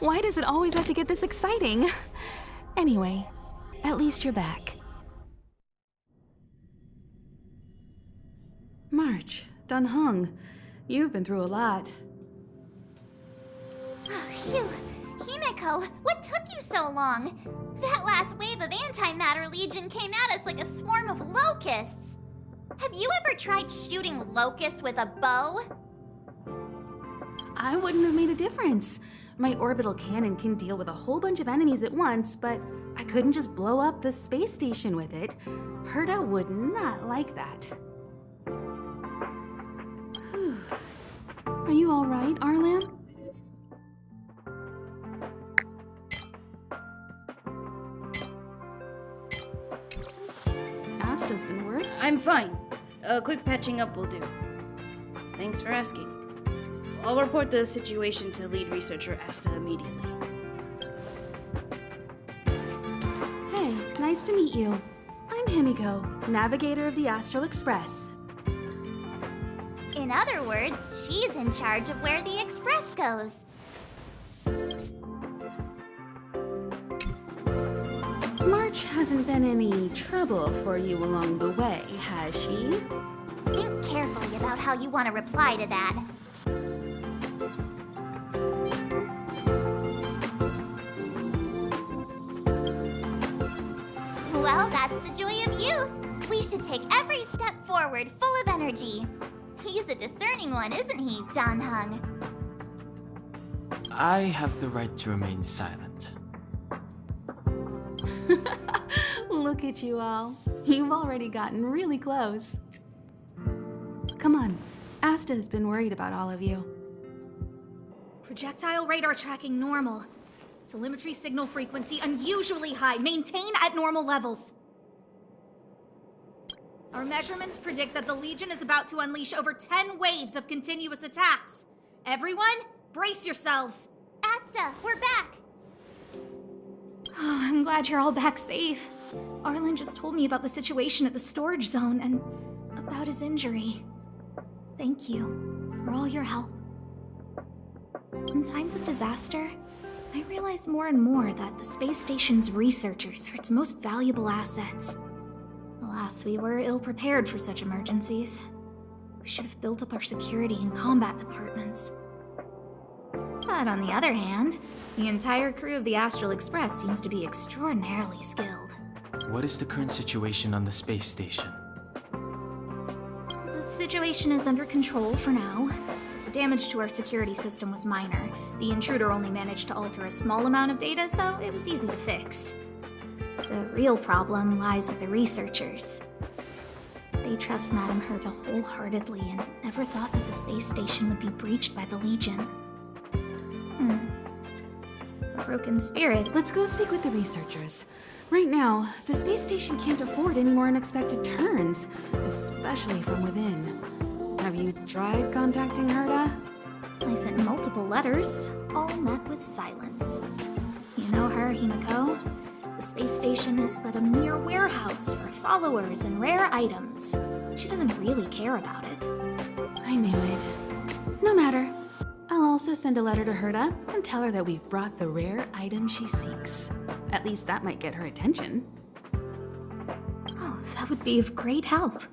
Why does it always have to get this exciting? Anyway, at least you're back. March, Dunhung, you've been through a lot. Oh, phew. Himeko, what took you so long? That last wave of antimatter legion came at us like a swarm of locusts. Have you ever tried shooting locusts with a bow? I wouldn't have made a difference. My orbital cannon can deal with a whole bunch of enemies at once, but I couldn't just blow up the space station with it. Herta would not like that. Whew. Are you all right, Arlam? Asta's been worried. I'm fine. A quick patching up will do. Thanks for asking. I'll report the situation to lead researcher Asta immediately. Hey, nice to meet you. I'm Himeko, navigator of the Astral Express. In other words, she's in charge of where the express goes. March hasn't been any trouble for you along the way, has she? Think carefully about how you want to reply to that. Well, that's the joy of youth. We should take every step forward full of energy. He's a discerning one, isn't he, Dunhung? I have the right to remain silent. Look at you all. You've already gotten really close. Come on. Asta's been worried about all of you. Projectile radar tracking normal. Telemetry signal frequency unusually high. Maintain at normal levels. Our measurements predict that the Legion is about to unleash over 10 waves of continuous attacks. Everyone, brace yourselves. Asta, we're back. Oh, I'm glad you're all back safe. Arlen just told me about the situation at the storage zone and about his injury. Thank you for all your help. In times of disaster, I realize more and more that the space station's researchers are its most valuable assets. Alas, we were ill-prepared for such emergencies. We should have built up our security and combat departments. But on the other hand, the entire crew of the Astral Express seems to be extraordinarily skilled. What is the current situation on the space station? The situation is under control for now. The damage to our security system was minor. The intruder only managed to alter a small amount of data, so it was easy to fix. The real problem lies with the researchers. They trust Madame Herta wholeheartedly and never thought that the space station would be breached by the Legion. A broken spirit. Let's go speak with the researchers. Right now, the space station can't afford any more unexpected turns, especially from within. Have you tried contacting Herta? I sent multiple letters, all met with silence. You know her, Himeko? The space station is but a mere warehouse for followers and rare items. She doesn't really care about it. I knew it. No matter. I'll also send a letter to Herta and tell her that we've brought the rare item she seeks. At least that might get her attention. Oh, that would be of great help.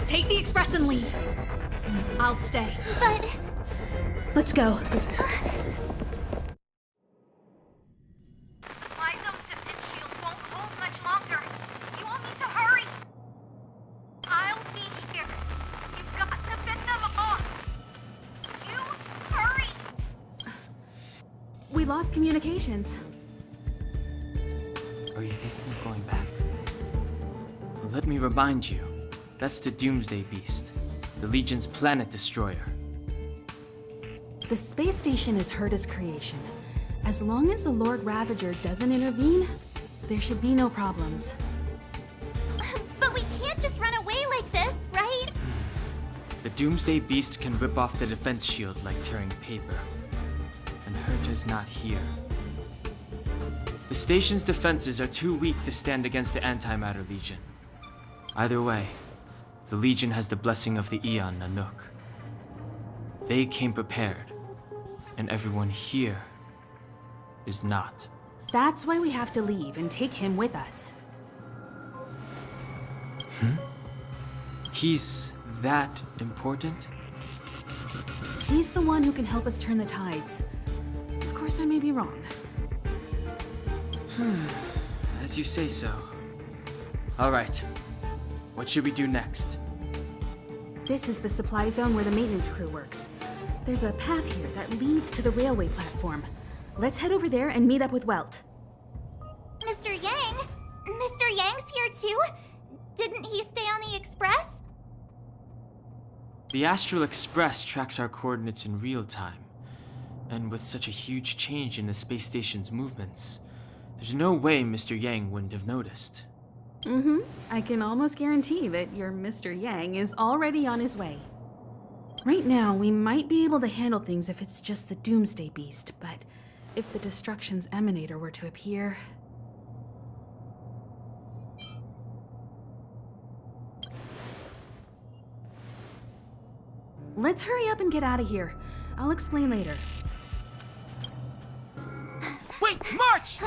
Take the express and leave. I'll stay. But... Let's go. My zone's defense shield won't hold much longer. You all need to hurry. I'll be here. You've got to fend them off. You hurry. We lost communications. Are you thinking of going back? Well, let me remind you. That's the Doomsday Beast, the Legion's planet destroyer. The space station is Herta's creation. As long as the Lord Ravager doesn't intervene, there should be no problems. But we can't can't just run away like this, right? The Doomsday Beast can rip off the defense shield like tearing paper. And Herta's not here. The station's defenses are too weak to stand against the Antimatter Legion. Either way, the Legion has the blessing of the Aeon Nanook. They came prepared, and everyone here is not. That's why we have to leave and take him with us. He's that important? He's the one who can help us turn the tides. Of course, I may be wrong. As you say so. All right. What should we do next? This is the supply zone where the maintenance crew works. There's a path here that leads to the railway platform. Let's head over there and meet up with Welt. Mr. Yang? Mr. Yang's here too? Didn't he stay on the express? The Astral Express tracks our coordinates in real time. And with such a huge change in the space station's movements, there's no way Mr. Yang wouldn't have noticed. I can almost guarantee that your Mr. Yang is already on his way. Right now, we might be able to handle things if it's just the Doomsday Beast, but if the Destruction's Emanator were to appear... Let's hurry up and get out of here. I'll explain later. Wait, march!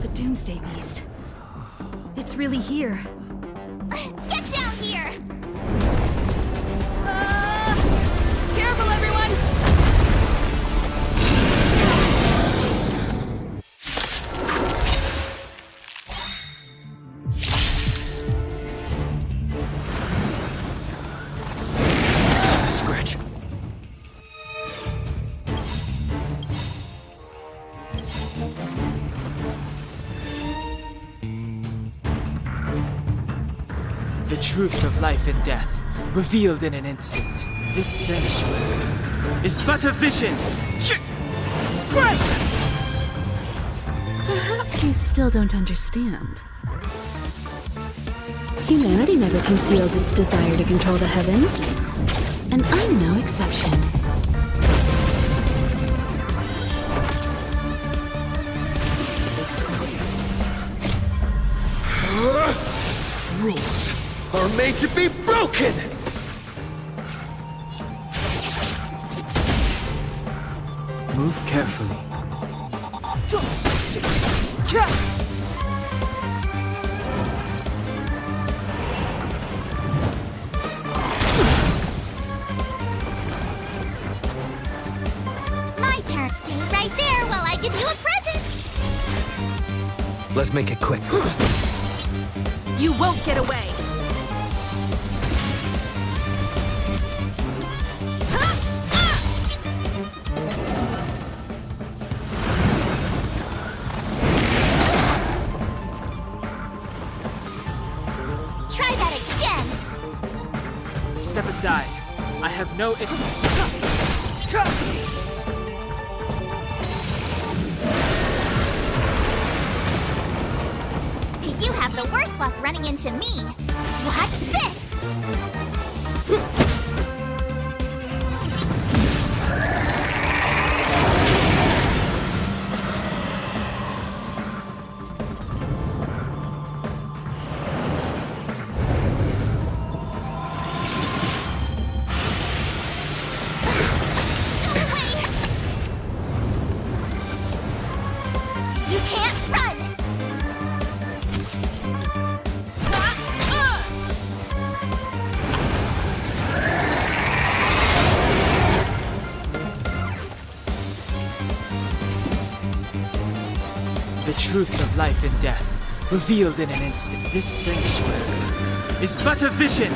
The Doomsday Beast. It's really here. Get down here! Careful, everyone! Scratch. The truth of life and death, revealed in an instant. This sanctuary is but a vision. Perhaps you still don't understand. Humanity never conceals its desire to control the heavens, and I'm no exception. Rules are made to be broken! Move carefully. My turn. Stay right there while I give you a present! Let's make it quick. You won't get away! Try that again! Step aside. I have no... You have the worst luck running into me. Watch this! Go away! You can't run! The truth of life and death, revealed in an instant. This sanctuary is but a vision.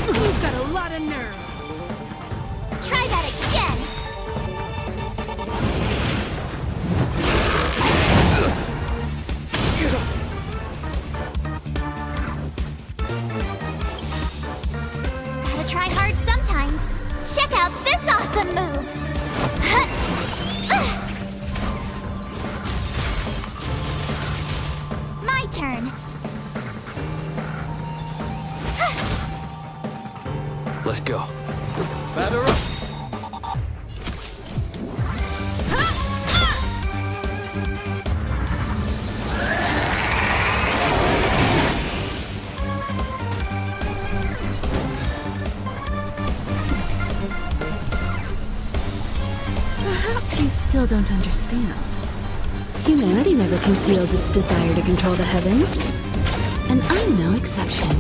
You've got a lot of nerve! Try that again! move. My turn. Let's go. Batter up! Perhaps you still don't understand. Humanity never conceals its desire to control the heavens. And I'm no exception.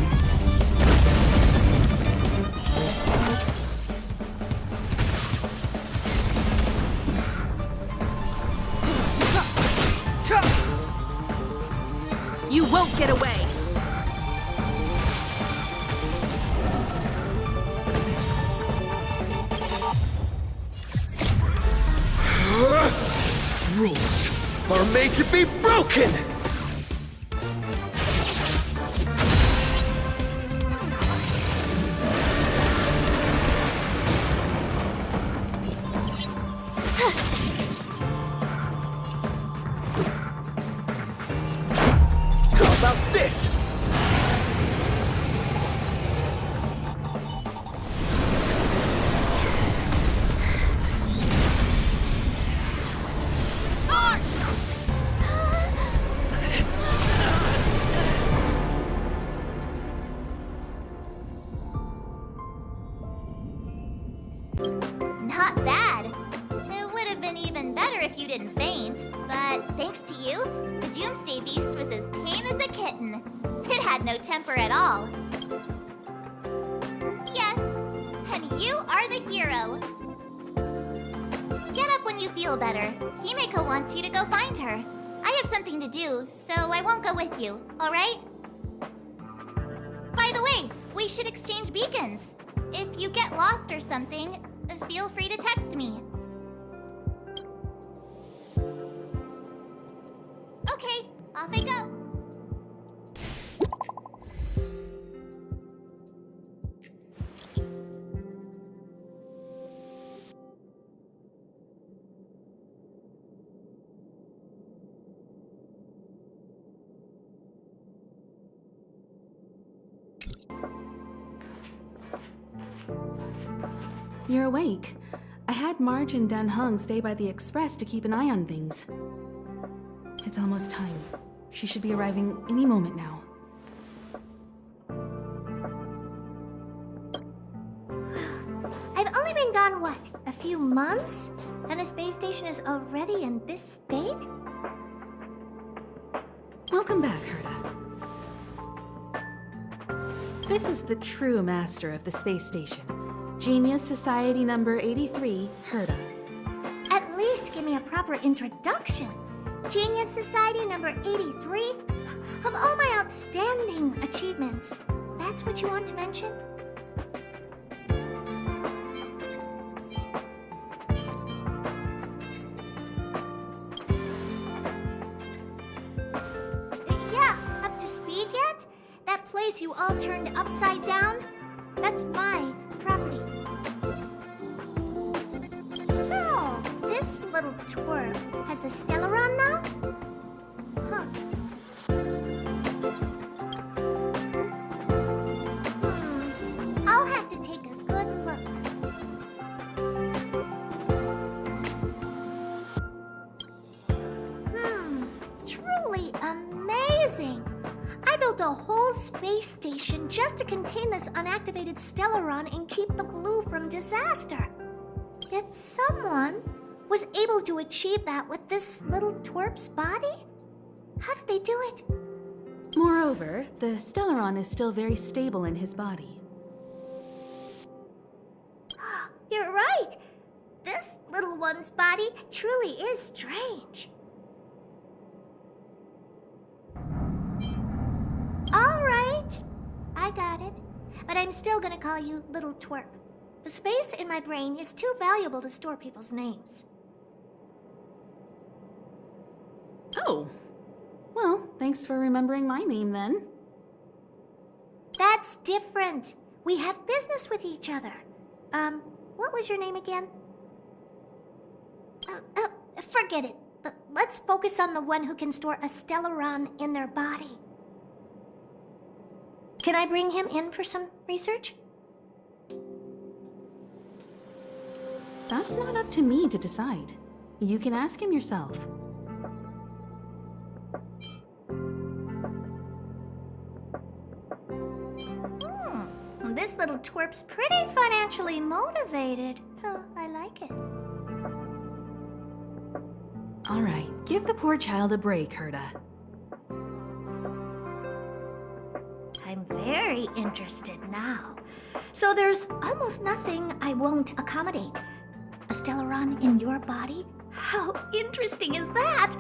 You won't get away! Rules are made to be broken! How about this? Not bad. It would have been even better if you didn't faint, but thanks to you, the Doomsday Beast was as tame as a kitten. It had no temper at all. Yes, and you are the hero. Get up when you feel better. Himeko wants you to go find her. I have something to do, so I won't go with you, alright? By the way, we should exchange beacons. If you get lost or something, feel free to text me. Okay, off I go. You're awake. I had Marge and Dan Hung stay by the express to keep an eye on things. It's almost time. She should be arriving any moment now. I've only been gone, what, a few months? And the space station is already in this state? Welcome back, Herta. This is the true master of the space station. Genius Society number 83, Herta. At least give me a proper introduction. Genius Society number 83? Of all my outstanding achievements, that's what you want to mention? Yeah, up to speed yet? That place you all turned upside down? That's my property. So, this little twerp has the Stellaron now? Huh. I'll have to take a good look. Truly amazing! I built a whole space station just to contain this unactivated Stellaron and keep the blue from disaster. Yet someone was able to achieve that with this little twerp's body? How did they do it? Moreover, the Stellaron is still very stable in his body. You're right. This little one's body truly is strange. All right, I got it. But I'm still gonna call you Little Twerp. The space in my brain is too valuable to store people's names. Oh. Well, thanks for remembering my name then. That's different. We have business with each other. What was your name again? Forget it. Let's focus on the one who can store a Stellaron in their body. Can I bring him in for some research? That's not up to me to decide. You can ask him yourself. This little twerp's pretty financially motivated. Oh, I like it. All right, give the poor child a break, Herta. I'm very interested now. So there's almost nothing I won't accommodate. A Stellaron in your body? How interesting is that?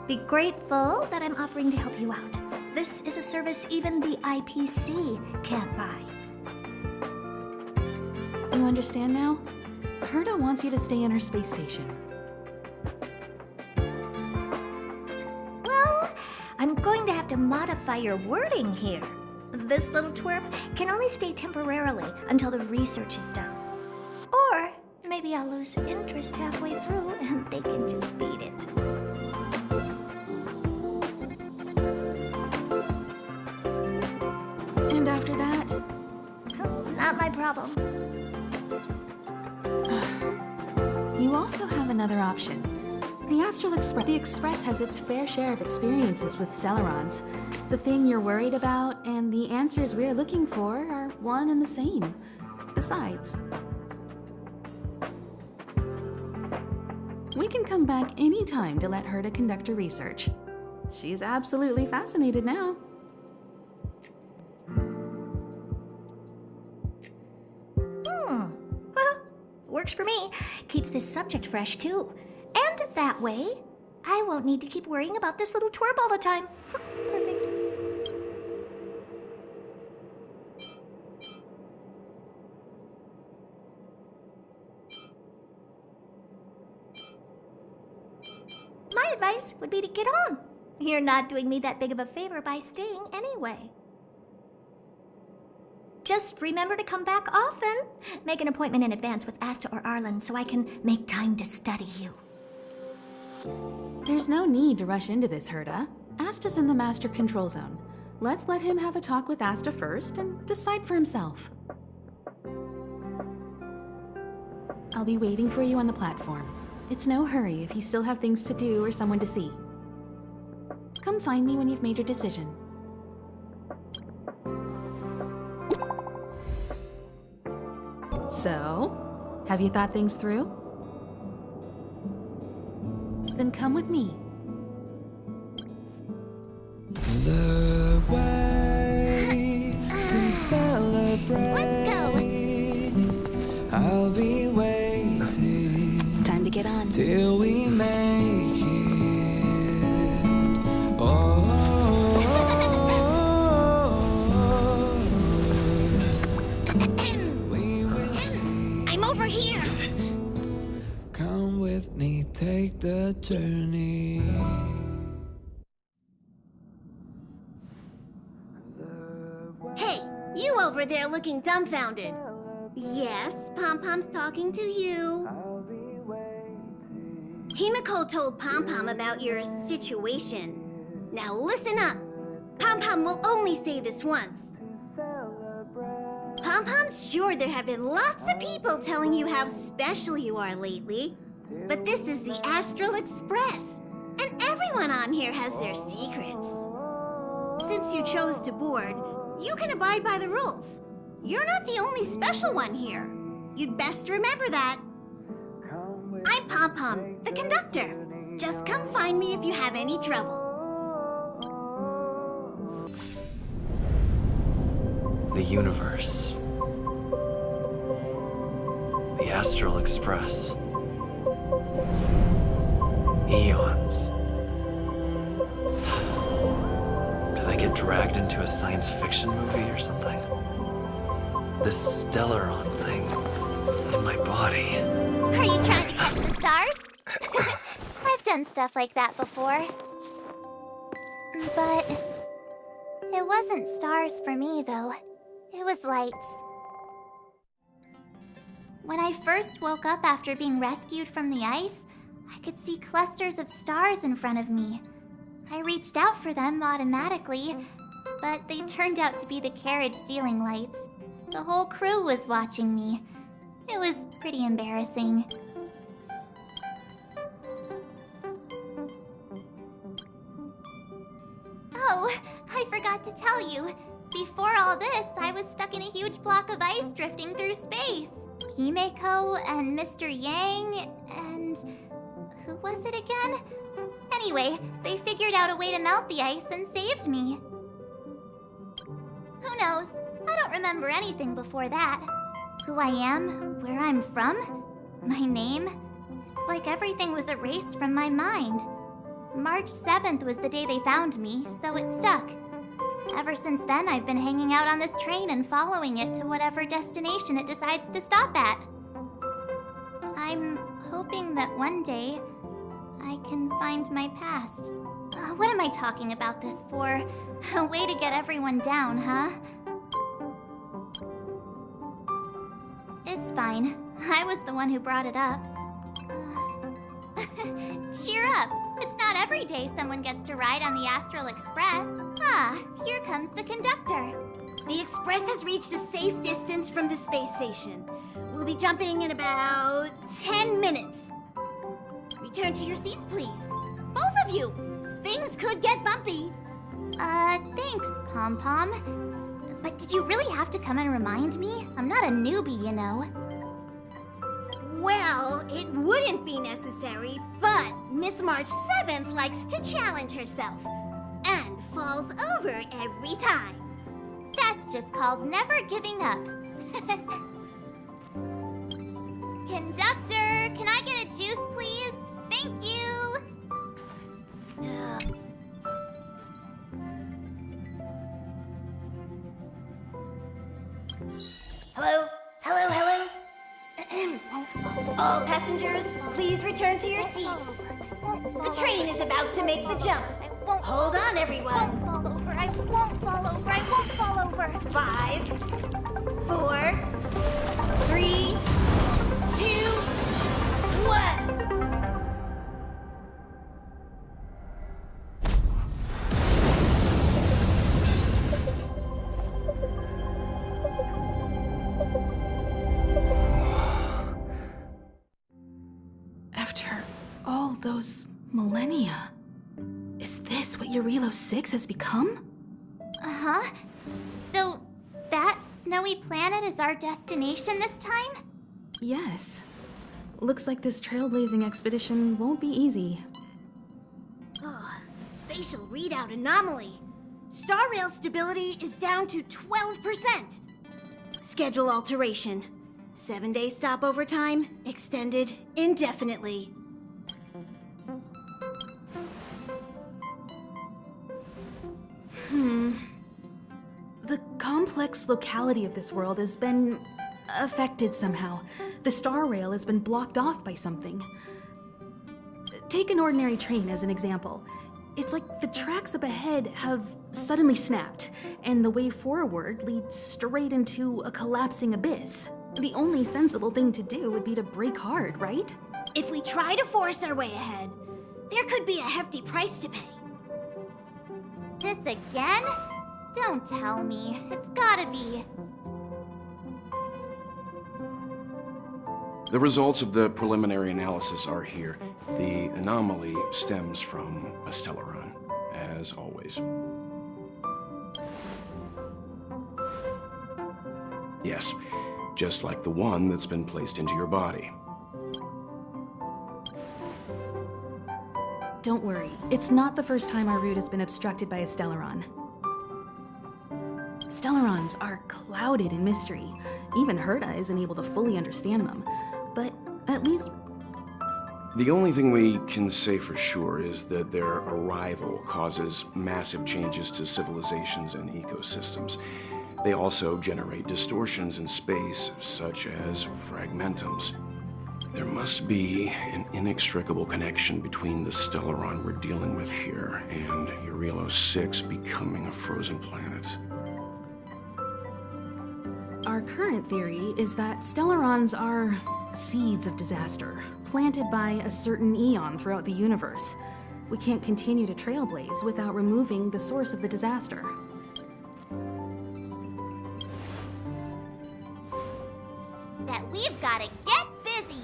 Be grateful that I'm offering to help you out. This is a service even the IPC can't buy. You understand now? Herta wants you to stay in her space station. Well, I'm going to have to modify your wording here. This little twerp can only stay temporarily until the research is done. Or maybe I'll lose interest halfway through and they can just beat it. And after that? Oh, not my problem. You also have another option. The Express has its fair share of experiences with Stellarons. The thing you're worried about and the answers we're looking for are one and the same. Besides, we can come back anytime to let Herta conduct her research. She's absolutely fascinated now. Well, works for me. Keeps this subject fresh, too. And that way, I won't need to keep worrying about this little twerp all the time. Perfect. My advice would be to get on. You're not doing me that big of a favor by staying anyway. Just remember to come back often. Make an appointment in advance with Asta or Arlen so I can make time to study you. There's no need to rush into this, Herta. Asta's in the master control zone. Let's let him have a talk with Asta first and decide for himself. I'll be waiting for you on the platform. It's no hurry if you still have things to do or someone to see. Come find me when you've made your decision. So, have you thought things through? Then come with me. The way to celebrate. Let's go. I'll be waiting Time to get on. till we make it. Oh, we will see. I'm over here. Come with me, take the journey. Hey, you over there looking dumbfounded. Yes, Pom-Pom's talking to you. Himiko told Pom-Pom about your situation. Now listen up. Pom-Pom will only say this once. Pom-Pom's sure there have been lots of people telling you how special you are lately. But this is the Astral Express, and everyone on here has their secrets. Since you chose to board, you can abide by the rules. You're not the only special one here. You'd best remember that. I'm Pom-Pom, the conductor. Just come find me if you have any trouble. The universe. The Astral Express. Eons. Did I get dragged into a science fiction movie or something? This Stellaron thing in my body. Are you trying to catch the stars? I've done stuff like that before. But it wasn't stars for me, though. It was lights. When I first woke up after being rescued from the ice, I could see clusters of stars in front of me. I reached out for them automatically, but they turned out to be the carriage ceiling lights. The whole crew was watching me. It was pretty embarrassing. Oh, I forgot to tell you. Before all this, I was stuck in a huge block of ice drifting through space. Himeko and Mr. Yang and... who was it again? Anyway, they figured out a way to melt the ice and saved me. Who knows? I don't remember anything before that. Who I am, where I'm from, my name. It's like everything was erased from my mind. March 7th was the day they found me, so it stuck. Ever since then, I've been hanging out on this train and following it to whatever destination it decides to stop at. I'm hoping that one day I can find my past. What am I talking about this for? A way to get everyone down, huh? It's fine. I was the one who brought it up. Cheer up! It's not every day someone gets to ride on the Astral Express. Ah, here comes the conductor. The Express has reached a safe distance from the space station. We'll be jumping in about 10 minutes. Return to your seats, please. Both of you! Things could get bumpy. Thanks, Pom Pom. But did you really have to come and remind me? I'm not a newbie, you know. Well, it wouldn't be necessary, but Miss March 7th likes to challenge herself and falls over every time. That's just called never giving up. Conductor, can I get a juice, please? Thank you! Hello? Hello, hello? All passengers, please return to your seats. The train is about to make the jump. Hold on, everyone. I won't fall over. I won't fall over. I won't fall over. 5, 4, 3, 2, 1. After all those millennia, is this what Jurilo 6 has become? Uh-huh. So, that snowy planet is our destination this time? Yes. Looks like this trailblazing expedition won't be easy. Oh, spatial readout anomaly. Star Rail stability is down to 12%. Schedule alteration. 7-day stopover time extended indefinitely. The complex locality of this world has been affected somehow. The Star Rail has been blocked off by something. Take an ordinary train as an example. It's like the tracks up ahead have suddenly snapped, and the way forward leads straight into a collapsing abyss. The only sensible thing to do would be to brake hard, right? If we try to force our way ahead, there could be a hefty price to pay. This again? Don't tell me. It's gotta be. The results of the preliminary analysis are here. The anomaly stems from a stellaron, as always. Yes, just like the one that's been placed into your body. Don't worry, it's not the first time our route has been obstructed by a stellaron. Stellarons are clouded in mystery. Even Herta isn't able to fully understand them. But at least... The only thing we can say for sure is that their arrival causes massive changes to civilizations and ecosystems. They also generate distortions in space, such as fragmentums. There must be an inextricable connection between the stellaron we're dealing with here and Jurilo 6 becoming a frozen planet. Our current theory is that stellarons are seeds of disaster, implanted by a certain eon throughout the universe. We can't continue to trailblaze without removing the source of the disaster. That we've gotta get busy.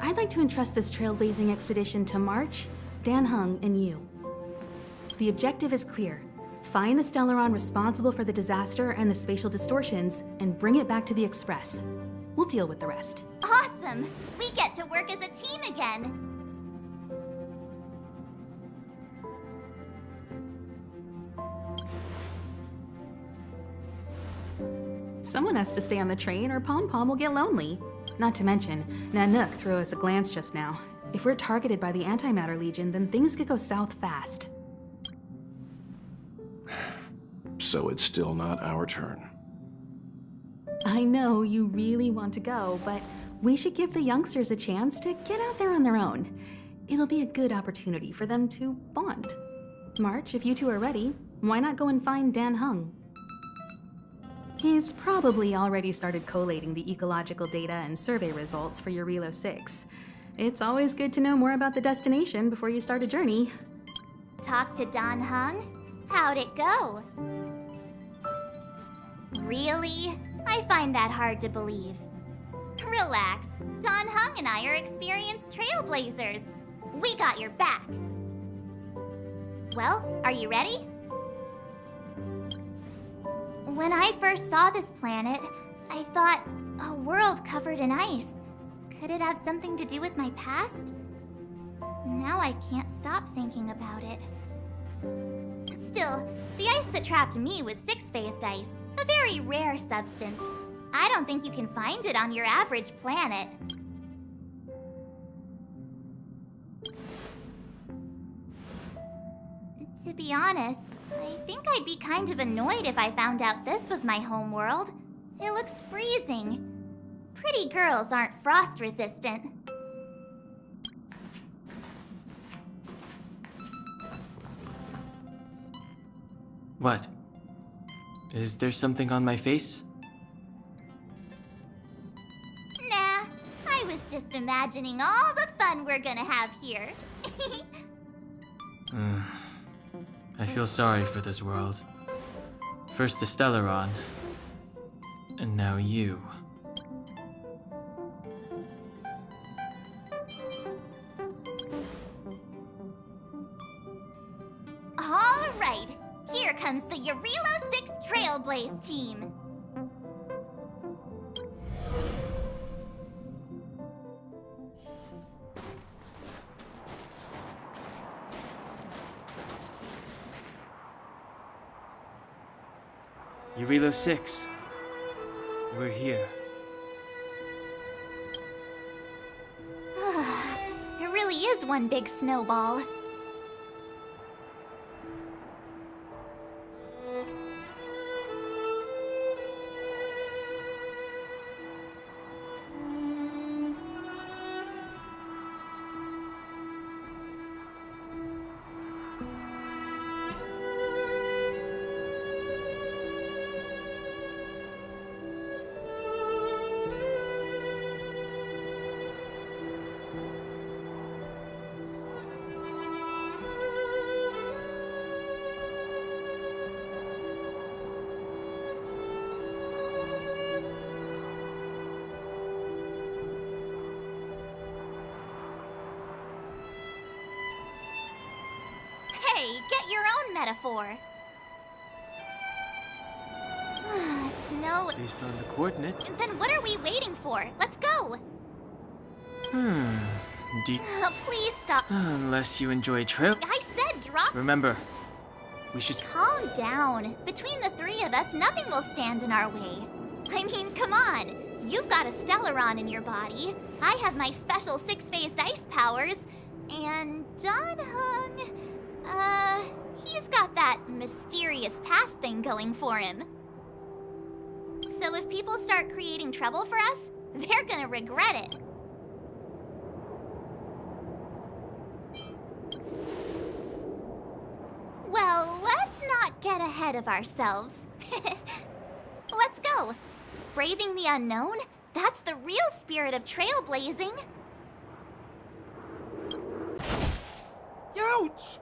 I'd like to entrust this trailblazing expedition to March, Dan Heng, and you. The objective is clear. Find the Stellaron responsible for the disaster and the spatial distortions, and bring it back to the Express. We'll deal with the rest. Awesome! We get to work as a team again. Someone has to stay on the train or Pom Pom will get lonely. Not to mention, Nanook threw us a glance just now. If we're targeted by the Antimatter Legion, then things could go south fast. So it's still not our turn. I know you really want to go, but we should give the youngsters a chance to get out there on their own. It'll be a good opportunity for them to bond. March, if you two are ready, why not go and find Dan Heng? He's probably already started collating the ecological data and survey results for Jurilo 6. It's always good to know more about the destination before you start a journey. Talk to Dan Heng? How'd it go? Really? I find that hard to believe. Relax. Dan Heng and I are experienced trailblazers. We got your back. Well, are you ready? When I first saw this planet, I thought, a world covered in ice. Could it have something to do with my past? Now I can't stop thinking about it. Still, the ice that trapped me was six-phased ice, a very rare substance. I don't think you can find it on your average planet. To be honest, I think I'd be kind of annoyed if I found out this was my home world. It looks freezing. Pretty girls aren't frost resistant. What? Is there something on my face? Nah, I was just imagining all the fun we're gonna have here. I feel sorry for this world. First the Stellaron, and now you. All right, here comes the Jurilo 6 Trailblaze team. Jurilo 6. We're here. It really is one big snowball. Hey, get your own metaphor. Snow. Based on the coordinates. Then what are we waiting for? Let's go. Please stop. Unless you enjoy trail. I said drop. Remember, we should. Calm down. Between the three of us, nothing will stand in our way. I mean, come on. You've got a Stellaron in your body. I have my special six-phased ice powers. And Dan Heng, he's got that mysterious past thing going for him. So if people start creating trouble for us, they're gonna regret it. Well, let's not get ahead of ourselves. Let's go. Braving the unknown? That's the real spirit of trailblazing. Ouch!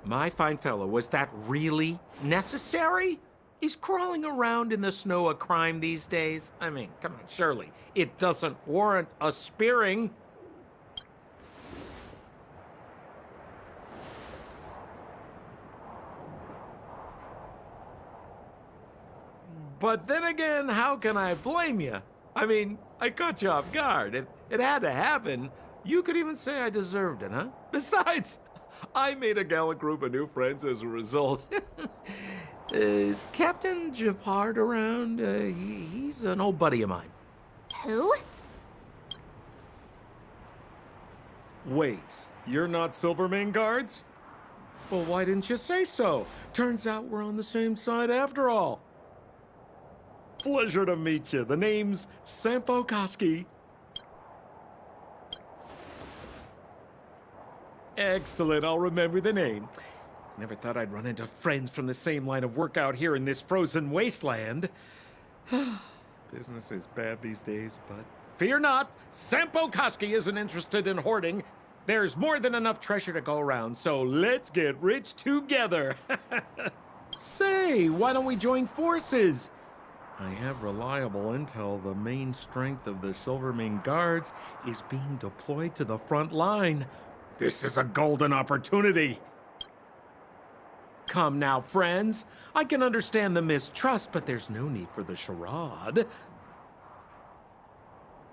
My fine fellow, was that really necessary? Is crawling around in the snow a crime these days? I mean, come on, surely it doesn't warrant a spearing. But then again, how can I blame you? I mean, I caught you off guard. It had to happen. You could even say I deserved it, huh? Besides, I made a gallant group of new friends as a result. Is Captain Japard around? He's an old buddy of mine. Who? Wait, you're not Silvermane Guards? Well, why didn't you say so? Turns out we're on the same side after all. Pleasure to meet you. The name's Sampo Koski. Excellent, I'll remember the name. Never thought I'd run into friends from the same line of work out here in this frozen wasteland. Business is bad these days, but fear not, Sampo Koski isn't interested in hoarding. There's more than enough treasure to go around, so let's get rich together. Say, why don't we join forces? I have reliable intel the main strength of the Silvermane Guards is being deployed to the front line. This is a golden opportunity. Come now, friends. I can understand the mistrust, but there's no need for the charade.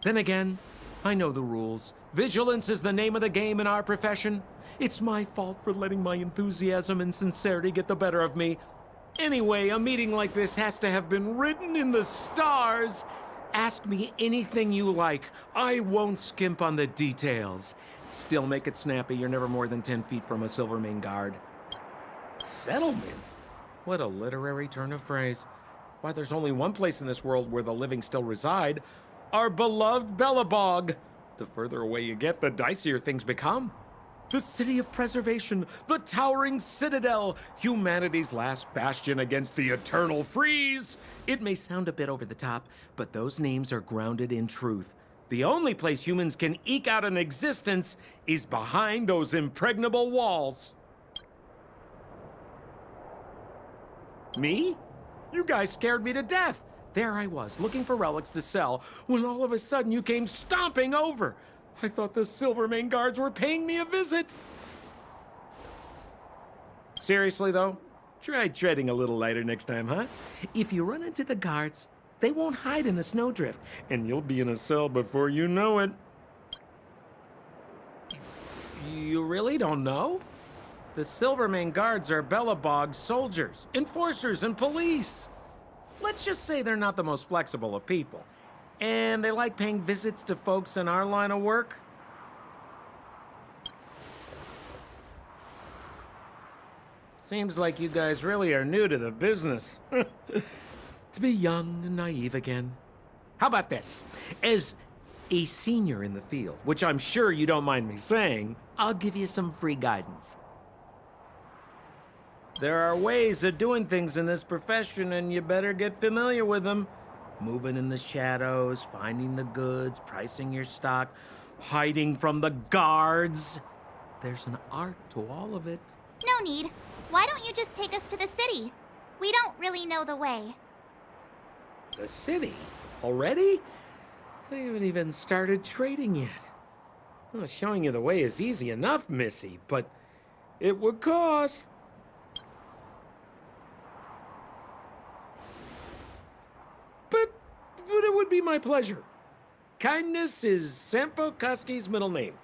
Then again, I know the rules. Vigilance is the name of the game in our profession. It's my fault for letting my enthusiasm and sincerity get the better of me. Anyway, a meeting like this has to have been written in the stars. Ask me anything you like. I won't skimp on the details. Still make it snappy. You're never more than 10 feet from a Silvermane Guard. Settlement? What a literary turn of phrase. Why, there's only one place in this world where the living still reside. Our beloved Bellabog. The further away you get, the dicier things become. The city of preservation, the towering citadel, humanity's last bastion against the eternal freeze. It may sound a bit over the top, but those names are grounded in truth. The only place humans can eke out an existence is behind those impregnable walls. Me? You guys scared me to death. There I was, looking for relics to sell, when all of a sudden you came stomping over. I thought the Silvermane Guards were paying me a visit. Seriously, though, try treading a little lighter next time, huh? If you run into the guards, they won't hide in a snowdrift, and you'll be in a cell before you know it. You really don't know? The Silvermane Guards are Bellabog's soldiers, enforcers, and police. Let's just say they're not the most flexible of people. And they like paying visits to folks in our line of work. Seems like you guys really are new to the business. To be young and naive again. How about this? As a senior in the field, which I'm sure you don't mind me saying, I'll give you some free guidance. There are ways of doing things in this profession, and you better get familiar with them. Moving in the shadows, finding the goods, pricing your stock, hiding from the guards. There's an art to all of it. No need. Why don't you just take us to the city? We don't really know the way. The city? Already? They haven't even started trading yet. Well, showing you the way is easy enough, Missy, but it would cost. But it would be my pleasure. Kindness is Sampo Koski's middle name.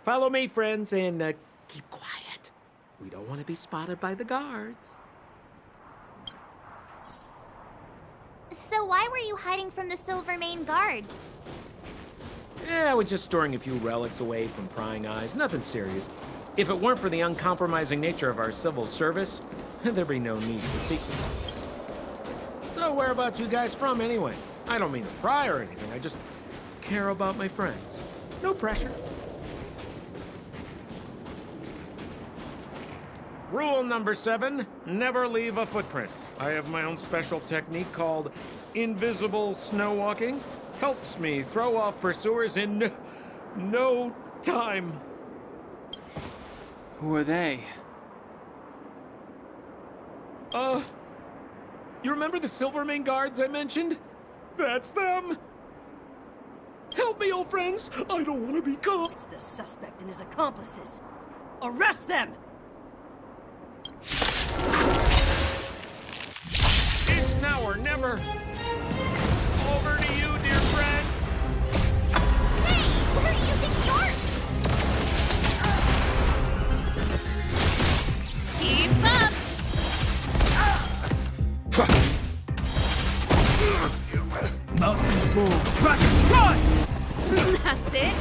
Follow me, friends, and keep quiet. We don't want to be spotted by the guards. So why were you hiding from the Silvermane Guards? Yeah, I was just storing a few relics away from prying eyes. Nothing serious. If it weren't for the uncompromising nature of our civil service, there'd be no need for secrecy. So whereabouts you guys from, anyway? I don't mean to pry or anything. I just care about my friends. No pressure. Rule number 7, never leave a footprint. I have my own special technique called invisible snow walking helps me throw off pursuers in no time. Who are they? You remember the Silvermane guards I mentioned? That's them! Help me, old friends! I don't want to be caught! It's the suspect and his accomplices. Arrest them! It's now or never! Over to you, dear friends! Hey, where do you think you're... Keep up! Mountains roll. Kraken rise! That's it.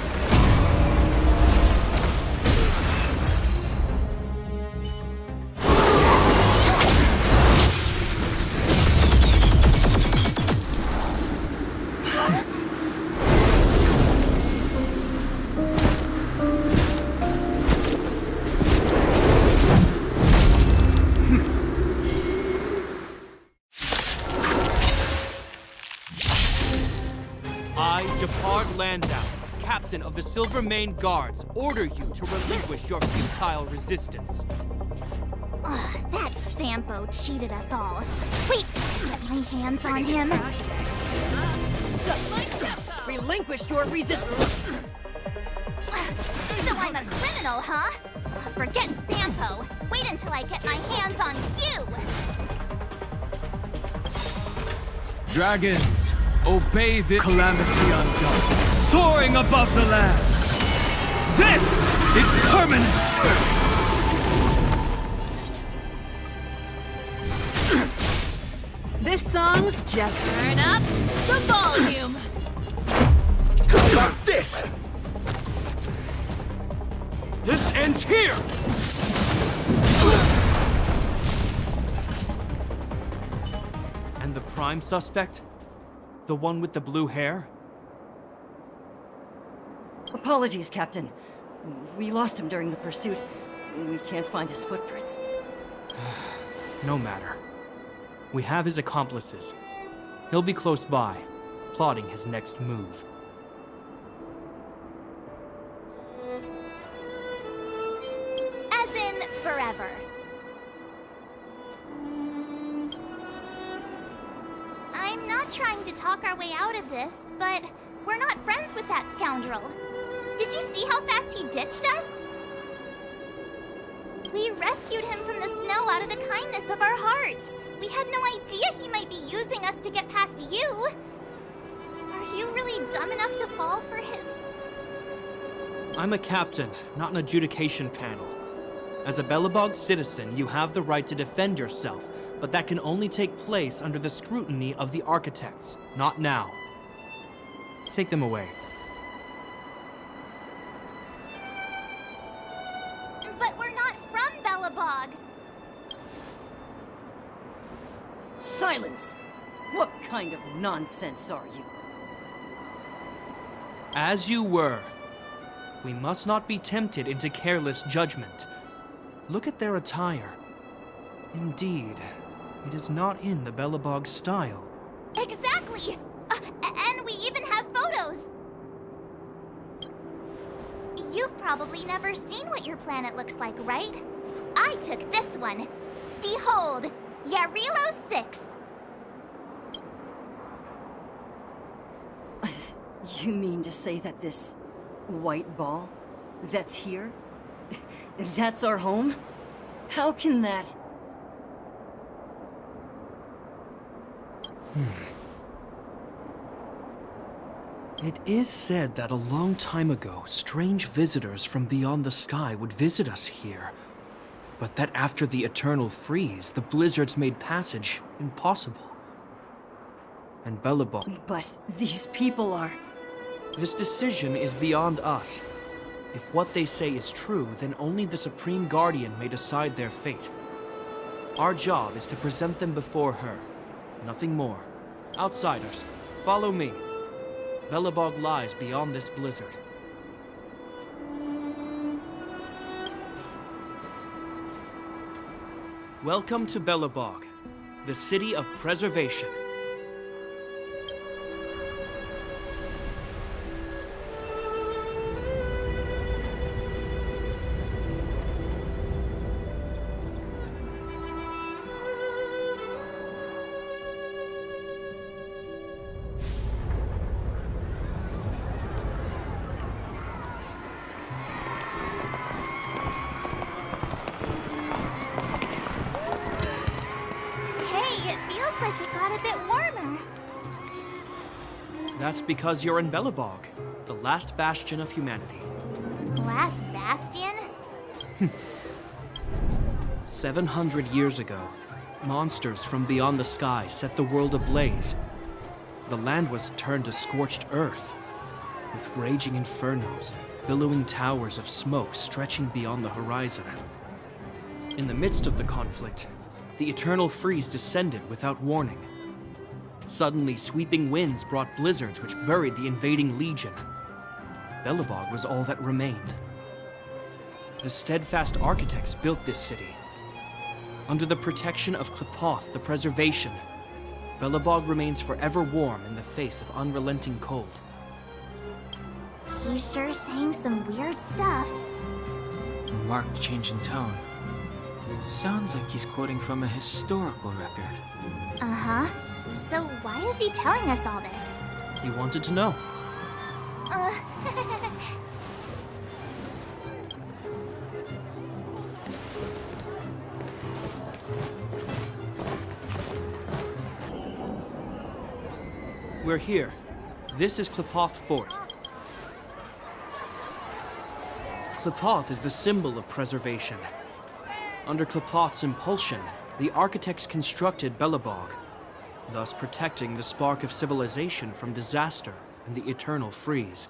Landau, captain of the Silvermane Guards, order you to relinquish your futile resistance. Ugh, that Sampo cheated us all. Wait, get my hands on him. Relinquish your resistance! So I'm a criminal, huh? Forget Sampo. Wait until I get my hands on you! Dragons, obey the calamity undone, soaring above the lands. This is permanent. This song's just turn up the volume. How about this? This ends here. And the prime suspect? The one with the blue hair? Apologies, Captain. We lost him during the pursuit. We can't find his footprints. No matter. We have his accomplices. He'll be close by, plotting his next move. As in, forever. I'm not trying to talk our way out of this, but we're not friends with that scoundrel. Did you see how fast he ditched us? We rescued him from the snow out of the kindness of our hearts. We had no idea he might be using us to get past you. Are you really dumb enough to fall for his... I'm a captain, not an adjudication panel. As a Belobog citizen, you have the right to defend yourself, but that can only take place under the scrutiny of the architects, not now. Take them away. But we're not from Belobog. Silence! What kind of nonsense are you? As you were. We must not be tempted into careless judgment. Look at their attire. Indeed, it is not in the Belobog style. Exactly! And we even have photos! You've probably never seen what your planet looks like, right? I took this one. Behold, Jurilo 6. You mean to say that this white ball that's here, that's our home? How can that... It is said that a long time ago, strange visitors from beyond the sky would visit us here. But that after the eternal freeze, the blizzards made passage impossible. And Belobog... But these people are... This decision is beyond us. If what they say is true, then only the Supreme Guardian may decide their fate. Our job is to present them before her. Nothing more. Outsiders, follow me. Belobog lies beyond this blizzard. Welcome to Belobog, the city of preservation. That's because you're in Belobog, the last bastion of humanity. Last bastion? 700 years ago, monsters from beyond the sky set the world ablaze. The land was turned to scorched earth, with raging infernos, billowing towers of smoke stretching beyond the horizon. In the midst of the conflict, the eternal freeze descended without warning. Suddenly, sweeping winds brought blizzards which buried the invading legion. Belobog was all that remained. The steadfast architects built this city. Under the protection of Qlipoth, the preservation, Belobog remains forever warm in the face of unrelenting cold. He's sure saying some weird stuff. A marked change in tone. Sounds like he's quoting from a historical record. Uh-huh. So why is he telling us all this? He wanted to know. We're here. This is Qlipoth Fort. Qlipoth is the symbol of preservation. Under Qlipoth's impulsion, the architects constructed Belobog, thus protecting the spark of civilization from disaster and the eternal freeze.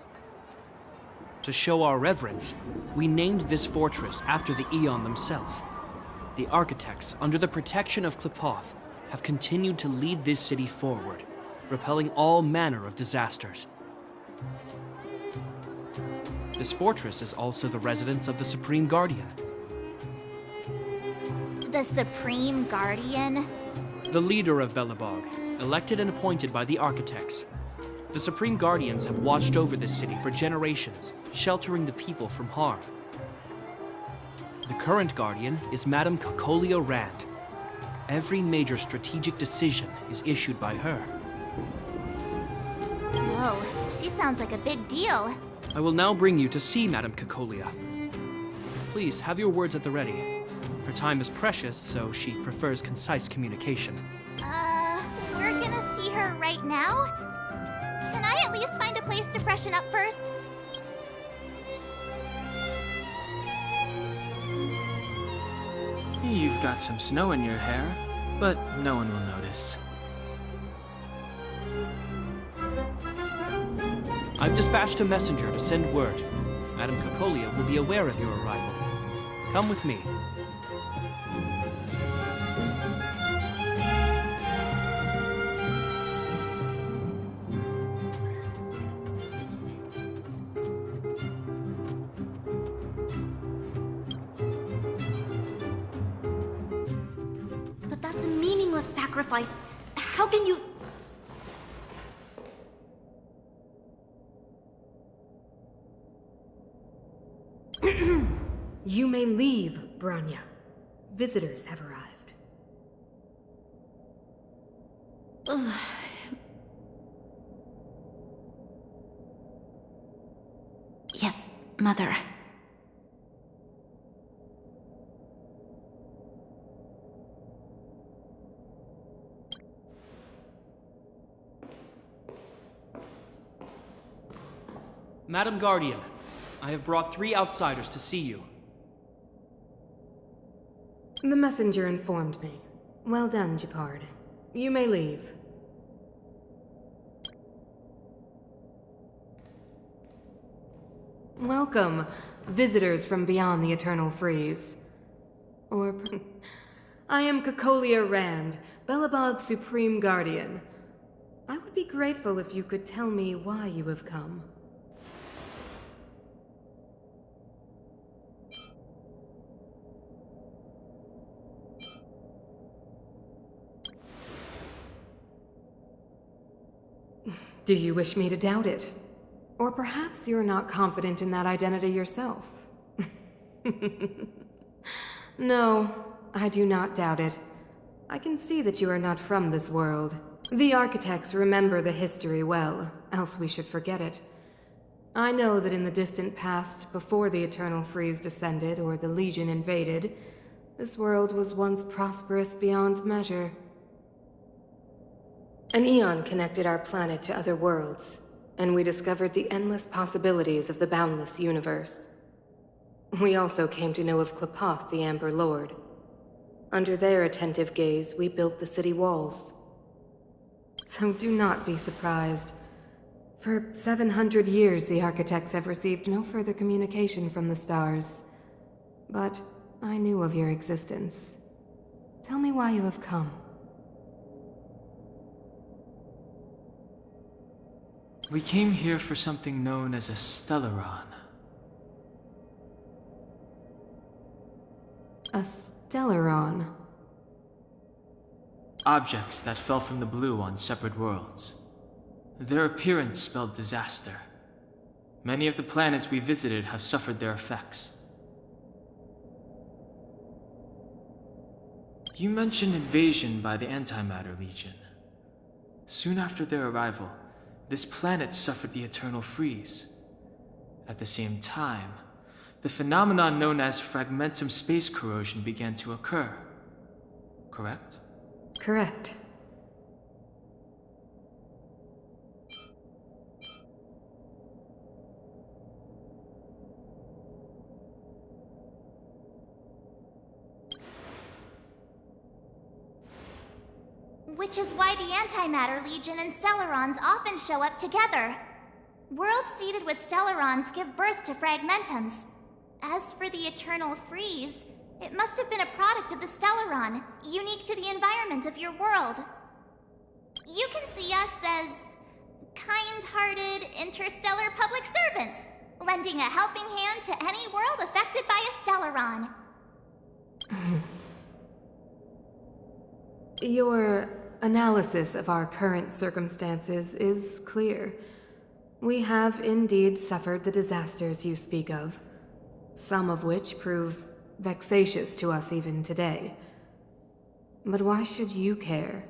To show our reverence, we named this fortress after the Aeon themselves. The architects, under the protection of Qlipoth, have continued to lead this city forward, repelling all manner of disasters. This fortress is also the residence of the Supreme Guardian. The Supreme Guardian? The leader of Belobog, elected and appointed by the architects. The Supreme Guardians have watched over this city for generations, sheltering the people from harm. The current Guardian is Madame Cocolia Rand. Every major strategic decision is issued by her. Whoa, she sounds like a big deal. I will now bring you to see Madame Cocolia. Please, have your words at the ready. Her time is precious, so she prefers concise communication. We're gonna see her right now? Can I at least find a place to freshen up first? You've got some snow in your hair, but no one will notice. I've dispatched a messenger to send word. Madame Cocolia will be aware of your arrival. Come with me. But that's a meaningless sacrifice. How can you... You may leave, Branya. Visitors have arrived. Yes, Mother. Madam Guardian, I have brought 3 outsiders to see you. The messenger informed me. Well done, Gepard. You may leave. Welcome, visitors from beyond the Eternal Freeze. Or... I am Cocolia Rand, Belobog's Supreme Guardian. I would be grateful if you could tell me why you have come. Do you wish me to doubt it? Or perhaps you're not confident in that identity yourself? No, I do not doubt it. I can see that you are not from this world. The architects remember the history well, else we should forget it. I know that in the distant past, before the Eternal Freeze descended or the Legion invaded, this world was once prosperous beyond measure. An Aeon connected our planet to other worlds, and we discovered the endless possibilities of the boundless universe. We also came to know of Klapoth, the Amber Lord. Under their attentive gaze, we built the city walls. So do not be surprised. For 700 years, the architects have received no further communication from the stars. But I knew of your existence. Tell me why you have come. We came here for something known as a Stellaron. A Stellaron? Objects that fell from the blue on separate worlds. Their appearance spelled disaster. Many of the planets we visited have suffered their effects. You mentioned invasion by the Antimatter Legion. Soon after their arrival, this planet suffered the eternal freeze. At the same time, the phenomenon known as fragmentum space corrosion began to occur. Correct? Correct. Which is why the Antimatter Legion and Stellarons often show up together. Worlds seeded with Stellarons give birth to fragmentums. As for the eternal freeze, it must have been a product of the Stellaron, unique to the environment of your world. You can see us as kind-hearted interstellar public servants, lending a helping hand to any world affected by a Stellaron. Your analysis of our current circumstances is clear. We have indeed suffered the disasters you speak of, some of which prove vexatious to us even today. But why should you care?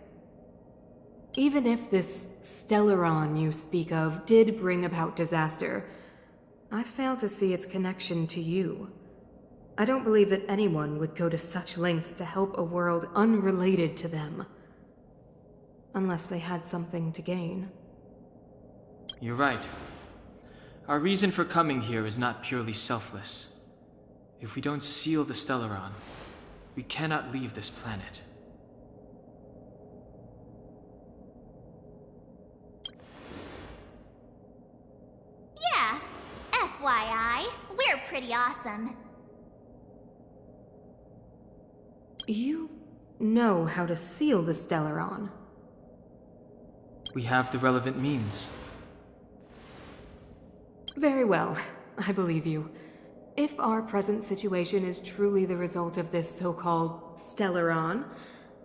Even if this Stellaron you speak of did bring about disaster, I fail to see its connection to you. I don't believe that anyone would go to such lengths to help a world unrelated to them. Unless they had something to gain. You're right. Our reason for coming here is not purely selfless. If we don't seal the Stellaron, we cannot leave this planet. Yeah, FYI, we're pretty awesome. You know how to seal the Stellaron. We have the relevant means. Very well, I believe you. If our present situation is truly the result of this so-called Stellaron,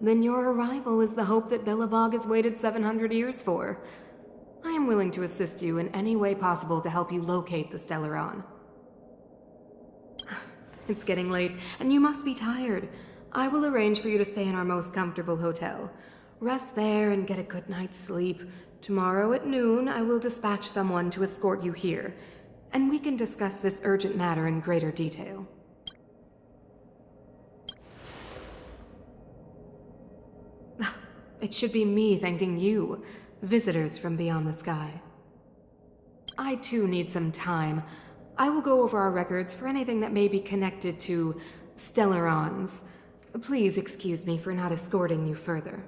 then your arrival is the hope that Billabog has waited 700 years for. I am willing to assist you in any way possible to help you locate the Stellaron. It's getting late, and you must be tired. I will arrange for you to stay in our most comfortable hotel. Rest there and get a good night's sleep. Tomorrow at noon, I will dispatch someone to escort you here, and we can discuss this urgent matter in greater detail. It should be me thanking you, visitors from beyond the sky. I too need some time. I will go over our records for anything that may be connected to Stellarons. Please excuse me for not escorting you further.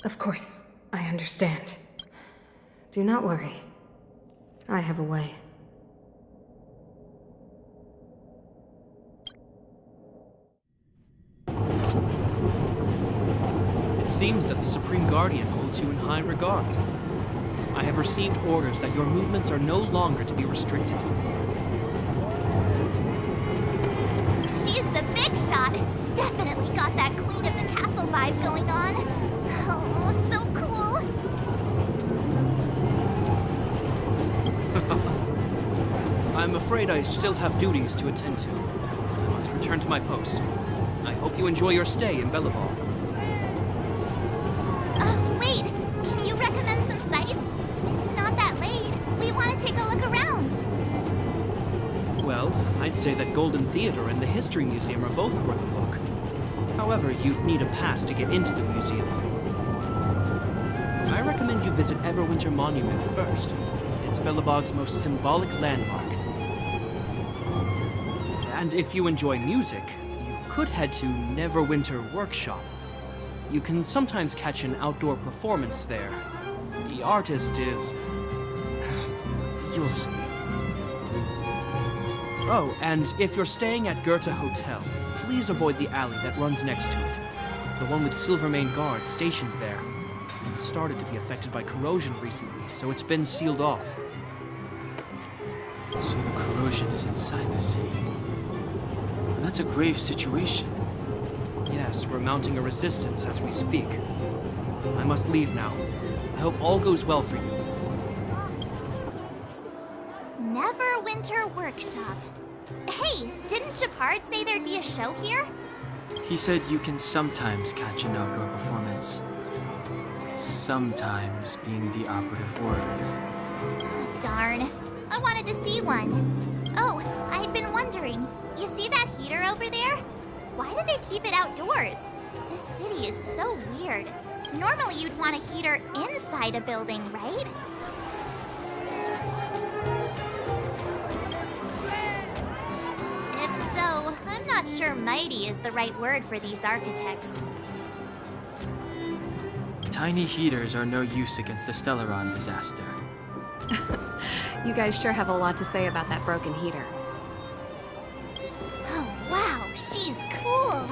Of course, I understand. Do not worry. I have a way. It seems that the Supreme Guardian holds you in high regard. I have received orders that your movements are no longer to be restricted. She's the big shot. Definitely got that Queen of the Castle vibe going on. Oh, so cool. I'm afraid I still have duties to attend to. I must return to my post. I hope you enjoy your stay in Bellabog. Wait! Can you recommend some sites? It's not that late. We want to take a look around. Well, I'd say that Golden Theater and the History Museum are both worth a look. However, you'd need a pass to get into the museum. I recommend you visit Everwinter Monument first. It's Bellabog's most symbolic landmark. And if you enjoy music, you could head to Neverwinter Workshop. You can sometimes catch an outdoor performance there. The artist is... you'll see. Oh, and if you're staying at Herta Hotel, please avoid the alley that runs next to it. The one with Silvermane guards stationed there. It's started to be affected by corrosion recently, so it's been sealed off. So the corrosion is inside the city. That's a grave situation. Yes, we're mounting a resistance as we speak. I must leave now. I hope all goes well for you. Neverwinter Workshop. Hey, didn't Japard say there'd be a show here? He said you can sometimes catch an outdoor performance. Sometimes being the operative word. Oh, darn. I wanted to see one. Oh, I'd been wondering. You see that heater over there? Why do they keep it outdoors? This city is so weird. Normally you'd want a heater inside a building, right? If so, I'm not sure mighty is the right word for these architects. Tiny heaters are no use against the Stellaron disaster. You guys sure have a lot to say about that broken heater. Oh, wow, she's cool.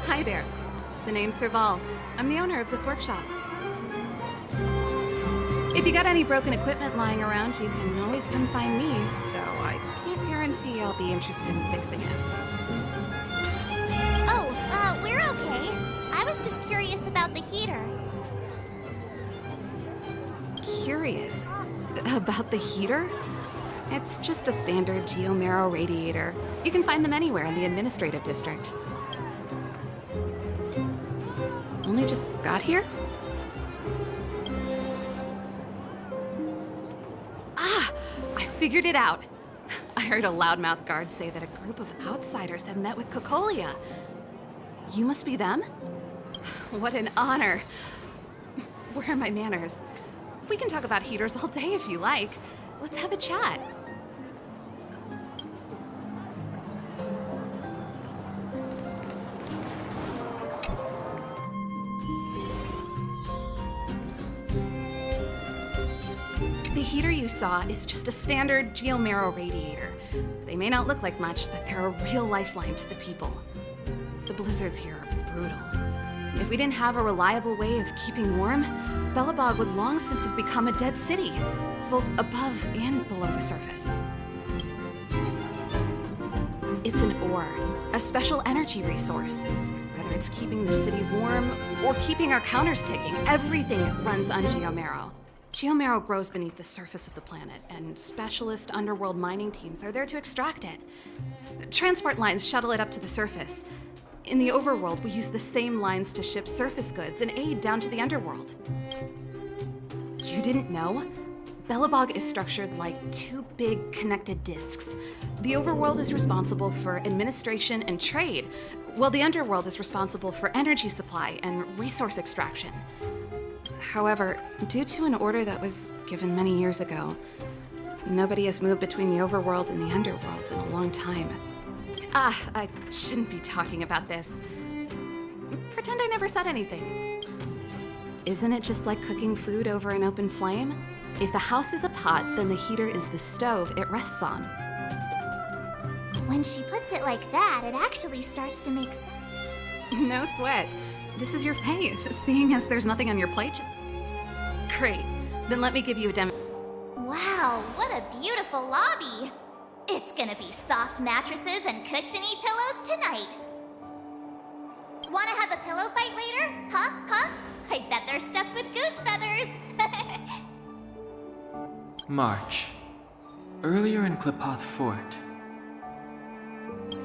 Hi there. The name's Serval. I'm the owner of this workshop. If you got any broken equipment lying around, you can always come find me, though I can't guarantee I'll be interested in fixing it. Oh, we're okay. I was just curious about the heater. Curious? About the heater? It's just a standard geomarrow radiator. You can find them anywhere in the administrative district. Only just got here? Ah! I figured it out! I heard a loudmouth guard say that a group of outsiders had met with Cocolia. You must be them? What an honor. Where are my manners? We can talk about heaters all day if you like. Let's have a chat. The heater you saw is just a standard geomarrow radiator. They may not look like much, but they're a real lifeline to the people. The blizzards here are brutal. If we didn't have a reliable way of keeping warm, Bellabog would long since have become a dead city, both above and below the surface. It's an ore, a special energy resource. Whether it's keeping the city warm or keeping our counters ticking, everything runs on geomarrow. Geomarrow grows beneath the surface of the planet, and specialist underworld mining teams are there to extract it. Transport lines shuttle it up to the surface. In the overworld, we use the same lines to ship surface goods and aid down to the underworld. You didn't know? Bellabog is structured like two big connected disks. The overworld is responsible for administration and trade, while the underworld is responsible for energy supply and resource extraction. However, due to an order that was given many years ago, nobody has moved between the overworld and the underworld in a long time. I shouldn't be talking about this. Pretend I never said anything. Isn't it just like cooking food over an open flame? If the house is a pot, then the heater is the stove it rests on. When she puts it like that, it actually starts to make sense. No sweat. This is your pay, seeing as there's nothing on your plate. Great. Then let me give you a demo. Wow, what a beautiful lobby! It's gonna be soft mattresses and cushiony pillows tonight. Wanna have a pillow fight later? Huh? I bet they're stuffed with goose feathers. March, Earlier in Klipoth Fort,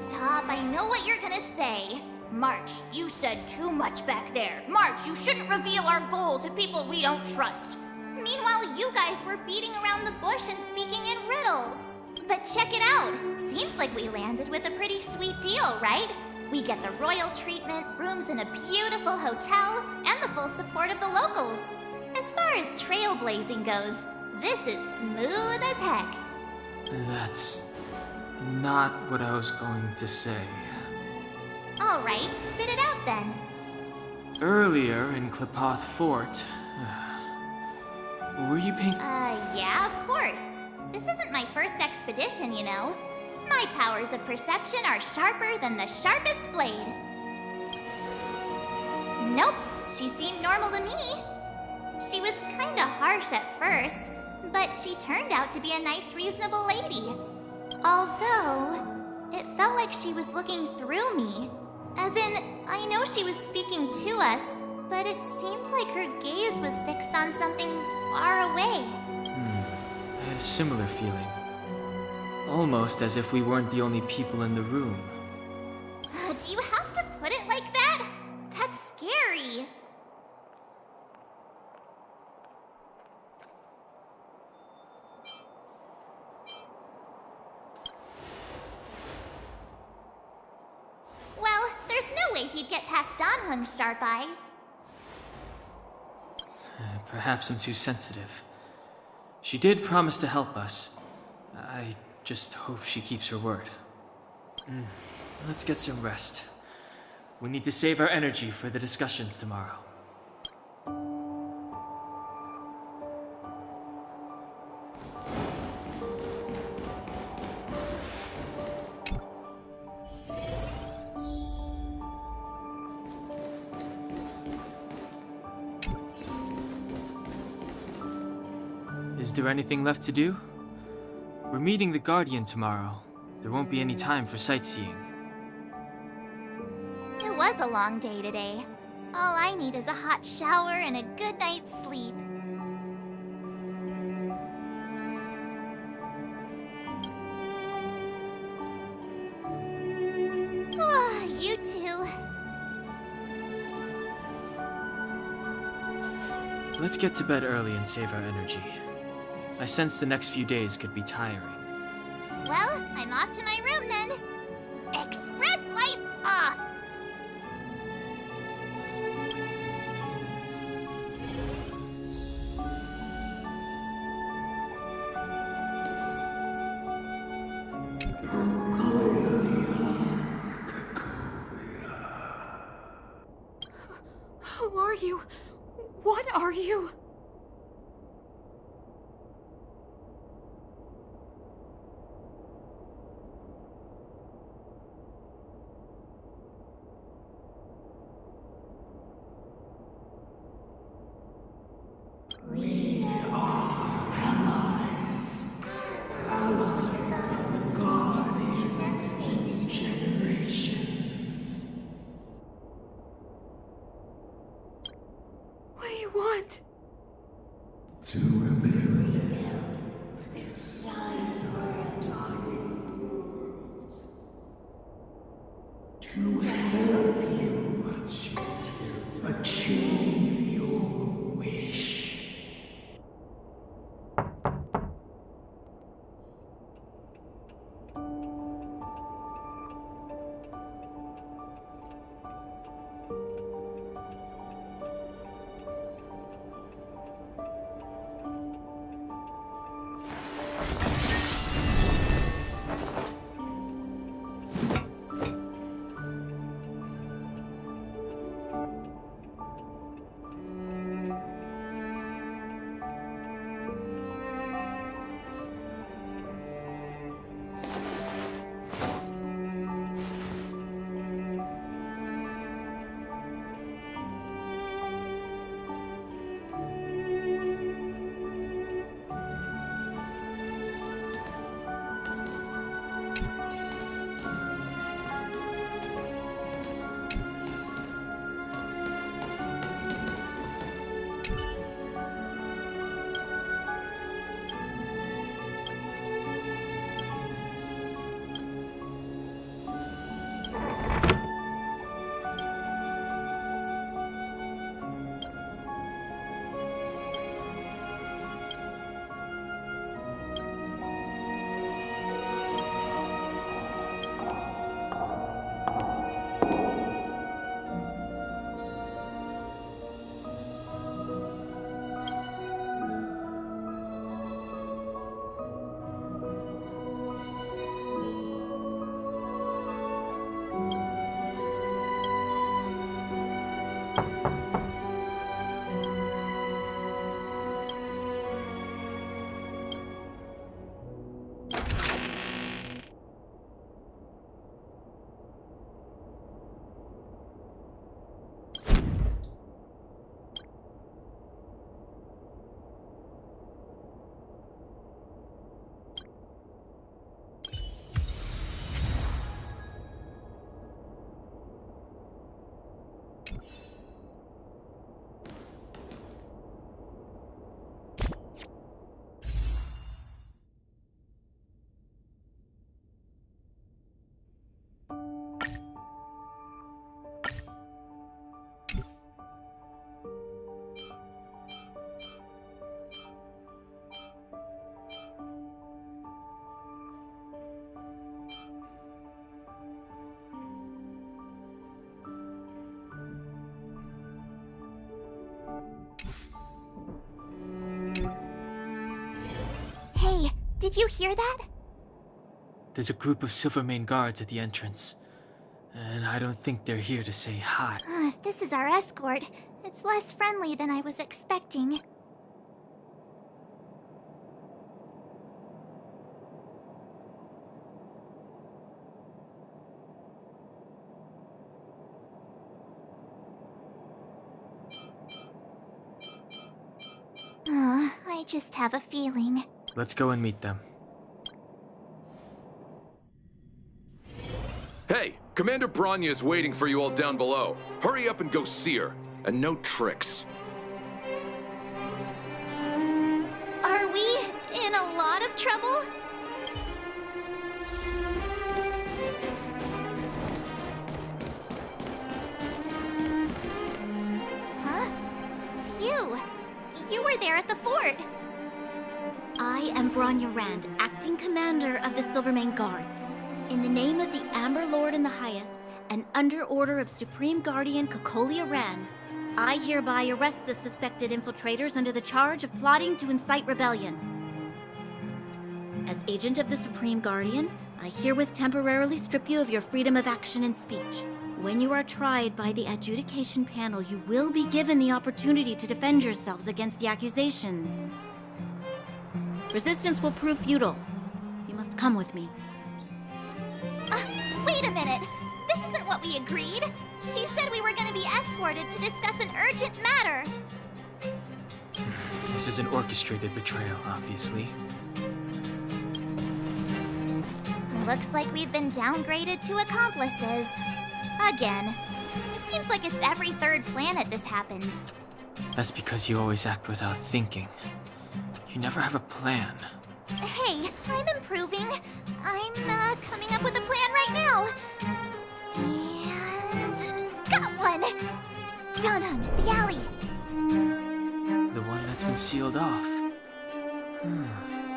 Stop, I know what you're gonna say. March, you said too much back there. March, you shouldn't reveal our goal to people we don't trust. Meanwhile, you guys were beating around the bush and speaking in riddles. But check it out. Seems like we landed with a pretty sweet deal, right? We get the royal treatment, rooms in a beautiful hotel, and the full support of the locals. As far as trailblazing goes, this is smooth as heck. that's not what I was going to say. All right, spit it out then. Earlier in Klipoth Fort, were you paying... Yeah, of course. This isn't my first expedition, you know. My powers of perception are sharper than the sharpest blade. Nope, she seemed normal to me. She was kinda harsh at first, but she turned out to be a nice, reasonable lady. Although, it felt like she was looking through me. As in, I know she was speaking to us, but it seemed like her gaze was fixed on something far away. I had a similar feeling. Almost as if we weren't the only people in the room. Do you have to put it like that? That's scary. Well, there's no way he'd get past Donhung's sharp eyes. Perhaps I'm too sensitive. She did promise to help us. I just hope she keeps her word. Let's get some rest. We need to save our energy for the discussions tomorrow. Is there anything left to do? We're meeting the Guardian tomorrow. There won't be any time for sightseeing. It was a long day today. All I need is a hot shower and a good night's sleep. You too. Let's get to bed early and save our energy. I sense the next few days could be tiring. Well, I'm off to my room then. Express lights off! Who are you? What are you? We are allies. Allies of the Guardians in generations. What do you want? To rebuild its to help you achieve your wish. Did you hear that? There's a group of Silvermane guards at the entrance, and I don't think they're here to say hi. If this is our escort, it's less friendly than I was expecting. I just have a feeling. Let's go and meet them. Hey, Commander Bronya is waiting for you all down below. Hurry up and go see her. And no tricks. Are we in a lot of trouble? Huh? It's you. You were there at the fort. I am Bronya Rand, acting commander of the Silvermane Guards. In the name of the Amber Lord in the Highest, and under order of Supreme Guardian Kokolia Rand, I hereby arrest the suspected infiltrators under the charge of plotting to incite rebellion. As agent of the Supreme Guardian, I herewith temporarily strip you of your freedom of action and speech. When you are tried by the adjudication panel, you will be given the opportunity to defend yourselves against the accusations. Resistance will prove futile. You must come with me. Wait a minute. This isn't what we agreed. She said we were going to be escorted to discuss an urgent matter. This is an orchestrated betrayal, obviously. Looks like we've been downgraded to accomplices. Again. It seems like it's every third planet this happens. That's because you always act without thinking. You never have a plan. Hey, I'm improving. I'm coming up with a plan right now. And got one! Down on the alley. The one that's been sealed off.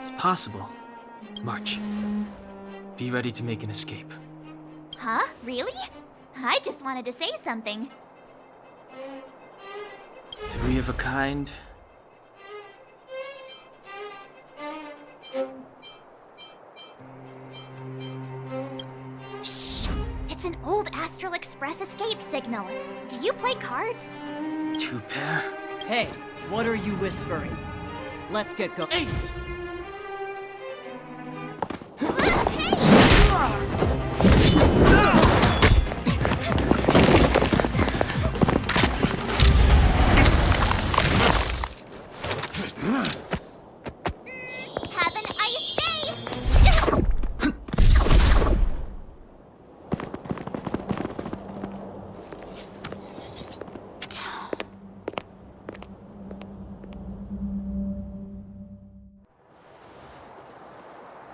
It's possible. March. Be ready to make an escape. Huh? Really? I just wanted to say something. 3 of a kind. Shh! It's an old Astral Express escape signal. Do you play cards? 2 pair? Hey, what are you whispering? Let's get going. Ace! Have an ice day!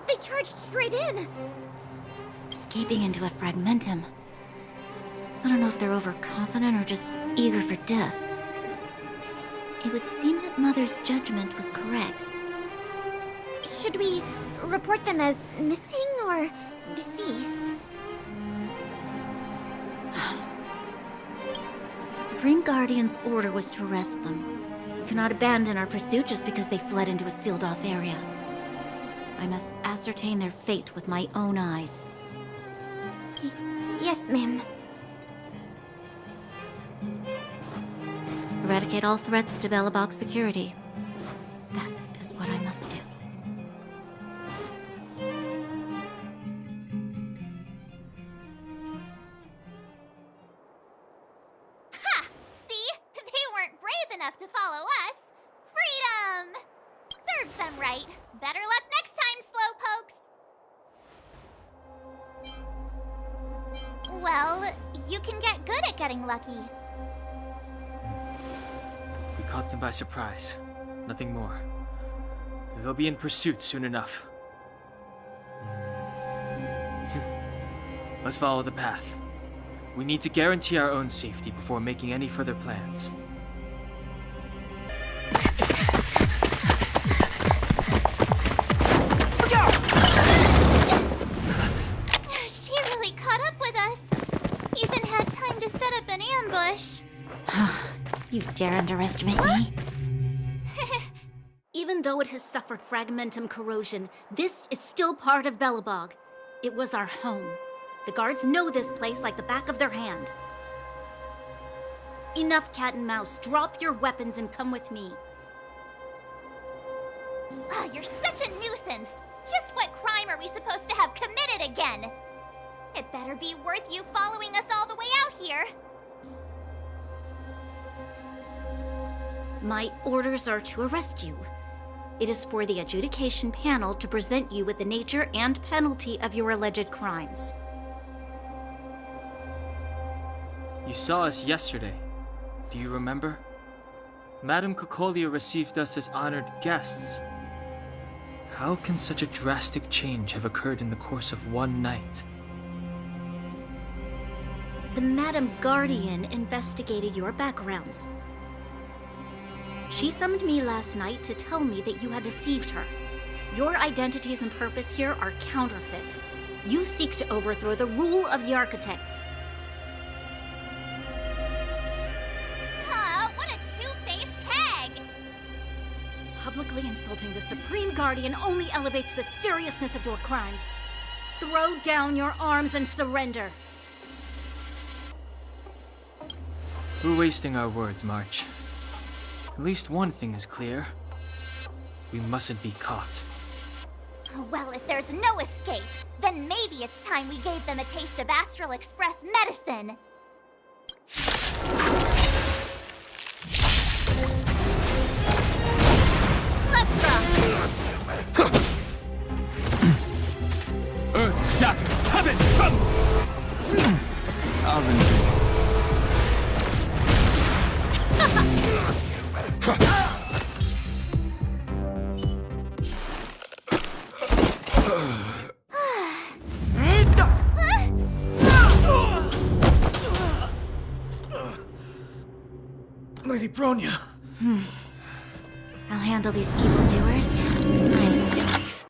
They charged straight in! Escaping into a fragmentum. I don't know if they're overconfident or just eager for death. It would seem that Mother's judgment was correct. Should we report them as missing or deceased? The Supreme Guardian's order was to arrest them. We cannot abandon our pursuit just because they fled into a sealed-off area. I must ascertain their fate with my own eyes. Yes, ma'am. Eradicate all threats to Belobog's security. That is what I must do. Ha! See? They weren't brave enough to follow us. Freedom! Serves them right. Better luck next time, slowpokes. Well, you can get good at getting lucky. We caught them by surprise. Nothing more. They'll be in pursuit soon enough. Let's follow the path. We need to guarantee our own safety before making any further plans. Look out! She really caught up with us. Even had time to set up an ambush. You dare underestimate me? Even Even though it has suffered fragmentum corrosion, this is still part of Belobog. It was our home. The guards know this place like the back of their hand. Enough cat and mouse. Drop your weapons and come with me. Ah, you're such a nuisance. Just what crime are we supposed to have committed again? It better be worth you following us all the way out here. My orders are to arrest you. It is for the adjudication panel to present you with the nature and penalty of your alleged crimes. You saw us yesterday. Do you remember? Madame Cocolia received us as honored guests. How can such a drastic change have occurred in the course of one night? The Madam Guardian investigated your backgrounds. She summoned me last night to tell me that you had deceived her. Your identities and purpose here are counterfeit. You seek to overthrow the rule of the architects. What a two-faced hag! Publicly insulting the Supreme Guardian only elevates the seriousness of your crimes. Throw down your arms and surrender. We're wasting our words, March. At least one thing is clear. We mustn't be caught. Well, if there's no escape, then maybe it's time we gave them a taste of Astral Express medicine. Let's rock! Earth shatters, heaven trembles! Lady Bronya! I'll handle these evildoers myself.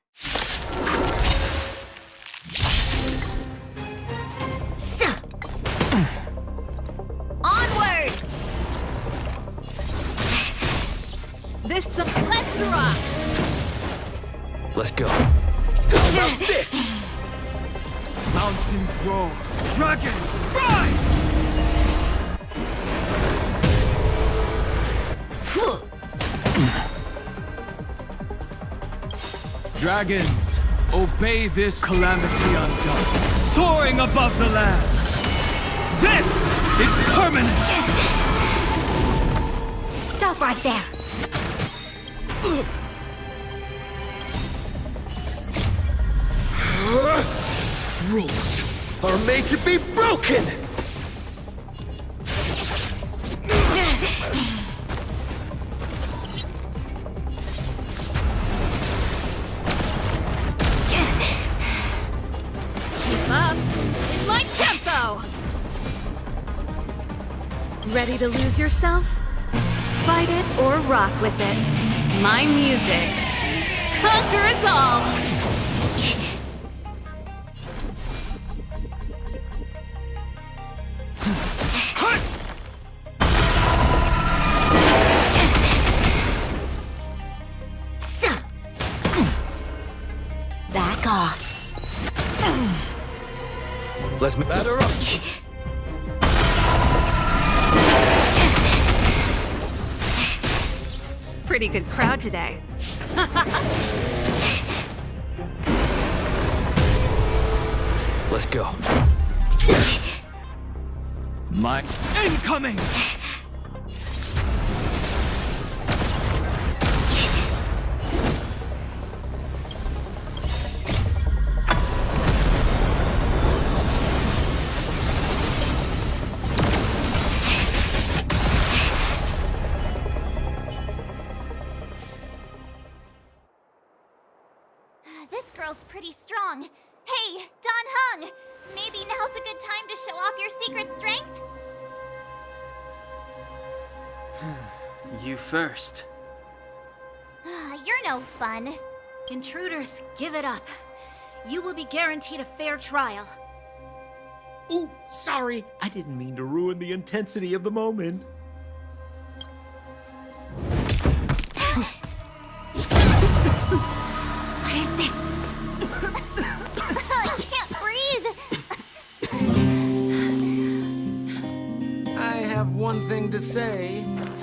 Onward! Let's rock! Let's go. How about this? Mountains roar, dragons rise! Dragons, obey this calamity undone, soaring above the lands. This is permanent! Stop right there! Rules are made to be broken! Keep up with my tempo! Ready to lose yourself? Fight it or rock with it. My music. Conquer us all! Back off. Let's batter up. Pretty good crowd today. Let's go. My incoming! This girl's pretty strong. Hey, Don Hung! Maybe now's a good time to show off your secret strength? You first. You're no fun. Intruders, give it up. You will be guaranteed a fair trial. Ooh, sorry. I didn't mean to ruin the intensity of the moment.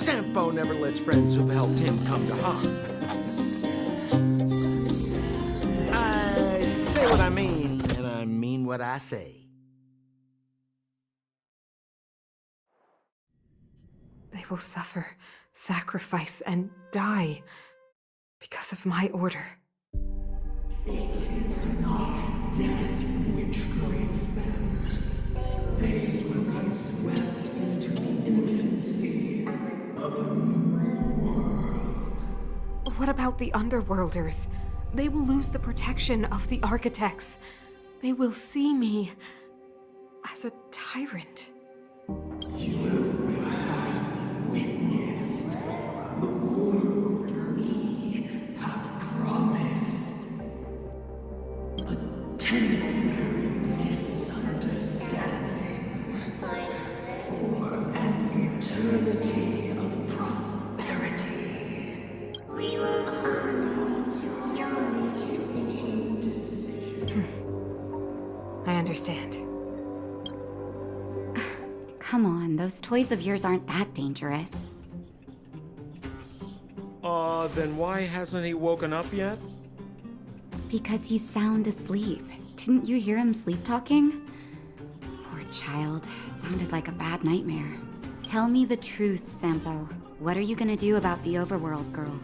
Sampo never lets friends who've helped him come to harm. I say what I mean, and I mean what I say. They will suffer, sacrifice, and die because of my order. It is not death which creates them. They will be swept into the infancy of a new world. What about the Underworlders? They will lose the protection of the Architects. They will see me as a tyrant. You have witnessed the world we have promised. A temporary misunderstanding for an eternity of prosperity. We will honor your decision. I understand. Come on, those toys of yours aren't that dangerous. Then why hasn't he woken up yet? Because he's sound asleep. Didn't you hear him sleep talking? Poor child. Sounded like a bad nightmare. Tell me the truth, Sampo. What are you gonna do about the Overworld girl?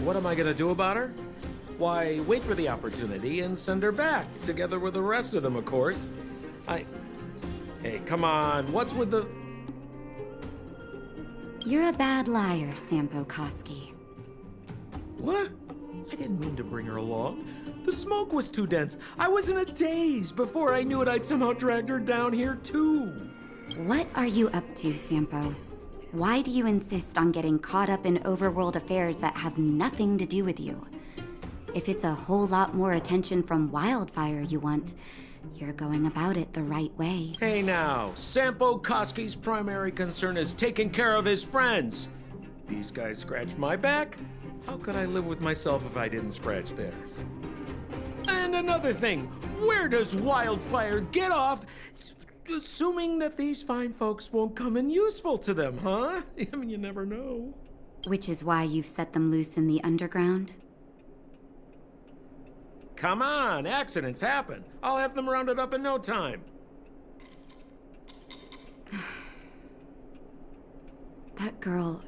What am I gonna do about her? Why, wait for the opportunity and send her back, together with the rest of them, of course. Hey, come on, what's with the... You're a bad liar, Sampo Koski. What? I didn't mean to bring her along. The smoke was too dense. I was in a daze. Before I knew it, I'd somehow dragged her down here, too. What are you up to, Sampo? Why do you insist on getting caught up in overworld affairs that have nothing to do with you? If it's a whole lot more attention from Wildfire you want, you're going about it the right way. Hey now, Sampo Koski's primary concern is taking care of his friends. These guys scratched my back. How could I live with myself if I didn't scratch theirs? And another thing, where does Wildfire get off assuming that these fine folks won't come in useful to them, huh? I mean, you never know. Which is why you've set them loose in the underground? Come on, accidents happen. I'll have them rounded up in no time. That girl...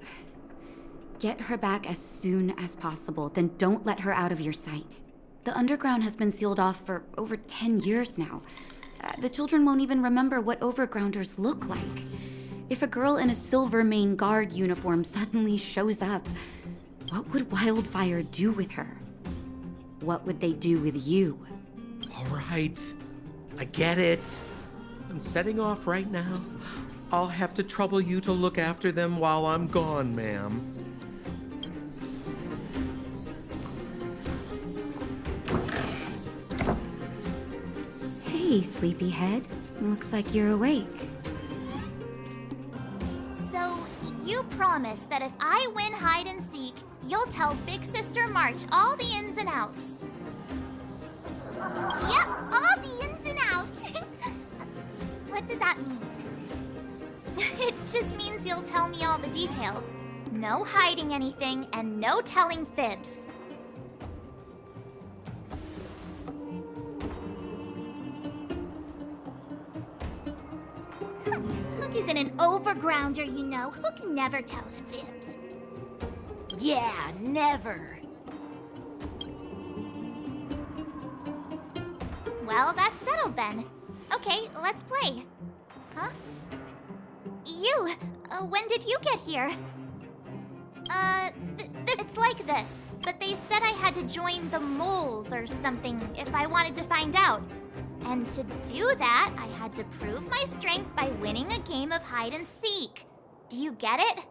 Get her back as soon as possible, then don't let her out of your sight. The underground has been sealed off for over 10 years now. The children won't even remember what overgrounders look like. If a girl in a Silver Mane Guard uniform suddenly shows up, what would Wildfire do with her? What would they do with you? All right, I get it. I'm setting off right now. I'll have to trouble you to look after them while I'm gone, ma'am. Hey, sleepyhead. Looks like you're awake. So, you promise that if I win hide and seek, you'll tell Big Sister March all the ins and outs. Yep, all the ins and outs. What does that mean? It just means you'll tell me all the details. No hiding anything and no telling fibs. Hook isn't an overgrounder, you know. Hook never tells fibs. Yeah, never. Well, that's settled then. Okay, let's play. Huh? You! When did you get here? It's like this. But they said I had to join the moles or something if I wanted to find out. And to do that, I had to prove my strength by winning a game of hide and seek. Do you get it?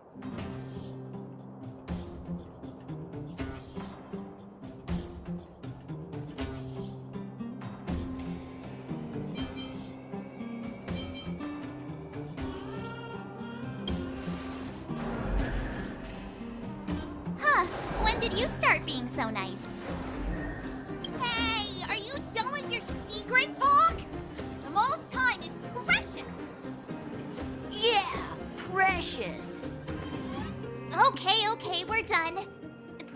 Huh, when did you start being so nice? Hey, are you done with your secret talk? The mole's time is precious. Yeah, precious. delicious. Okay, we're done.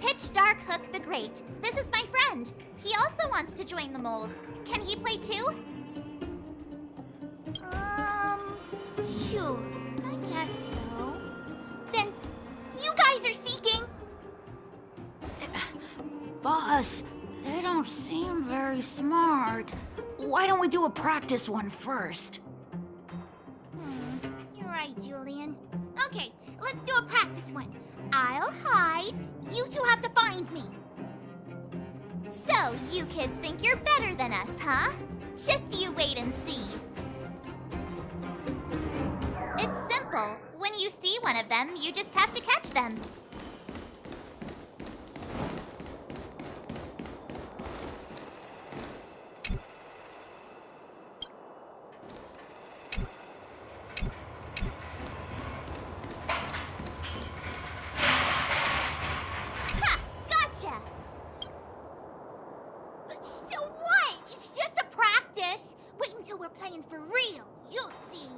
Pitch Dark Hook the Great. This is my friend. He also wants to join the moles. Can he play too? Sure, I guess so. Then you guys are seeking. Boss, they don't seem very smart. Why don't we do a practice one first? You're right, Julian. Okay, let's do a practice one. I'll hide. You two have to find me. So, you kids think you're better than us, huh? Just you wait and see. It's simple. When you see one of them, you just have to catch them. Ha! Gotcha! So what? It's just a practice. Wait until we're playing for real. You'll see.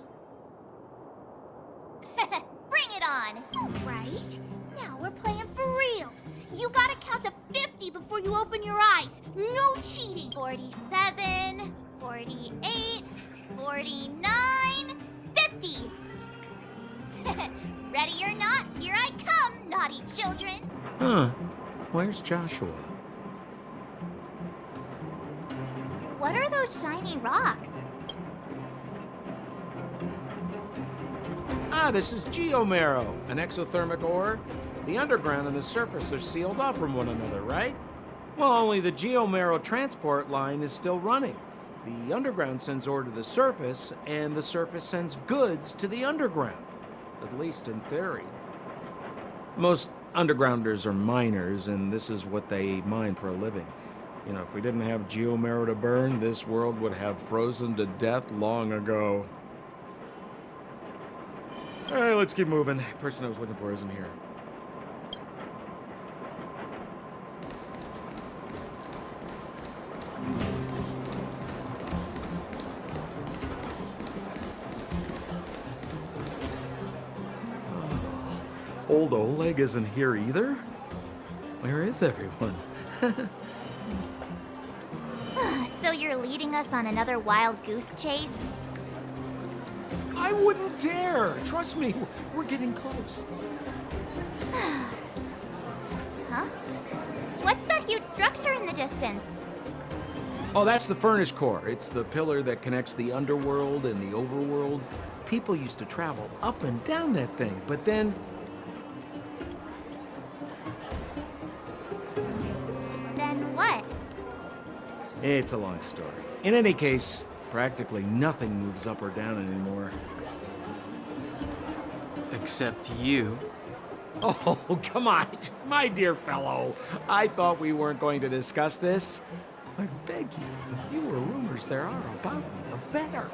Bring it on! Alright, now we're playing for real. You gotta count to 50 before you open your eyes. No cheating! 47, 48, 49, 50! Ready or not, here I come, naughty children! Huh. Where's Joshua? What are those shiny rocks? Ah, this is geomarrow, an exothermic ore. The underground and the surface are sealed off from one another, right? Well, only the geomarrow transport line is still running. The underground sends ore to the surface, and the surface sends goods to the underground. At least in theory. Most undergrounders are miners, and this is what they mine for a living. You know, if we didn't have geomarrow to burn, this world would have frozen to death long ago. All right, let's keep moving. The person I was looking for isn't here. Old Oleg isn't here either? Where is everyone? So you're leading us on another wild goose chase? I wouldn't dare! Trust me, we're getting close. Huh? What's that huge structure in the distance? Oh, that's the furnace core. It's the pillar that connects the underworld and the overworld. People used to travel up and down that thing, but then... Then what? It's a long story. In any case, practically nothing moves up or down anymore. Except you. Oh, come on, my dear fellow. I thought we weren't going to discuss this. I beg you, the fewer rumors there are about me, the better.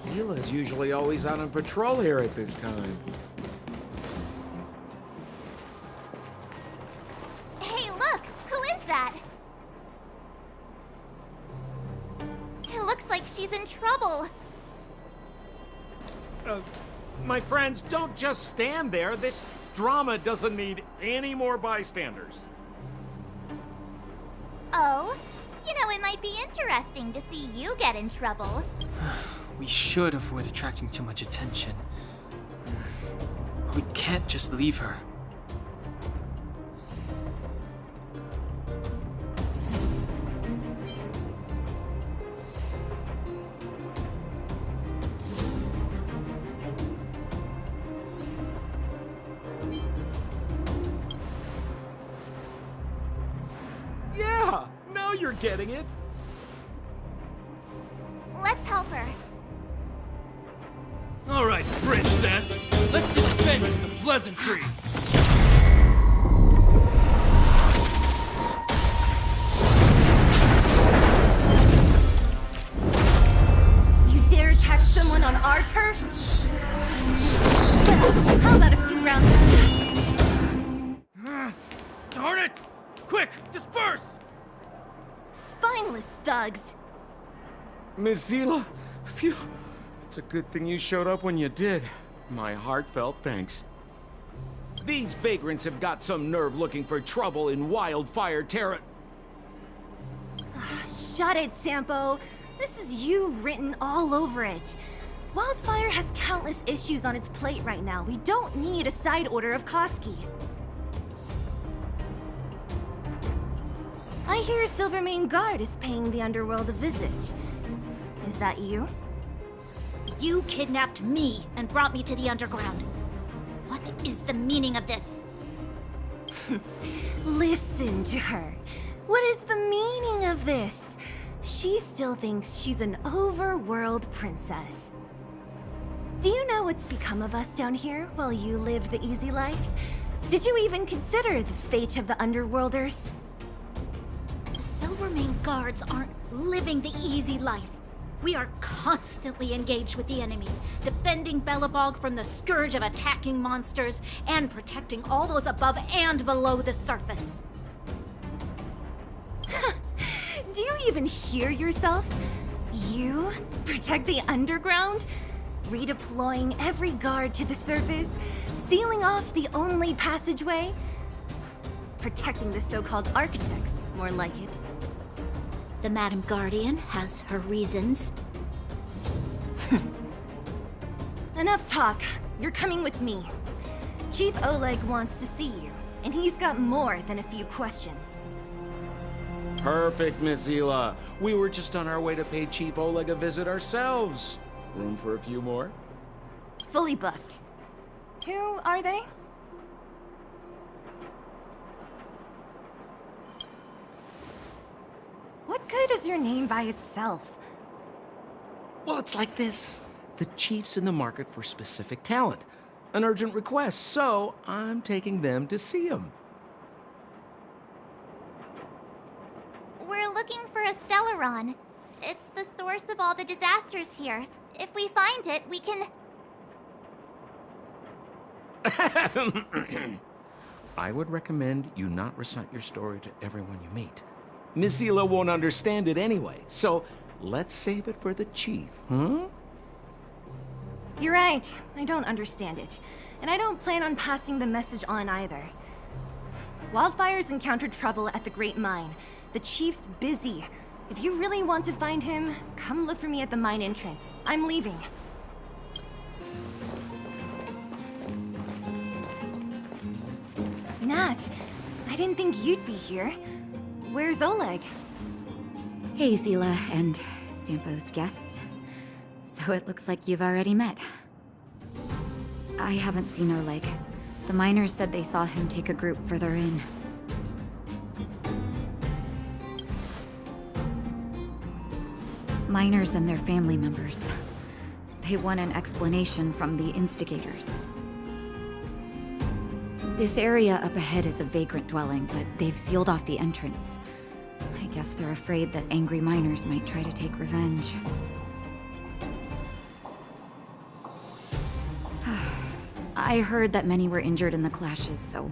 Zila's usually always out on patrol here at this time. Hey, look! Who is that? It looks like she's in trouble. My friends, don't just stand there. This drama doesn't need any more bystanders. Oh? You know, it might be interesting to see you get in trouble. We should avoid attracting too much attention. We can't just leave her. Yeah, now you're getting it. Let's help her. All right, princess. Let's dispense with the pleasantries. You dare attack someone on our turf? How bugs. Mizila, phew. It's a good thing you showed up when you did. My heartfelt thanks. These vagrants have got some nerve looking for trouble in Wildfire Terra. Shut it, Sampo. This is you written all over it. Wildfire has countless issues on its plate right now. We don't need a side order of Koski. I hear Silvermane Guard is paying the Underworld a visit. Is that you? You kidnapped me and brought me to the underground. What is the meaning of this? Listen to her. What is the meaning of this? She still thinks she's an overworld princess. Do you know what's become of us down here while you live the easy life? Did you even consider the fate of the Underworlders? The Silvermane Guards aren't living the easy life. We are constantly engaged with the enemy, defending Belobog from the scourge of attacking monsters and protecting all those above and below the surface. Do you even hear yourself? You protect the underground? Redeploying every guard to the surface? Sealing off the only passageway? Protecting the so-called architects, more like it. The Madam Guardian has her reasons. Enough talk. You're coming with me. Chief Oleg wants to see you, and he's got more than a few questions. Perfect, Mizila. We were just on our way to pay Chief Oleg a visit ourselves. Room for a few more? Fully booked. Who are they? What good is your name by itself? Well, it's like this. The chief's in the market for specific talent. An urgent request, so I'm taking them to see him. We're looking for a Stellaron. It's the source of all the disasters here. If we find it, we can... I would recommend you not recite your story to everyone you meet. Mizila won't understand it anyway, so let's save it for the chief, huh? You're right. I don't understand it. And I don't plan on passing the message on either. Wildfire's encountered trouble at the Great Mine. The chief's busy. If you really want to find him, come look for me at the mine entrance. I'm leaving. Nat, I didn't think you'd be here. Where's Oleg? Hey, Zila and Sampo's guests. So it looks like you've already met. I haven't seen Oleg. The miners said they saw him take a group further in. Miners and their family members. They want an explanation from the instigators. This area up ahead is a vagrant dwelling, but they've sealed off the entrance. I guess they're afraid that angry miners might try to take revenge. I heard that many were injured in the clashes, so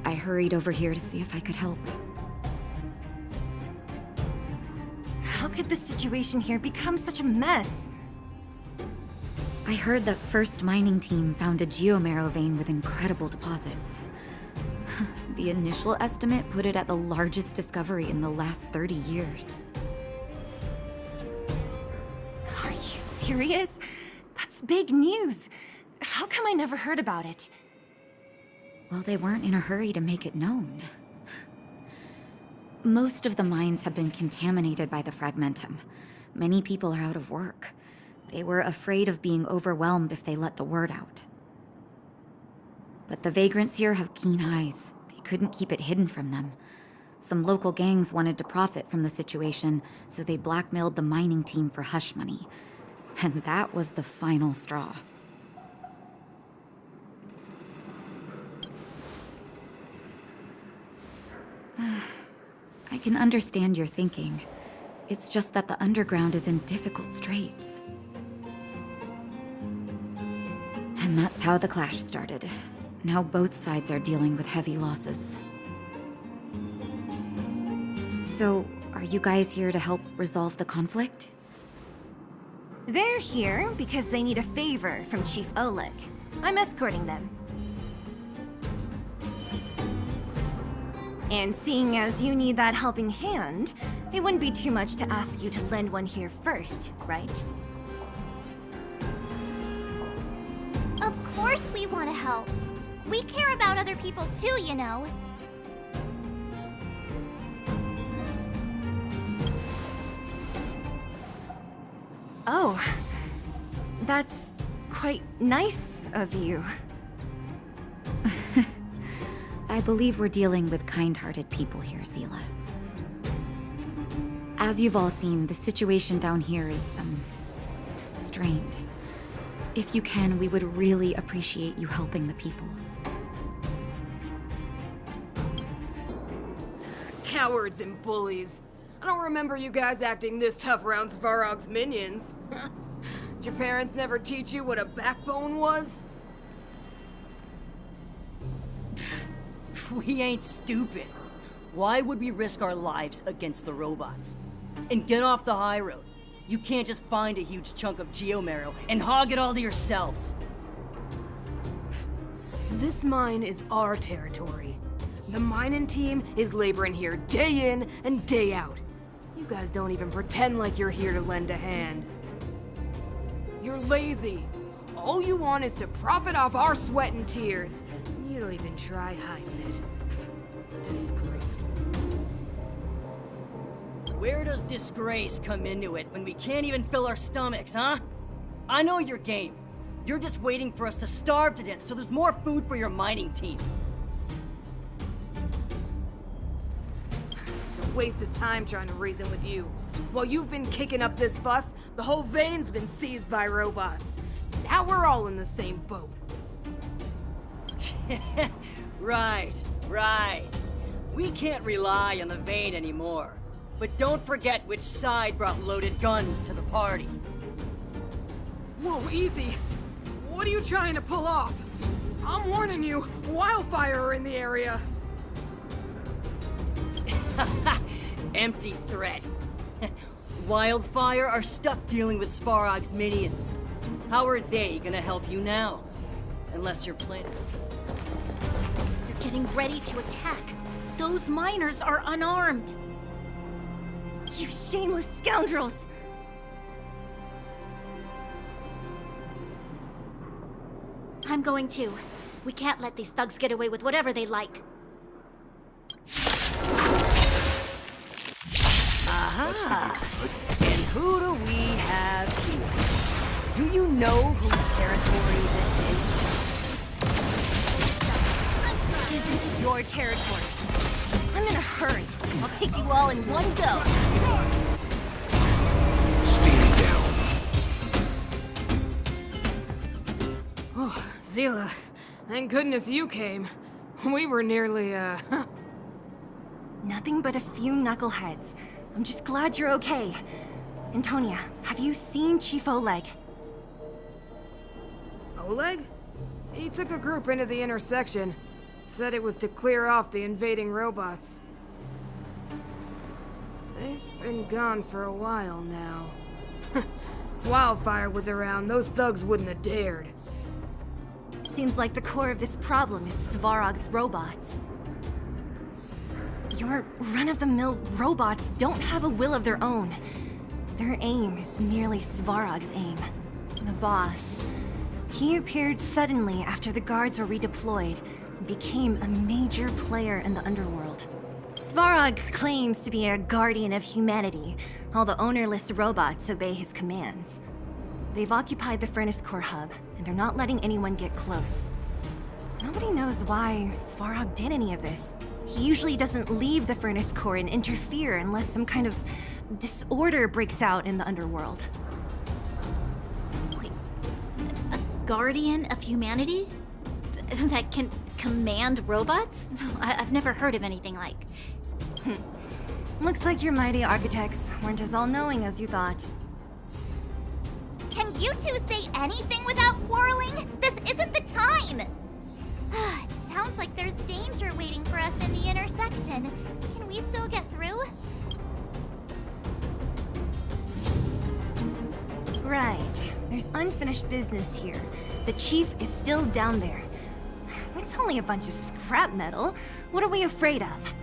I hurried over here to see if I could help. How could the situation here become such a mess? I heard that First Mining Team found a geomarrow vein with incredible deposits. The initial estimate put it at the largest discovery in the last 30 years. Are you serious? That's big news. How come I never heard about it? Well, they weren't in a hurry to make it known. Most of the mines have been contaminated by the fragmentum. Many people are out of work. They were afraid of being overwhelmed if they let the word out. But the vagrants here have keen eyes. They couldn't keep it hidden from them. Some local gangs wanted to profit from the situation, so they blackmailed the mining team for hush money. And that was the final straw. I can understand your thinking. It's just that the underground is in difficult straits. And that's how the clash started. Now both sides are dealing with heavy losses. So, Are you guys here to help resolve the conflict? They're here because they need a favor from Chief Oleg. I'm escorting them. And seeing as you need that helping hand, it wouldn't be too much to ask you to lend one here first, right? Of course we want to help. We care about other people too, you know. Oh, that's quite nice of you. I believe we're dealing with kind-hearted people here, Zila. As you've all seen, the situation down here is, strained. If you can, we would really appreciate you helping the people. Cowards and bullies. I don't remember you guys acting this tough around Svarog's minions. Did your parents never teach you what a backbone was? We ain't stupid. Why would we risk our lives against the robots? And get off the high road. You can't just find a huge chunk of geomarrow and hog it all to yourselves. This mine is our territory. The mining team is laboring here day in and day out. You guys don't even pretend like you're here to lend a hand. You're lazy. All you want is to profit off our sweat and tears. You don't even try hiding it. Disgraceful. Where does disgrace come into it when we can't even fill our stomachs, huh? I know your game. You're just waiting for us to starve to death so there's more food for your mining team. It's a waste of time trying to reason with you. While you've been kicking up this fuss, the whole vein's been seized by robots. Now we're all in the same boat. Right. We can't rely on the vein anymore. But don't forget which side brought loaded guns to the party. Whoa, easy. What are you trying to pull off? I'm warning you, wildfire are in the area. Empty threat. Wildfire are stuck dealing with Svarog's minions. How are they gonna help you now? Unless you're planning. They're getting ready to attack. Those miners are unarmed. You shameless scoundrels! I'm going too. We can't let these thugs get away with whatever they like. Aha! And who do we have here? Do you know whose territory this is? This is your territory. I'm in a hurry. I'll take you all in one go. Stand down. Oh, Zila, thank goodness you came. We were nearly, Nothing but a few knuckleheads. I'm just glad you're okay. Antonia, have you seen Chief Oleg? Oleg? He took a group into the intersection. Said it was to clear off the invading robots. They've been gone for a while now. If Wildfire was around, those thugs wouldn't have dared. Seems like the core of this problem is Svarog's robots. Your run-of-the-mill robots don't have a will of their own. Their aim is merely Svarog's aim. The boss. He appeared suddenly after the guards were redeployed and became a major player in the underworld. Svarog claims to be a guardian of humanity, while the ownerless robots obey his commands. They've occupied the Furnace Core hub, and they're not letting anyone get close. Nobody knows why Svarog did any of this. He usually doesn't leave the Furnace Core and interfere unless some kind of disorder breaks out in the underworld. Wait, a guardian of humanity? That can command robots? I've never heard of anything like. Looks like your mighty architects weren't as all-knowing as you thought. Can you two say anything without quarreling? This isn't the time! It sounds like there's danger waiting for us in the intersection. Can we still get through? Right. There's unfinished business here. The chief is still down there. It's only a bunch of scrap metal. What are we afraid of?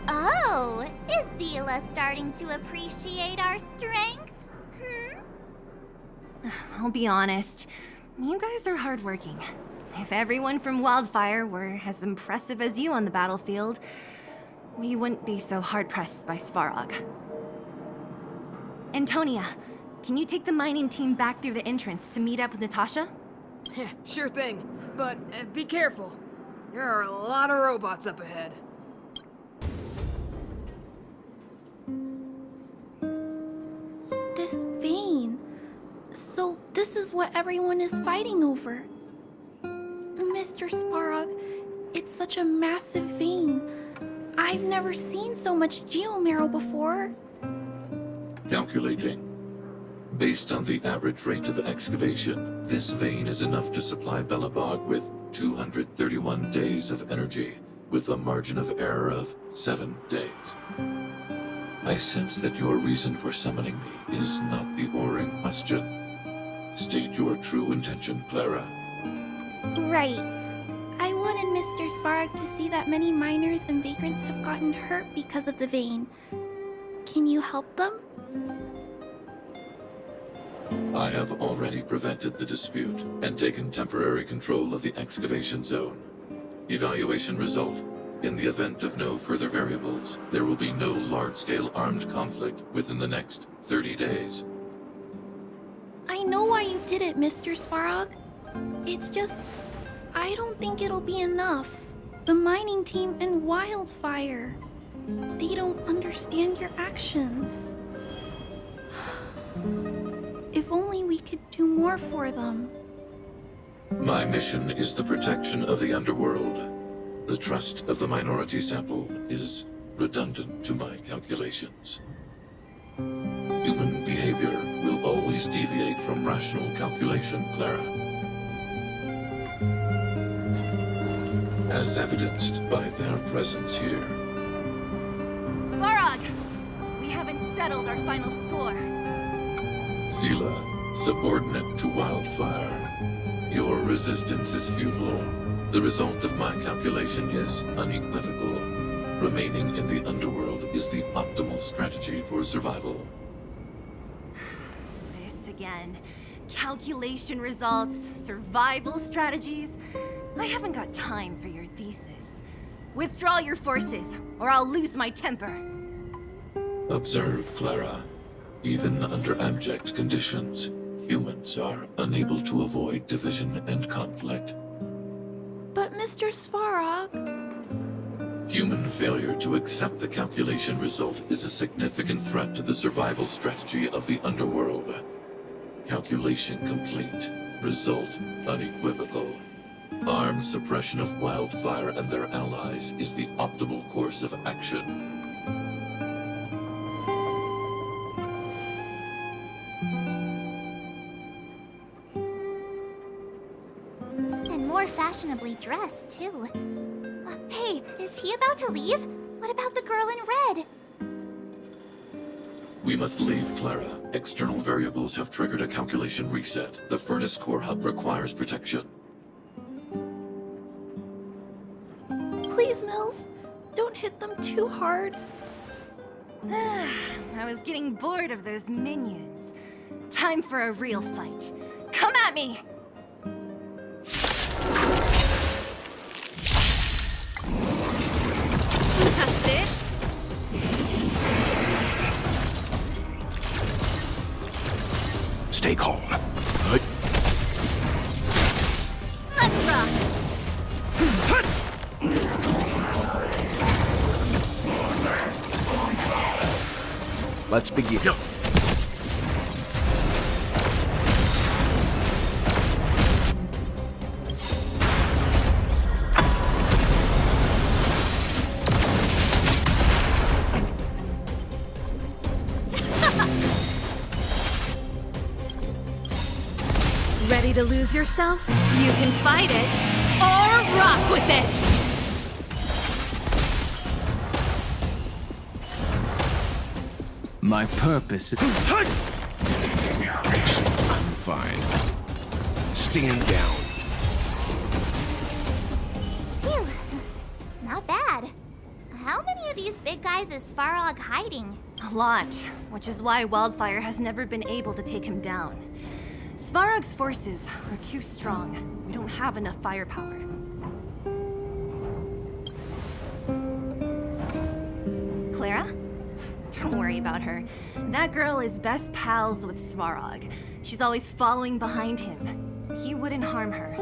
Oh, is Zila starting to appreciate our strength? I'll be honest. You guys are hardworking. If everyone from Wildfire were as impressive as you on the battlefield, we wouldn't be so hard-pressed by Svarog. Antonia, can you take the mining team back through the entrance to meet up with Natasha? Sure thing, but be careful. There are a lot of robots up ahead. This vein. So this is what everyone is fighting over. Mr. Svarog, it's such a massive vein. I've never seen so much geomarrow before. Calculating. Based on the average rate of excavation, this vein is enough to supply Belobog with 231 days of energy, with a margin of error of 7 days. I sense that your reason for summoning me is not the ore in question. State your true intention, Clara. Right. I wanted Mr. Svarog to see that many miners and vagrants have gotten hurt because of the vein. Can you help them? I have already prevented the dispute and taken temporary control of the excavation zone. Evaluation result. In the event of no further variables, there will be no large-scale armed conflict within the next 30 days. I know why you did it, Mr. Svarog. It's just, I don't think it'll be enough. The mining team and Wildfire. They don't understand your actions. If only we could do more for them. My mission is the protection of the underworld. The trust of the minority sample is redundant to my calculations. Human behavior will always deviate from rational calculation, Clara. As evidenced by their presence here. Svarog! We haven't settled our final score. Zila, subordinate to Wildfire. Your resistance is futile. The result of my calculation is unequivocal. Remaining in the underworld is the optimal strategy for survival. This again. Calculation results, survival strategies. I haven't got time for your thesis. Withdraw your forces, or I'll lose my temper. Observe, Clara. Even under abject conditions, humans are unable to avoid division and conflict. But Mr. Svarog... Human failure to accept the calculation result is a significant threat to the survival strategy of the underworld. Calculation complete. Result unequivocal. Armed suppression of Wildfire and their allies is the optimal course of action. And more fashionably dressed, too. Hey, is he about to leave? What about the girl in red? We must leave, Clara. External variables have triggered a calculation reset. The furnace core hub requires protection. Please, Mills, don't hit them too hard. I was getting bored of those minions. Time for a real fight. Come at me! That's it? Stay calm. Let's rock! Let's begin. Ready to lose yourself? You can fight it, or rock with it! My purpose is... I'm fine. Stand down. Phew. Not bad. How many of these big guys is Svarog hiding? A lot, which is why Wildfire has never been able to take him down. Svarog's forces are too strong. We don't have enough firepower. Clara? Don't worry about her. That girl is best pals with Svarog. She's always following behind him. He wouldn't harm her.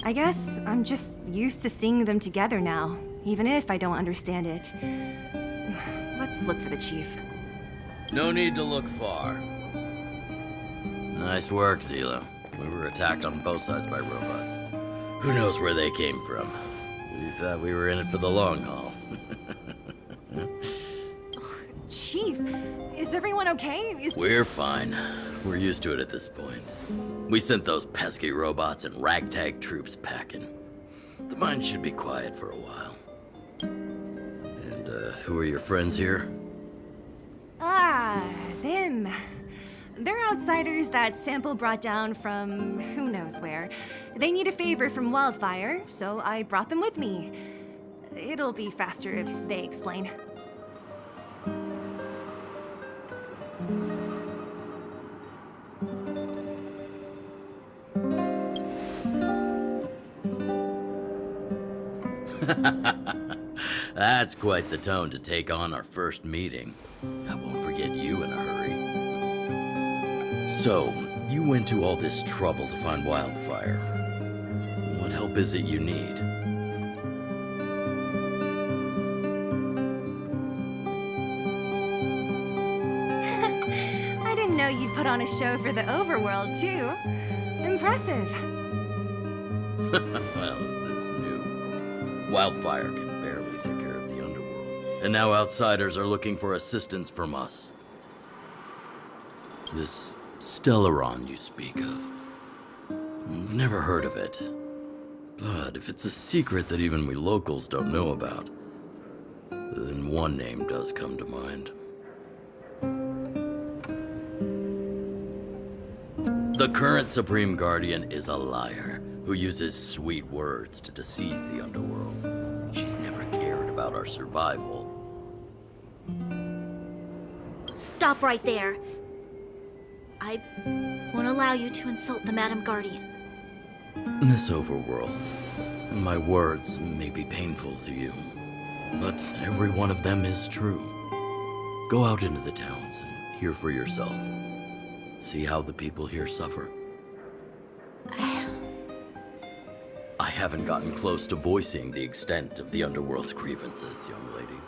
I guess I'm just used to seeing them together now, even if I don't understand it. Let's look for the chief. No need to look far. Nice work, Zilo. We were attacked on both sides by robots. Who knows where they came from? We thought we were in it for the long haul. Chief, is everyone okay? We're fine. We're used to it at this point. We sent those pesky robots and ragtag troops packing. The mine should be quiet for a while. And, who are your friends here? Ah, them. They're outsiders that Sample brought down from who knows where. They need a favor from Wildfire, so I brought them with me. It'll be faster if they explain. That's quite the tone to take on our first meeting. I won't forget you in a hurry. So, you went to all this trouble to find Wildfire. What help is it you need? I didn't know you'd put on a show for the overworld, too. Impressive. Well, this is new. Wildfire can barely take care of the underworld. And now outsiders are looking for assistance from us. This Stellaron you speak of. I've never heard of it. But if it's a secret that even we locals don't know about, then one name does come to mind. The current Supreme Guardian is a liar who uses sweet words to deceive the underworld. She's never cared about our survival. Stop right there. I won't allow you to insult the Madam Guardian. In this overworld, my words may be painful to you, but every one of them is true. Go out into the towns and hear for yourself. See how the people here suffer. I haven't gotten close to voicing the extent of the underworld's grievances, young lady.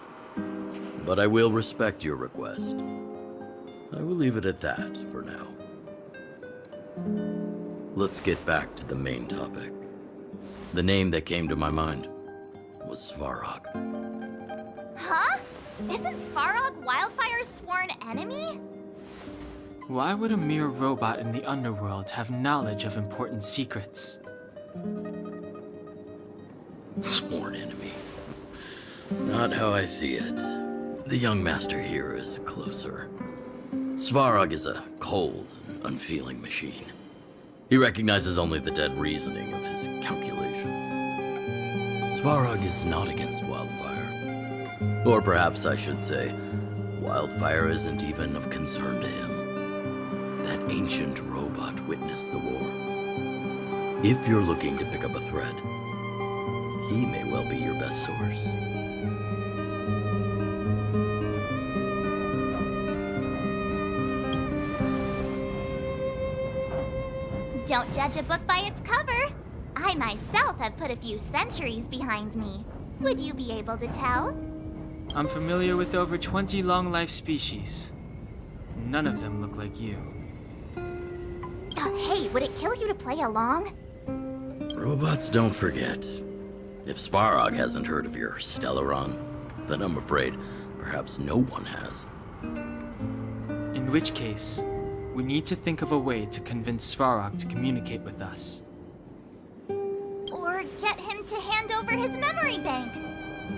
But I will respect your request. I will leave it at that for now. Let's get back to the main topic. The name that came to my mind was Svarog. Huh? Isn't Svarog Wildfire's sworn enemy? Why would a mere robot in the underworld have knowledge of important secrets? Sworn enemy. Not how I see it. The young master here is closer. Svarog is a cold and unfeeling machine. He recognizes only the dead reasoning of his calculations. Svarog is not against Wildfire. Or perhaps I should say, Wildfire isn't even of concern to him. That ancient robot witnessed the war. If you're looking to pick up a thread, he may well be your best source. Don't judge a book by its cover. I myself have put a few centuries behind me. Would you be able to tell? I'm familiar with over 20 long-life species. None of them look like you. Hey, would it kill you to play along? Robots don't forget. If Svarog hasn't heard of your Stellaron, then I'm afraid perhaps no one has. In which case, we need to think of a way to convince Svarog to communicate with us. Or get him to hand over his memory bank.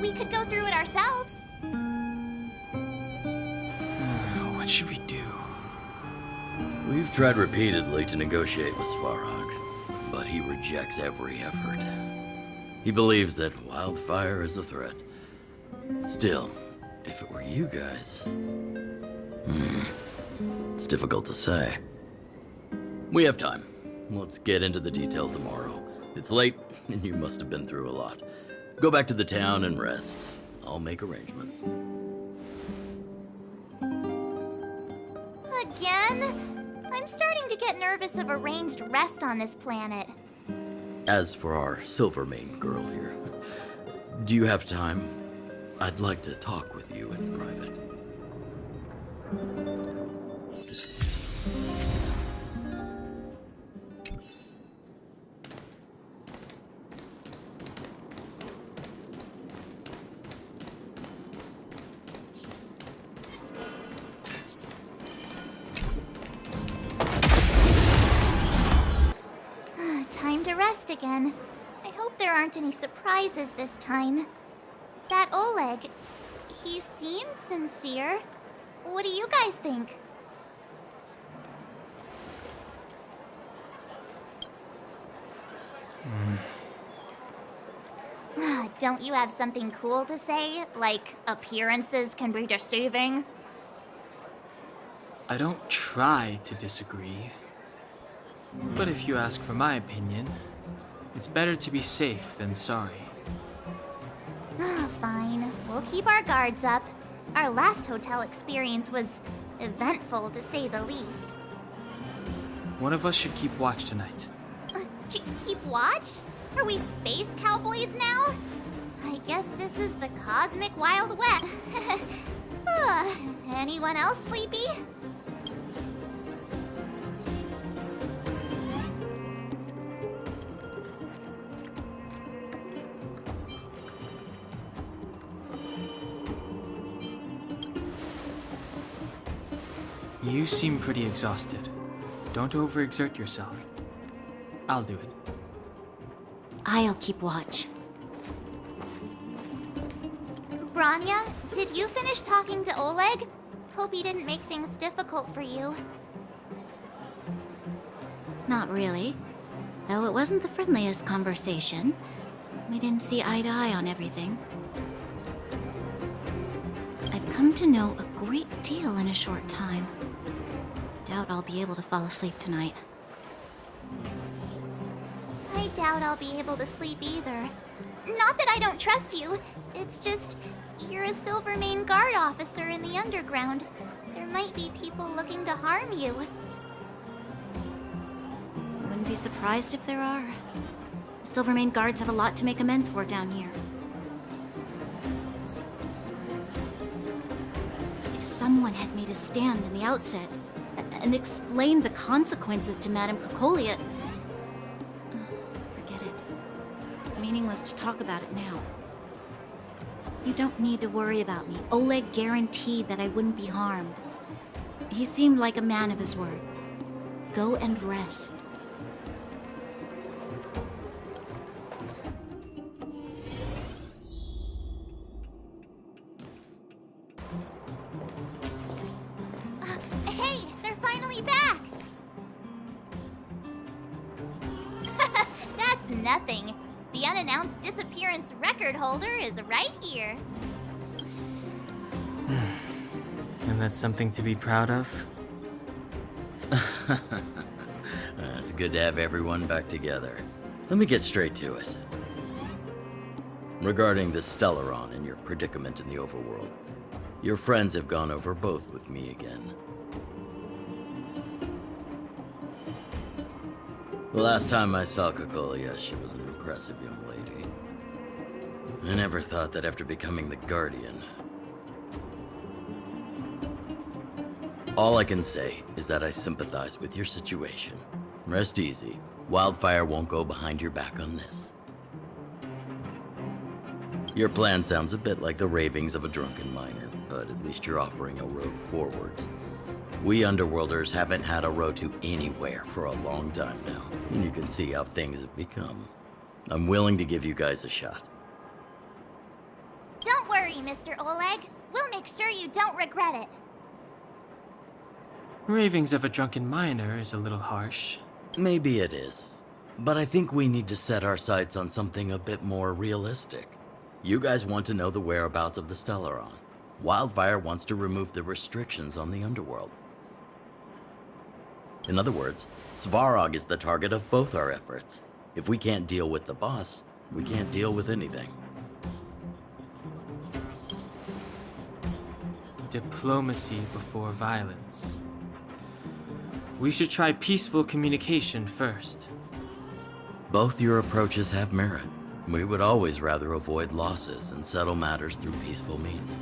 We could go through it ourselves. What should we do? We've tried repeatedly to negotiate with Svarog, but he rejects every effort. He believes that wildfire is a threat. Still, if it were you guys... it's difficult to say. We have time. Let's get into the details tomorrow. It's late, and you must have been through a lot. Go back to the town and rest. I'll make arrangements. Again? I'm starting to get nervous of arranged rest on this planet. As for our Silvermane girl here, do you have time? I'd like to talk with you in private. Time to rest again. I hope there aren't any surprises this time. That Oleg, he seems sincere. What do you guys think? Don't you have something cool to say? Like, appearances can be deceiving? I don't try to disagree. But if you ask for my opinion, it's better to be safe than sorry. Fine. We'll keep our guards up. Our last hotel experience was eventful, to say the least. One of us should keep watch tonight. Keep watch? Are we space cowboys now? I guess this is the cosmic Wild West. Anyone else sleepy? You seem pretty exhausted. Don't overexert yourself. I'll do it. I'll keep watch. Branya, did you finish talking to Oleg? Hope he didn't make things difficult for you. Not really. Though it wasn't the friendliest conversation. We didn't see eye to eye on everything. I've come to know a great deal in a short time. Doubt I'll be able to fall asleep tonight. I doubt I'll be able to sleep either. Not that I don't trust you. It's just, you're a Silvermane guard officer in the underground. There might be people looking to harm you. Wouldn't be surprised if there are. The Silvermane guards have a lot to make amends for down here. If someone had made a stand in the outset and explained the consequences to Madame Cocolia, forget it. It's meaningless to talk about it now. You don't need to worry about me. Oleg guaranteed that I wouldn't be harmed. He seemed like a man of his word. Go and rest. Hey, they're finally back! That's nothing. The unannounced disappearance record holder is right here. And that's something to be proud of? It's good to have everyone back together. Let me get straight to it. Regarding the Stellaron and your predicament in the overworld, your friends have gone over both with me again. The last time I saw Cocolia, she was an impressive young lady. I never thought that after becoming the Guardian... All I can say is that I sympathize with your situation. Rest easy. Wildfire won't go behind your back on this. Your plan sounds a bit like the ravings of a drunken miner, but at least you're offering a road forward. We Underworlders haven't had a road to anywhere for a long time now, and you can see how things have become. I'm willing to give you guys a shot. Don't worry, Mr. Oleg. We'll make sure you don't regret it. Ravings of a drunken miner is a little harsh. Maybe it is. But I think we need to set our sights on something a bit more realistic. You guys want to know the whereabouts of the Stellaron. Wildfire wants to remove the restrictions on the underworld. In other words, Svarog is the target of both our efforts. If we can't deal with the boss, we can't deal with anything. Diplomacy before violence. We should try peaceful communication first. Both your approaches have merit. We would always rather avoid losses and settle matters through peaceful means.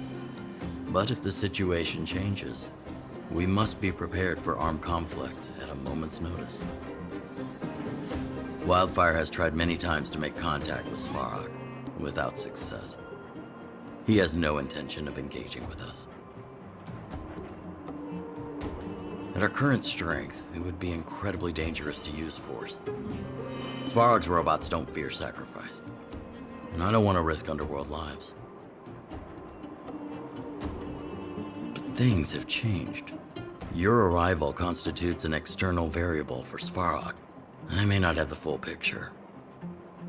But if the situation changes, we must be prepared for armed conflict at a moment's notice. Wildfire has tried many times to make contact with Svarog, without success. He has no intention of engaging with us. At our current strength, it would be incredibly dangerous to use force. Svarog's robots don't fear sacrifice, and I don't want to risk underworld lives. But things have changed. Your arrival constitutes an external variable for Svarog. I may not have the full picture,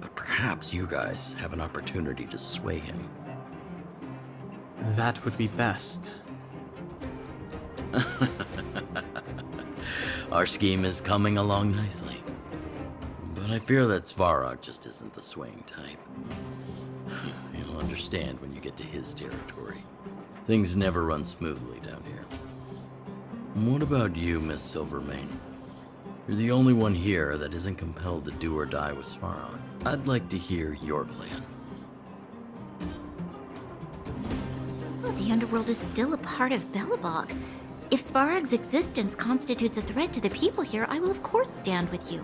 but perhaps you guys have an opportunity to sway him. That would be best. Our scheme is coming along nicely. But I fear that Svarog just isn't the swaying type. You'll understand when you get to his territory. Things never run smoothly down here. What about you, Miss Silvermane? You're the only one here that isn't compelled to do or die with Svarog. I'd like to hear your plan. The underworld is still a part of Belobog. If Svarog's existence constitutes a threat to the people here, I will of course stand with you.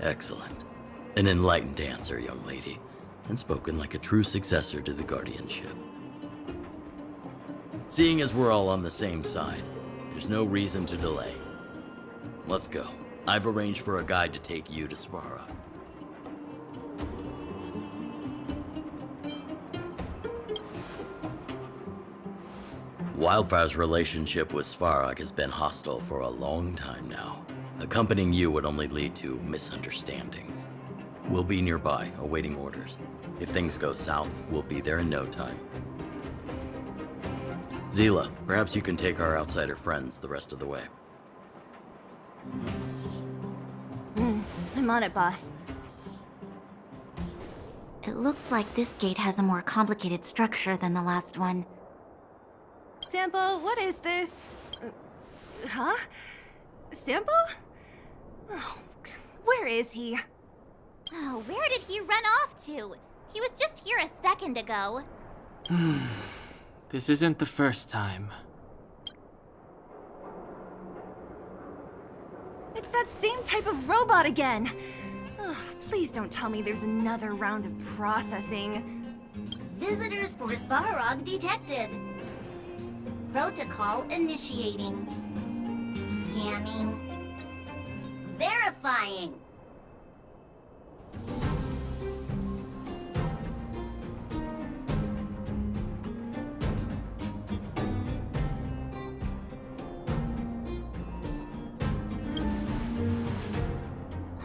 Excellent. An enlightened answer, young lady, and spoken like a true successor to the guardianship. Seeing as we're all on the same side, there's no reason to delay. Let's go. I've arranged for a guide to take you to Svarog. Wildfire's relationship with Svarog has been hostile for a long time now. Accompanying you would only lead to misunderstandings. We'll be nearby, awaiting orders. If things go south, we'll be there in no time. Zila, perhaps you can take our outsider friends the rest of the way. I'm on it, boss. It looks like this gate has a more complicated structure than the last one. Sampo, what is this? Huh? Sampo? Oh, where is he? Oh, where did he run off to? He was just here a second ago. This isn't the first time. It's that same type of robot again. Ugh, please don't tell me there's another round of processing. Visitors for Svarog detected. Protocol initiating. Scanning. Verifying.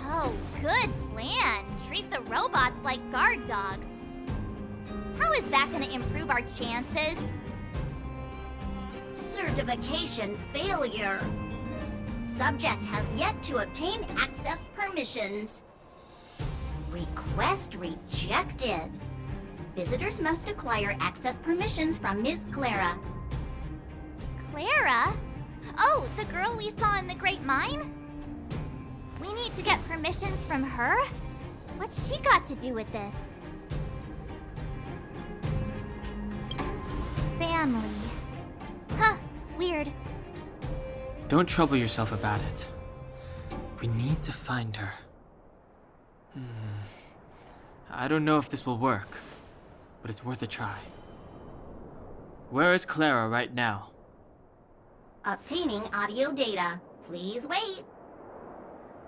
Oh, good plan. Treat the robots like guard dogs. How is that going to improve our chances? Certification failure. Subject has yet to obtain access permissions. Request rejected. Visitors must acquire access permissions from Miss Clara. Clara? Oh, the girl we saw in the Great Mine? We need to get permissions from her? What's she got to do with this? Family. Huh, weird. Don't trouble yourself about it. We need to find her. I don't know if this will work, but it's worth a try. Where is Clara right now? Obtaining audio data. Please wait.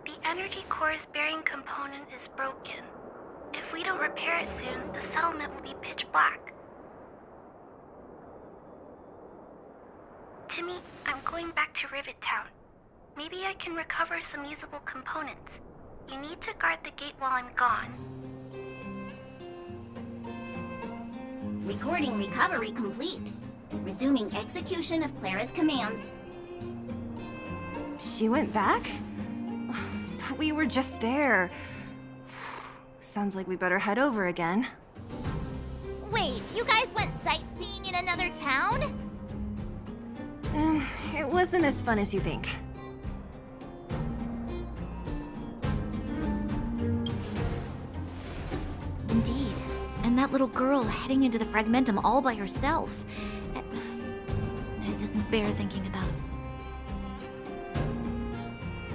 The energy core's bearing component is broken. If we don't repair it soon, the settlement will be pitch black. Timmy, I'm going back to Rivet Town. Maybe I can recover some usable components. You need to guard the gate while I'm gone. Recording recovery complete. Resuming execution of Clara's commands. She went back? We were just there. Sounds like we better head over again. Wait, you guys went sightseeing in another town? It wasn't as fun as you think. Indeed. And that little girl heading into the Fragmentum all by herself. It doesn't bear thinking about.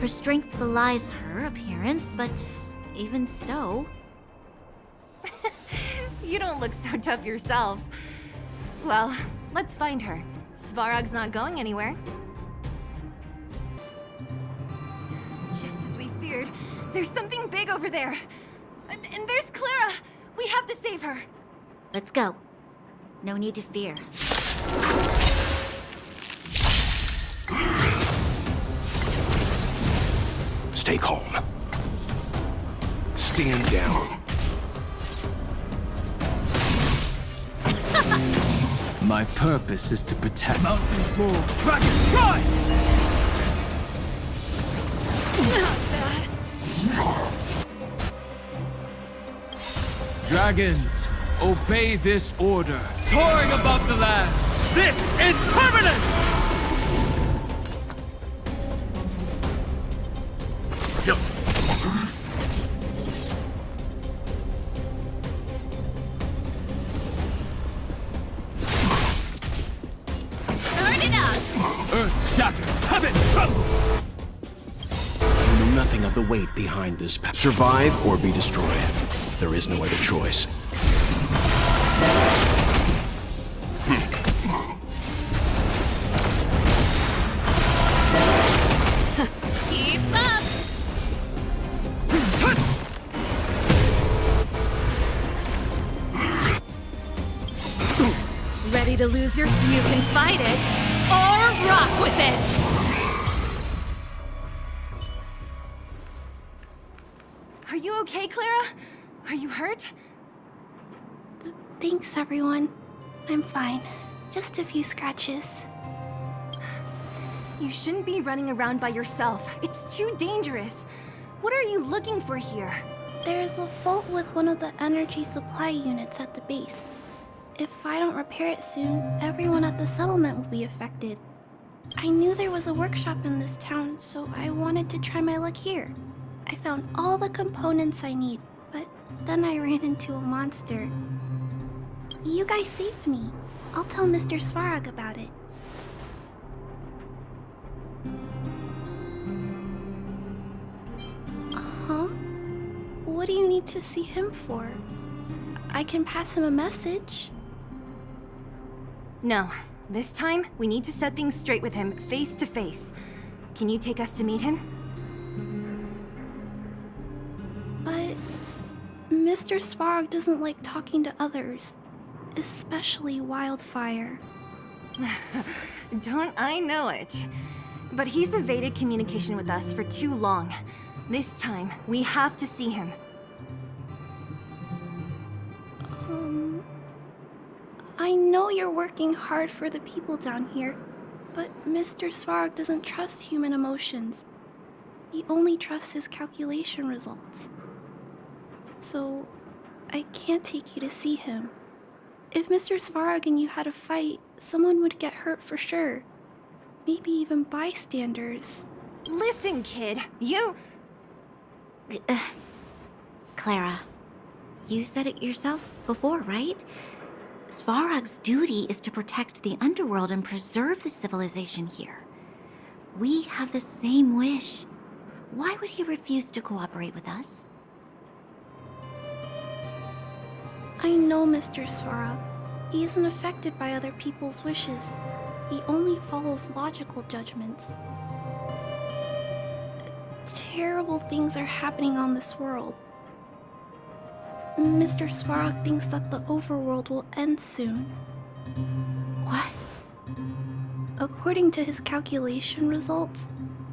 Her strength belies her appearance, but even so... You don't look so tough yourself. Well, let's find her. Svarog's not going anywhere. Just as we feared, there's something big over there. And there's Clara! We have to save her! Let's go. No need to fear. Stay calm. Stand down. My purpose is to protect mountains more. Dragon strike! Not bad. Dragons, obey this order. Soaring above the lands. This is permanent! Turn it up! Earth shatters, heaven trembles! You know nothing of the weight behind this path. Survive or be destroyed. There is no other choice. Keep up! Ready to lose your... You can fight it, or rock with it! Are you okay, Clara? Are you hurt? Thanks, everyone. I'm fine. Just a few scratches. You shouldn't be running around by yourself. It's too dangerous. What are you looking for here? There's a fault with one of the energy supply units at the base. If I don't repair it soon, everyone at the settlement will be affected. I knew there was a workshop in this town, so I wanted to try my luck here. I found all the components I need, but then I ran into a monster. You guys saved me. I'll tell Mr. Svarog about it. Huh? What do you need to see him for? I can pass him a message. No. This time, we need to set things straight with him, face to face. Can you take us to meet him? But Mr. Svarog doesn't like talking to others, especially Wildfire. Don't I know it? But he's evaded communication with us for too long. This time, we have to see him. I know you're working hard for the people down here, but Mr. Svarog doesn't trust human emotions. He only trusts his calculation results. So, I can't take you to see him. If Mr. Svarog and you had a fight, someone would get hurt for sure. Maybe even bystanders. Listen, kid, you... Clara, you said it yourself before, right? Svarog's duty is to protect the underworld and preserve the civilization here. We have the same wish. Why would he refuse to cooperate with us? I know Mr. Svarog. He isn't affected by other people's wishes. He only follows logical judgments. Terrible things are happening on this world. Mr. Svarog thinks that the overworld will end soon. What? A According to his calculation results,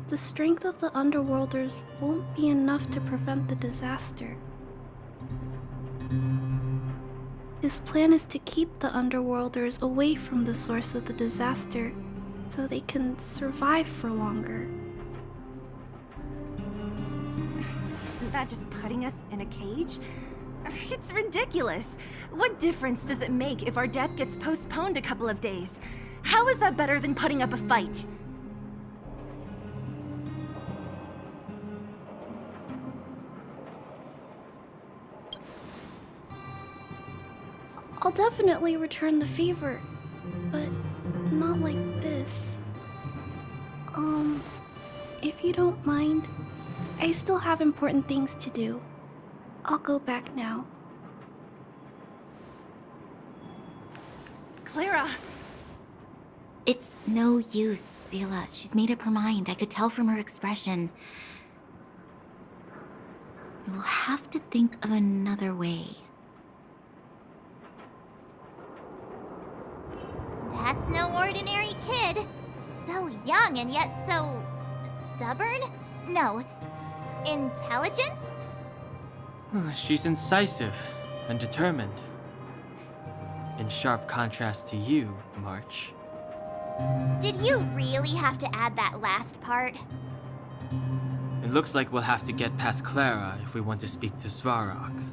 the strength of the Underworlders won't be enough to prevent the disaster. His plan is to keep the Underworlders away from the source of the disaster so they can survive for longer. Isn't that just putting us in a cage? It's ridiculous. What difference does it make if our death gets postponed a couple of days? How is that better than putting up a fight? I'll definitely return the favor, but not like this. If you don't mind, I still have important things to do. I'll go back now. Clara! It's no use, Zila. She's made up her mind. I could tell from her expression. We'll have to think of another way. That's no ordinary kid. So young and yet so... stubborn? No. Intelligent? She's incisive and determined. In sharp contrast to you, March. Did you really have to add that last part? It looks like we'll have to get past Clara if we want to speak to Svarog.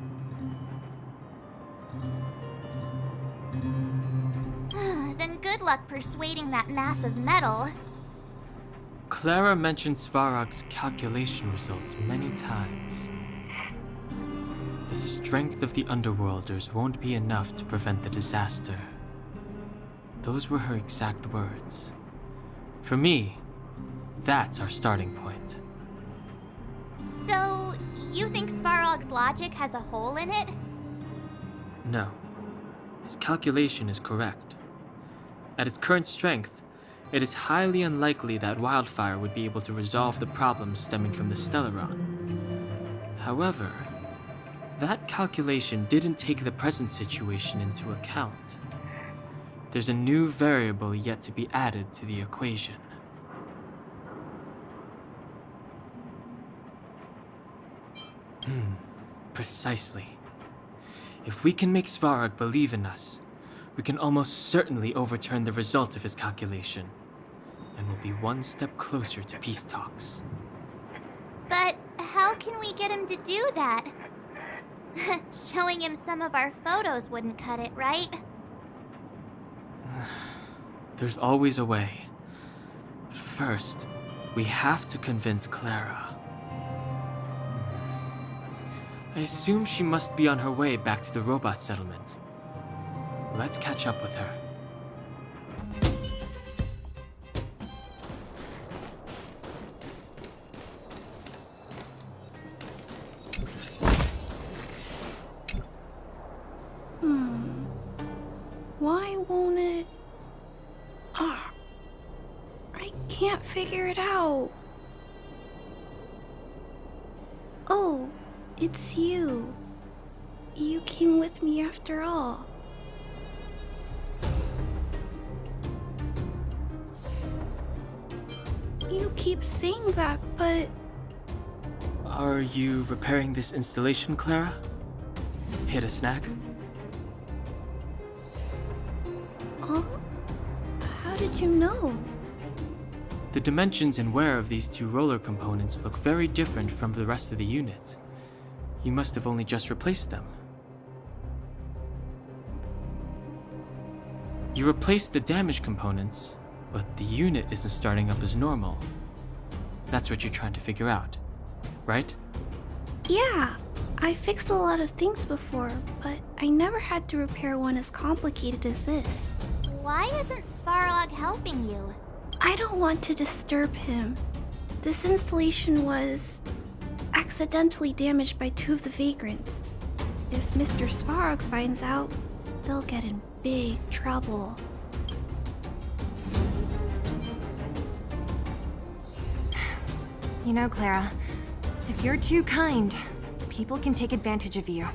Then good luck persuading that mass of metal. Clara mentioned Svarog's calculation results many times. The strength of the Underworlders won't be enough to prevent the disaster. Those were her exact words. For me, that's our starting point. So, you think Svarog's logic has a hole in it? No. His calculation is correct. At its current strength, it is highly unlikely that wildfire would be able to resolve the problems stemming from the Stellaron. However, that calculation didn't take the present situation into account. There's a new variable yet to be added to the equation. Precisely. If we can make Svarog believe in us, we can almost certainly overturn the result of his calculation, and we'll be one step closer to peace talks. But how can we get him to do that? Showing him some of our photos wouldn't cut it, right? There's always a way. But first, we have to convince Clara. I assume she must be on her way back to the robot settlement. Let's catch up with her. Why won't it... I can't figure it out. Oh, it's you. You came with me after all. You keep saying that, but... Are you repairing this installation, Clara? Hit a snag? Huh? How did you know? The dimensions and wear of these two roller components look very different from the rest of the unit. You must have only just replaced them. You replaced the damaged components, but the unit isn't starting up as normal. That's what you're trying to figure out, right? Yeah, I fixed a lot of things before, but I never had to repair one as complicated as this. Why isn't Svarog helping you? I don't want to disturb him. This installation was accidentally damaged by two of the vagrants. If Mr. Svarog finds out, they'll get in big trouble. You know, Clara, if you're too kind, people can take advantage of you.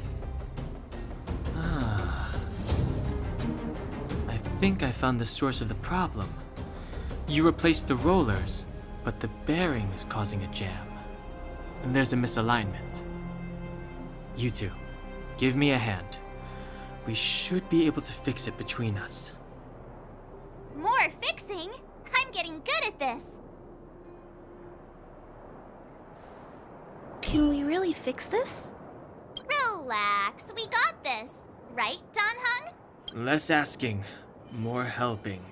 I think I found the source of the problem. You replaced the rollers, but the bearing is causing a jam. And there's a misalignment. You two, give me a hand. We should be able to fix it between us. More fixing? I'm getting good at this. Can we really fix this? Relax, we got this. Right, Don Hung? Less asking, more helping.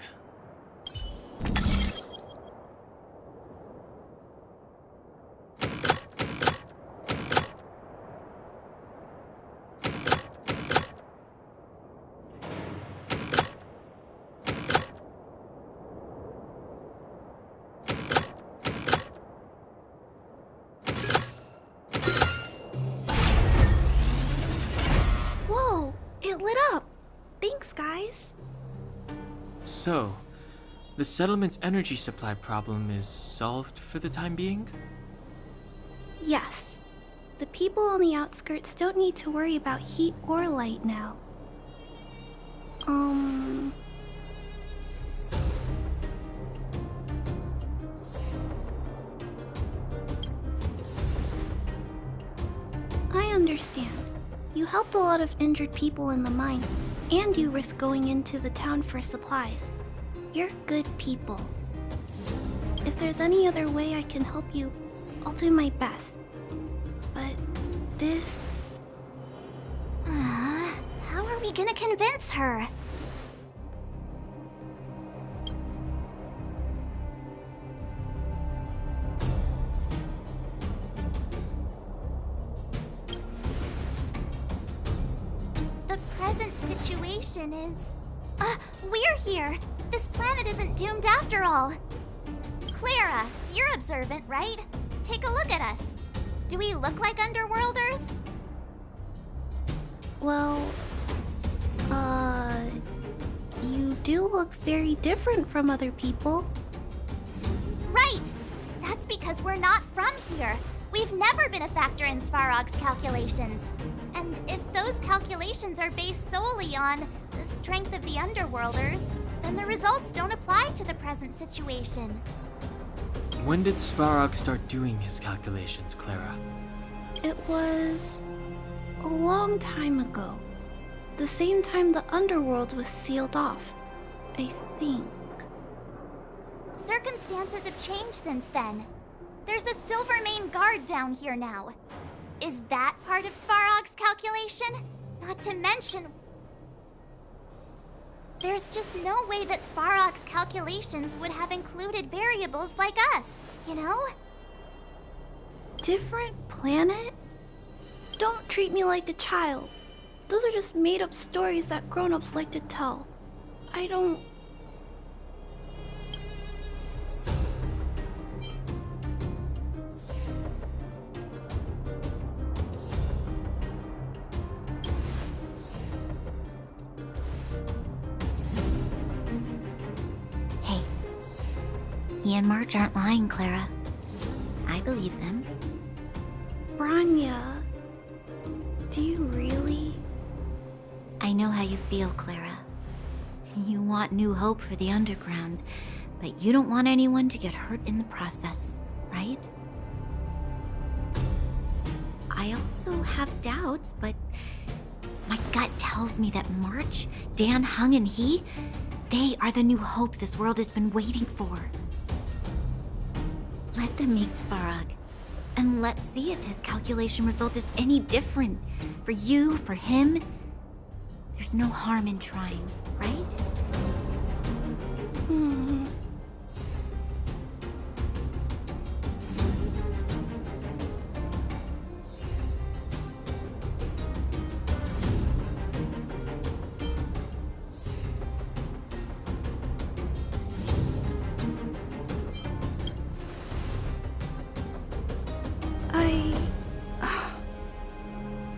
Whoa, it lit up. Thanks, guys. So, the settlement's energy supply problem is solved for the time being? Yes. The people on the outskirts don't need to worry about heat or light now. I understand. You helped a lot of injured people in the mine, and you risked going into the town for supplies. You're good people. If there's any other way I can help you, I'll do my best. But this... How are we gonna convince her? The present situation is... we're here! This planet isn't doomed after all! Clara, you're observant, right? Take a look at us. Do we look like Underworlders? Well, you do look very different from other people. Right! That's because we're not from here. We've never been a factor in Svarog's calculations. And if those calculations are based solely on the strength of the Underworlders, then the results don't apply to the present situation. When did Svarog start doing his calculations, Clara? It was a long time ago. The same time the underworld was sealed off, I think. Circumstances have changed since then. There's a Silvermane guard down here now. Is that part of Svarog's calculation? Not to mention... There's just no way that Svarog's calculations would have included variables like us, you know? Different planet? Don't treat me like a child. Those are just made-up stories that grown-ups like to tell. I don't... Hey, he and March aren't lying, Clara. I believe them. Branya, do you really? I know how you feel, Clara. You want new hope for the underground, but you don't want anyone to get hurt in the process, right? I also have doubts, but my gut tells me that March, Dan Hung, and they are the new hope this world has been waiting for. Let them meet Svarog, and let's see if his calculation result is any different. For you, for him, there's no harm in trying, right?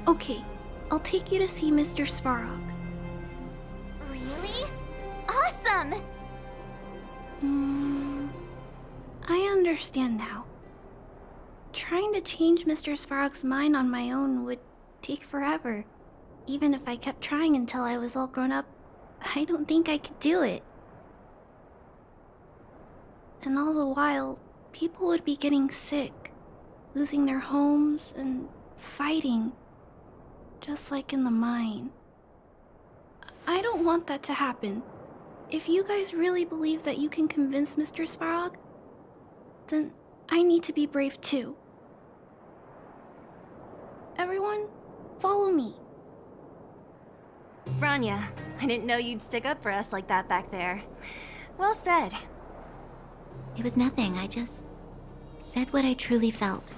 Okay, I'll take you to see Mr. Svarog. Really? Awesome! I understand now. Trying to change Mr. Svarog's mind on my own would take forever. Even if I kept trying until I was all grown up, I don't think I could do it. And all the while, people would be getting sick, losing their homes, and fighting. Just like in the mine. I don't want that to happen. If you guys really believe that you can convince Mr. Svarog, then I need to be brave too. Everyone, follow me. Rania, I didn't know you'd stick up for us like that back there. Well said. It was nothing, I just said what I truly felt.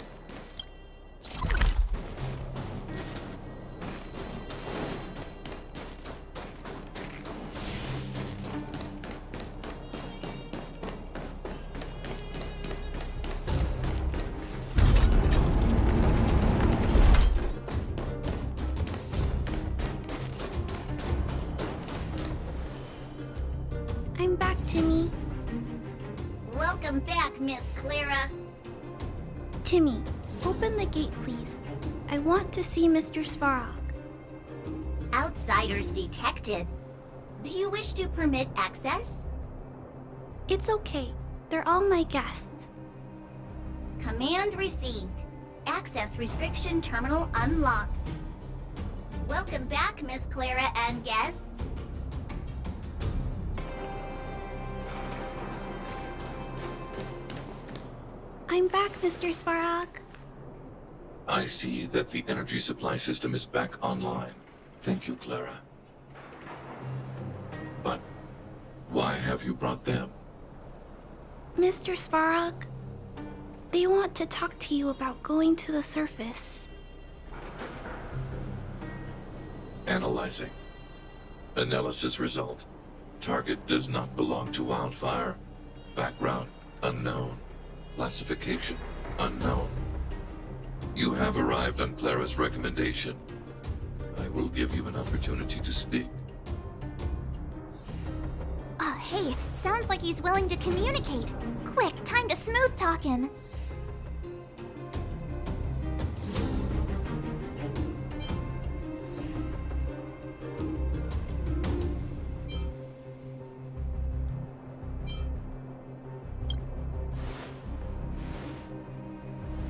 I'm back, Timmy. Welcome back, Miss Clara. Timmy, open the gate, please. I want to see Mr. Svarog. Outsiders detected. Do you wish to permit access? It's okay. They're all my guests. Command received. Access restriction terminal unlocked. Welcome back, Miss Clara and guests. I'm back, Mr. Svarog. I see that the energy supply system is back online. Thank you, Clara. But why have you brought them? Mr. Svarog, they want to talk to you about going to the surface. Analyzing. Analysis result. Target does not belong to Wildfire. Background unknown. Classification unknown. You have arrived on Clara's recommendation. I will give you an opportunity to speak. Oh, hey, sounds like he's willing to communicate. Quick, time to smooth talk him.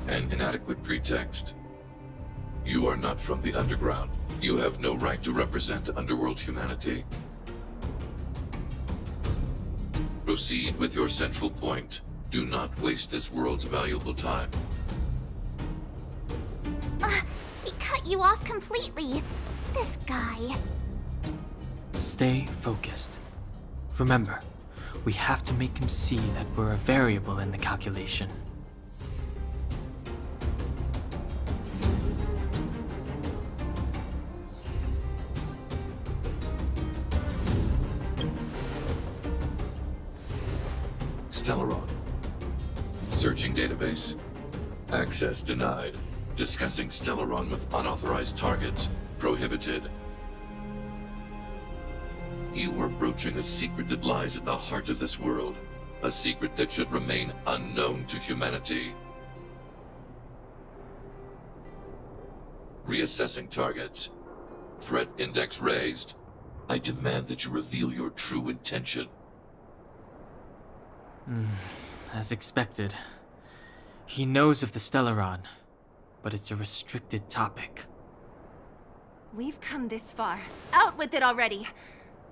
An inadequate pretext. You are not from the underground. You have no right to represent underworld humanity. Proceed with your central point. Do not waste this world's valuable time. He cut you off completely. This guy. Stay focused. Remember, we have to make him see that we're a variable in the calculation. Stellaron. Searching database. Access denied. Discussing Stellaron with unauthorized targets. Prohibited. You are broaching a secret that lies at the heart of this world. A secret that should remain unknown to humanity. Reassessing targets. Threat index raised. I demand that you reveal your true intention. As expected. He knows of the Stellaron, but it's a restricted topic. We've come this far. Out with it already!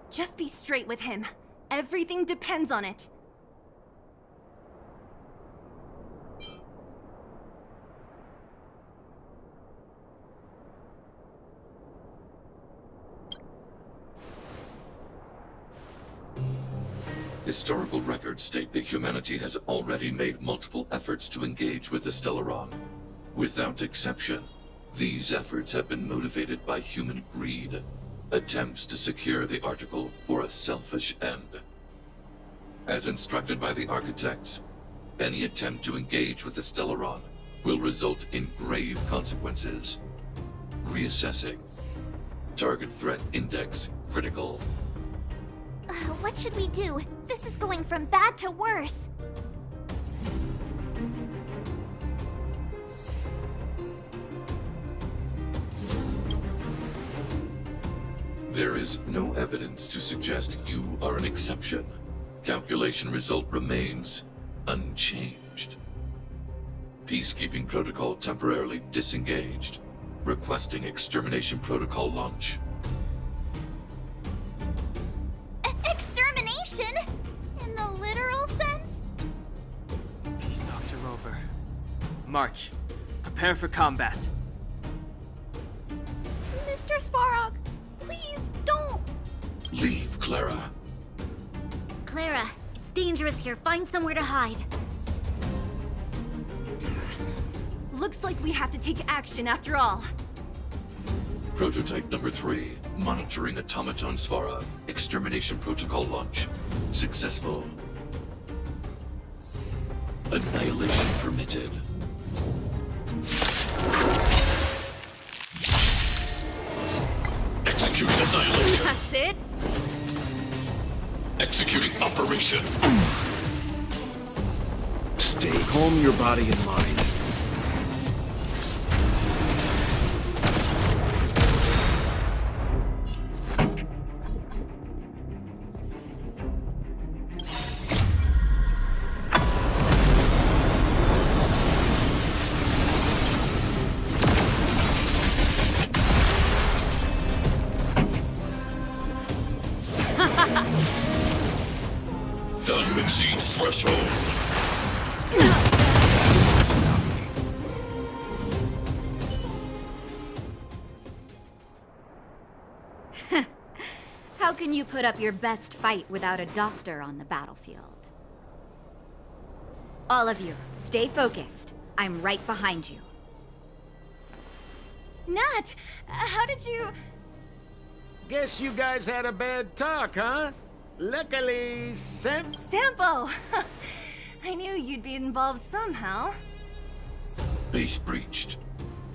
Just be straight with him. Everything depends on it. Historical records state that humanity has already made multiple efforts to engage with the Stellaron. Without exception, these efforts have been motivated by human greed, attempts to secure the article for a selfish end. As instructed by the architects, any attempt to engage with the Stellaron will result in grave consequences. Reassessing. Target threat index critical. What should we do? This is going from bad to worse. There is no evidence to suggest you are an exception. Calculation result remains unchanged. Peacekeeping protocol temporarily disengaged. Requesting extermination protocol launch. Extermination? In the literal sense? Peace talks are over. March. Prepare for combat. Mr. Svarog, please don't. Leave, Clara. Clara, it's dangerous here. Find somewhere to hide. Looks like we have to take action after all. Prototype number 3. Monitoring automaton Svarog. Extermination protocol launch. Successful. Annihilation permitted. Executing annihilation. That's it. Executing operation. Stay calm, your body and mind. Value exceeds threshold. How can you put up your best fight without a doctor on the battlefield? All of you, stay focused. I'm right behind you. Nat, how did you... Guess you guys had a bad talk, huh? Luckily, Sampo! I knew you'd be involved somehow. Base breached.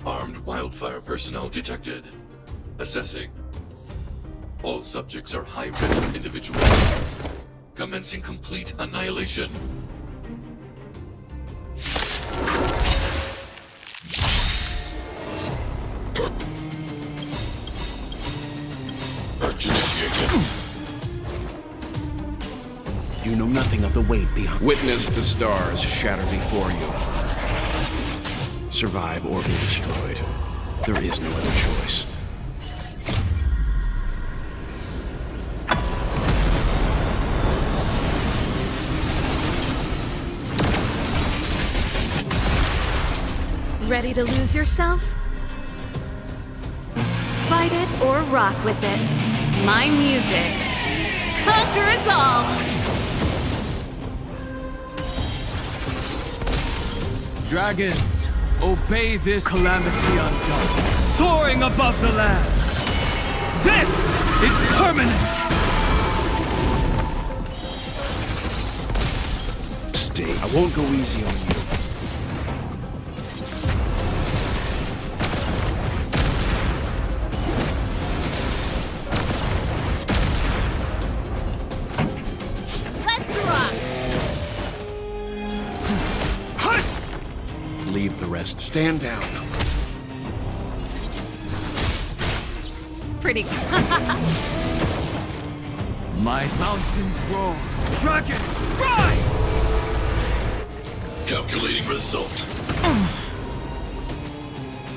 Armed wildfire personnel detected. Assessing. All subjects are high-risk individuals. Commencing complete annihilation. Purge initiated. You know nothing of the weight behind. Witness the stars shatter before you. Survive or be destroyed. There is no other choice. Ready to lose yourself? Fight it or rock with it. My music. Conquer us all! Dragons, obey this calamity undone, soaring above the lands. This is permanence! Stay. I won't go easy on you. Leave the rest. Stand down. Pretty good. My mountains roar. Dragons, rise! Calculating result.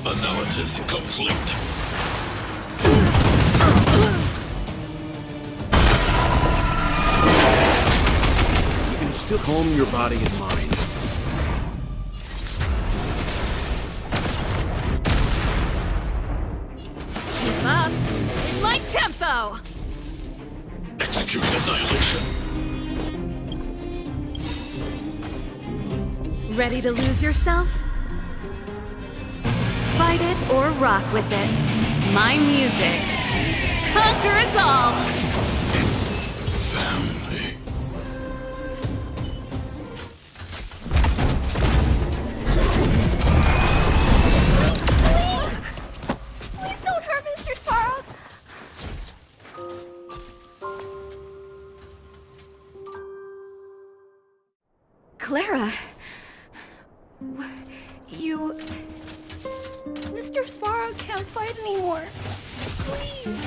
Analysis complete. You can still calm your body and mind. Keep up. In my tempo! Executing annihilation. Ready to lose yourself? Fight it or rock with it. My music. Conquer us all! Family. Please don't hurt Mr. Svarog! Clara... You... Mr. Svarog can't fight anymore. Please.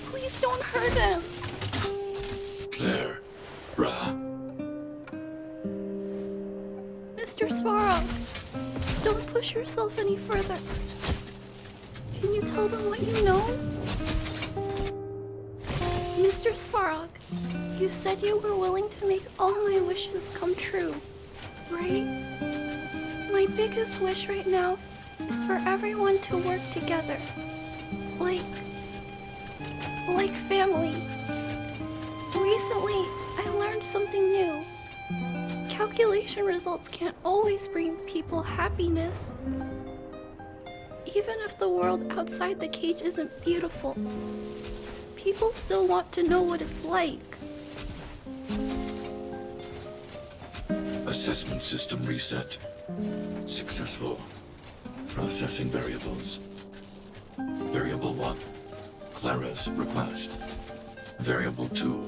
Please don't hurt him. Claire. Ra. Don't push yourself any further. Can you tell them what you know? Mr. Svarog, you said you were willing to make all my wishes come true, right? My biggest wish right now is for everyone to work together. Like family. Recently, I learned something new. Calculation results can't always bring people happiness. Even if the world outside the cage isn't beautiful, people still want to know what it's like. Assessment system reset. Successful. Processing variables. Variable 1. Clara's request. Variable 2.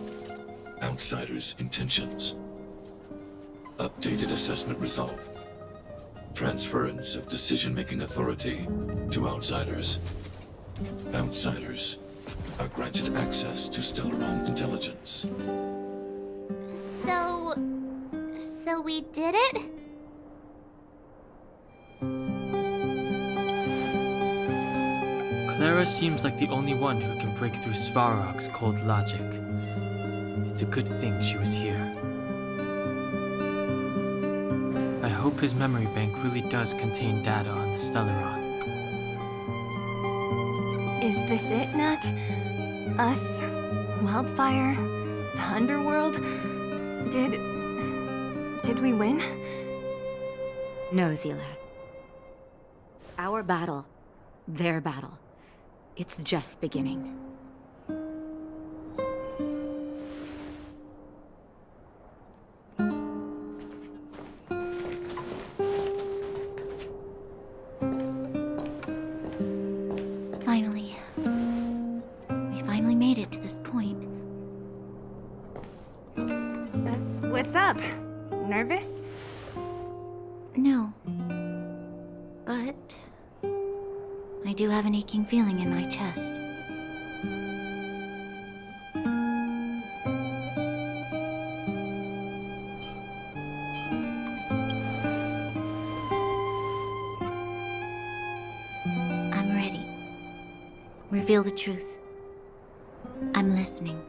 Outsider's intentions. Updated assessment result. Transference of decision-making authority to outsiders. Outsiders are granted access to Stellaron intelligence. So we did it? Clara seems like the only one who can break through Svarog's cold logic. It's a good thing she was here. I hope his memory bank really does contain data on the Stellaron. Is this it, Nat? Us? Wildfire? The underworld? Did we win? No, Zila. Our battle, their battle, it's just beginning. Finally. We finally made it to this point. What's up? Nervous? No. But I do have an aching feeling in my chest. I'm ready. Reveal the truth. I'm listening.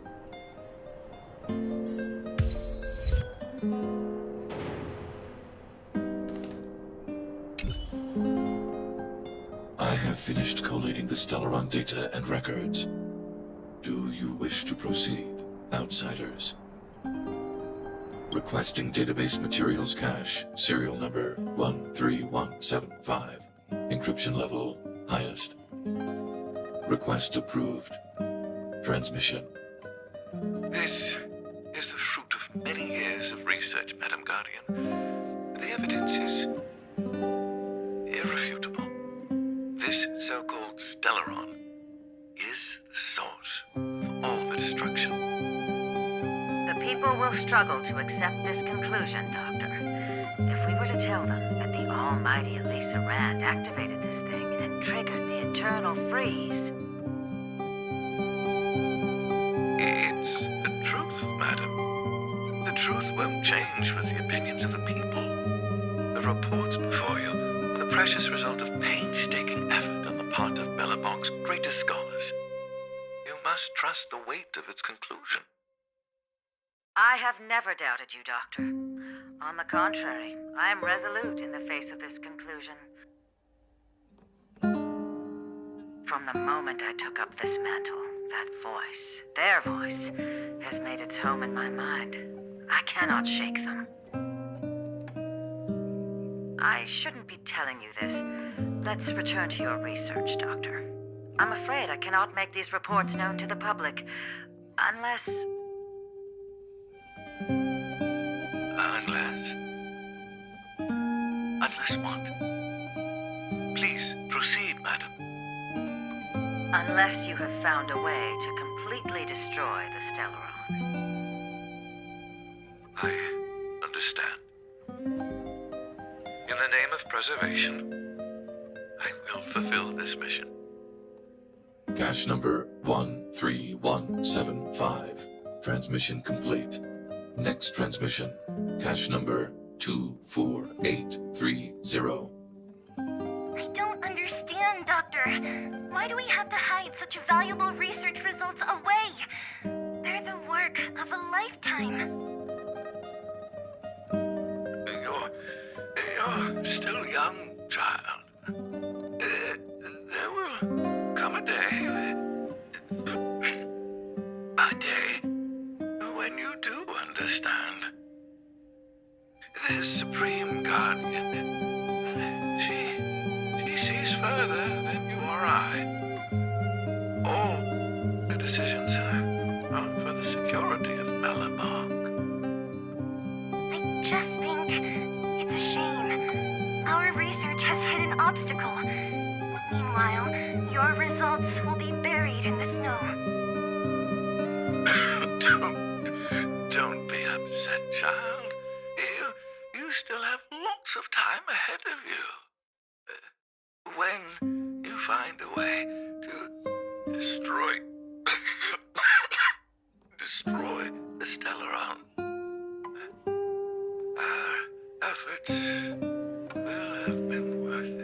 I have finished collating the Stellaron data and records. Do you wish to proceed, outsiders? Requesting database materials cache, serial number 13175. Encryption level, highest. Request approved. Transmission. This is the fruit of many years of research, Madam Guardian. The evidence is irrefutable. This so-called Stellaron is the source of all the destruction. The people will struggle to accept this conclusion, Doctor. If we were to tell them that the almighty Elisa Rand activated this thing and triggered the eternal freeze... It's the truth, madam. The truth won't change with the opinions of the people. The reports before you are the precious result of painstaking effort on the part of Belobog's greatest scholars. You must trust the weight of its conclusion. I have never doubted you, Doctor. On the contrary, I am resolute in the face of this conclusion. From the moment I took up this mantle, that voice, their voice, has made its home in my mind. I cannot shake them. I shouldn't be telling you this. Let's return to your research, Doctor. I'm afraid I cannot make these reports known to the public, unless... Unless what? Please, proceed, madam. Unless you have found a way to completely destroy the Stellaron. I understand. In the name of preservation, I will fulfill this mission. Cache number 13175. Transmission complete. Next transmission. Cache number 24830. I don't understand, Doctor. Why do we have to hide such valuable research results away? They're the work of a lifetime. You're still young, child. There will come a day, when you do understand. This Supreme Guardian, she sees further than you or I. All the decisions are for the security of Belobog. I just think it's a shame. Our research has hit an obstacle. Meanwhile, your results will be buried in the snow. Don't be upset, child. You still have lots of time ahead of you. When you find a way to destroy the Stellaron, our efforts will have been worth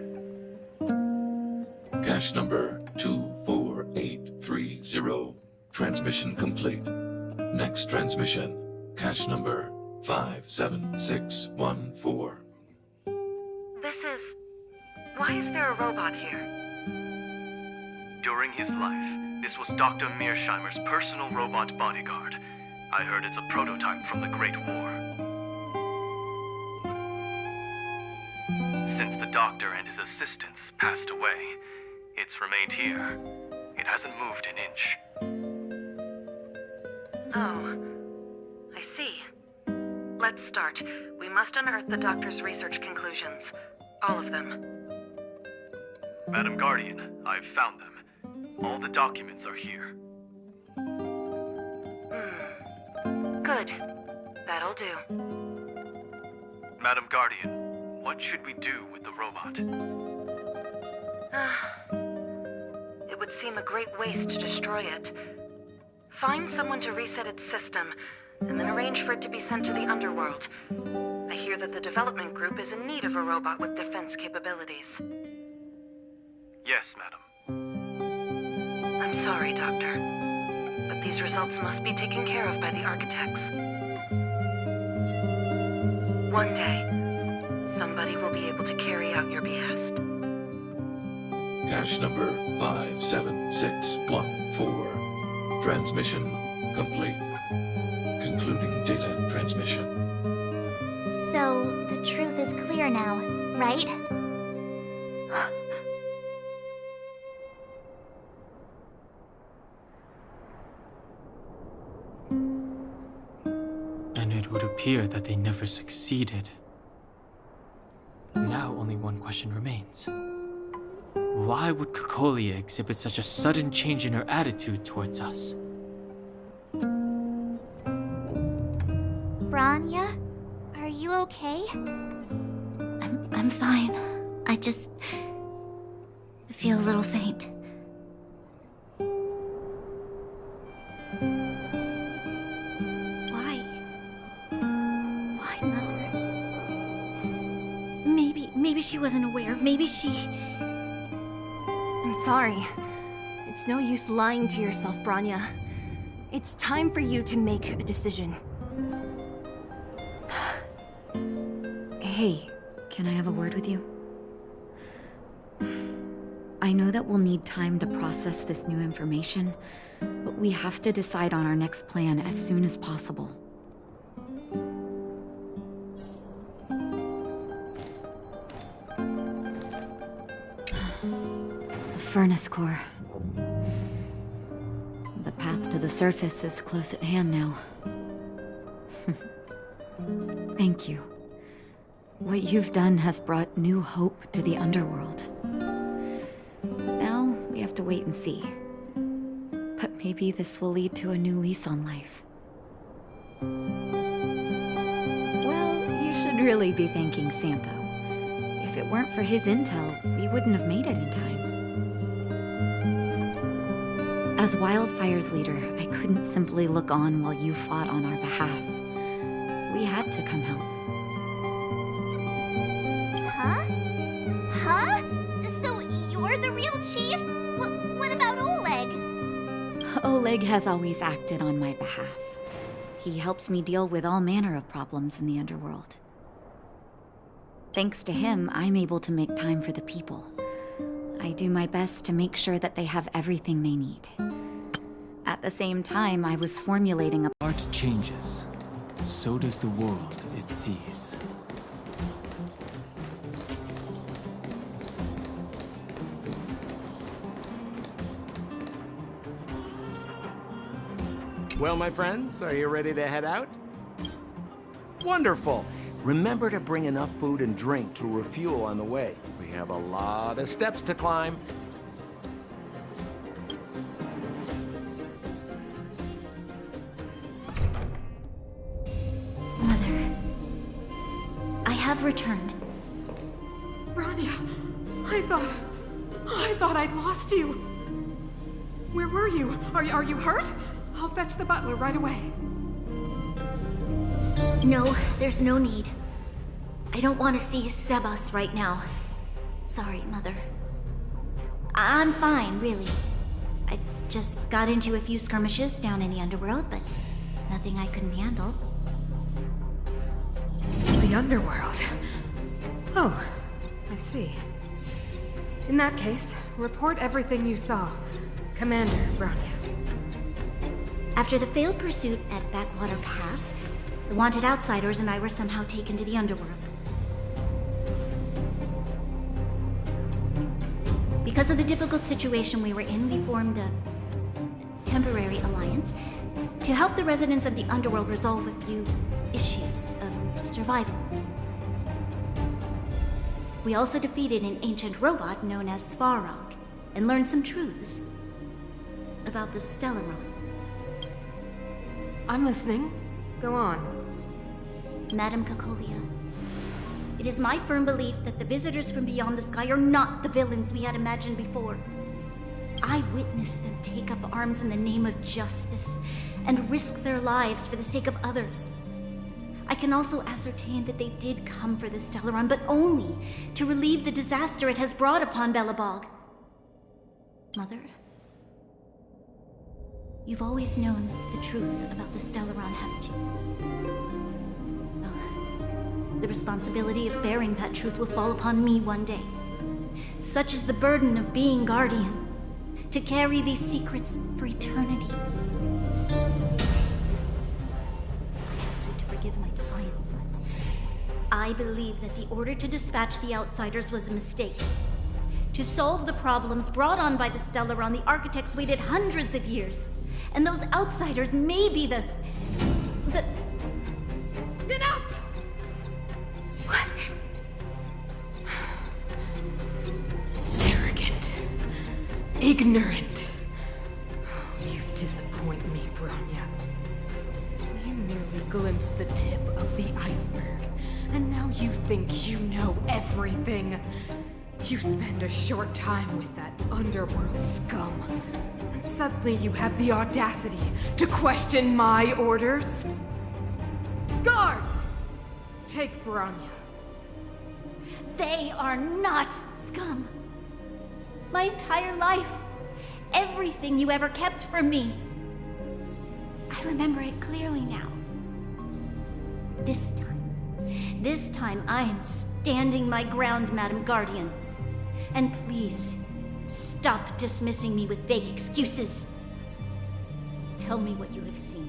it. Cache number 24830. Transmission complete. Next transmission. Cache number 57614. Why is there a robot here? During his life, this was Dr. Mearsheimer's personal robot bodyguard. I heard it's a prototype from the Great War. Since the doctor and his assistants passed away, it's remained here. It hasn't moved an inch. Oh, I see. Let's start. We must unearth the doctor's research conclusions. All of them. Madam Guardian, I've found them. All the documents are here. Good. That'll do. Madam Guardian, what should we do with the robot? It would seem a great waste to destroy it. Find someone to reset its system, and then arrange for it to be sent to the underworld. I hear that the development group is in need of a robot with defense capabilities. Yes, madam. I'm sorry, Doctor, but these results must be taken care of by the architects. One day, somebody will be able to carry out your behest. Cache number 57614. Transmission complete. Concluding data transmission. So, the truth is clear now, right? And it would appear that they never succeeded. Now only one question remains. Why would Cocolia exhibit such a sudden change in her attitude towards us? Branya? Are you okay? I'm fine. I just feel a little faint. Why, Mother? Maybe she wasn't aware. Maybe she... I'm sorry. It's no use lying to yourself, Branya. It's time for you to make a decision. Hey, can I have a word with you? I know that we'll need time to process this new information, but we have to decide on our next plan as soon as possible. The furnace core. The path to the surface is close at hand now. Thank you. What you've done has brought new hope to the underworld. Now, we have to wait and see. But maybe this will lead to a new lease on life. Well, you should really be thanking Sampo. If it weren't for his intel, we wouldn't have made it in time. As Wildfire's leader, I couldn't simply look on while you fought on our behalf. We had to come help. Oleg has always acted on my behalf. He helps me deal with all manner of problems in the underworld. Thanks to him, I'm able to make time for the people. I do my best to make sure that they have everything they need. At the same time, I was formulating a... Art changes. So does the world it sees. Well, my friends, are you ready to head out? Wonderful. Remember to bring enough food and drink to refuel on the way. We have a lot of steps to climb. Mother, I have returned. Bronya, I thought I'd lost you. Where were you? Are you hurt? I'll fetch the butler right away. No, there's no need. I don't want to see Sebas right now. Sorry, Mother. I'm fine, really. I just got into a few skirmishes down in the underworld, but nothing I couldn't handle. The underworld? Oh, I see. In that case, report everything you saw. Commander Bronya. After the failed pursuit at Backwater Pass, the wanted outsiders and I were somehow taken to the underworld. Because of the difficult situation we were in, we formed a temporary alliance to help the residents of the underworld resolve a few issues of survival. We also defeated an ancient robot known as Svarog and learned some truths about the Stellaron. I'm listening. Go on. Madam Kakolia, it is my firm belief that the visitors from beyond the sky are not the villains we had imagined before. I witnessed them take up arms in the name of justice and risk their lives for the sake of others. I can also ascertain that they did come for the Stellaron, but only to relieve the disaster it has brought upon Belobog. Mother, you've always known the truth about the Stellaron, haven't you? Oh, the responsibility of bearing that truth will fall upon me one day. Such is the burden of being Guardian, to carry these secrets for eternity. So, I ask you to forgive my defiance, but I believe that the order to dispatch the outsiders was a mistake. To solve the problems brought on by the Stellaron, the architects waited hundreds of years. And those outsiders may be the... Enough! What? Arrogant. Ignorant. You disappoint me, Bronya. You merely glimpsed the tip of the iceberg, and now you think you know everything. You spend a short time with that underworld scum, and suddenly you have the audacity to question my orders? Guards! Take Bronya. They are not scum. My entire life, everything you ever kept from me. I remember it clearly now. This time I am standing my ground, Madam Guardian. And please, stop dismissing me with vague excuses. Tell me what you have seen.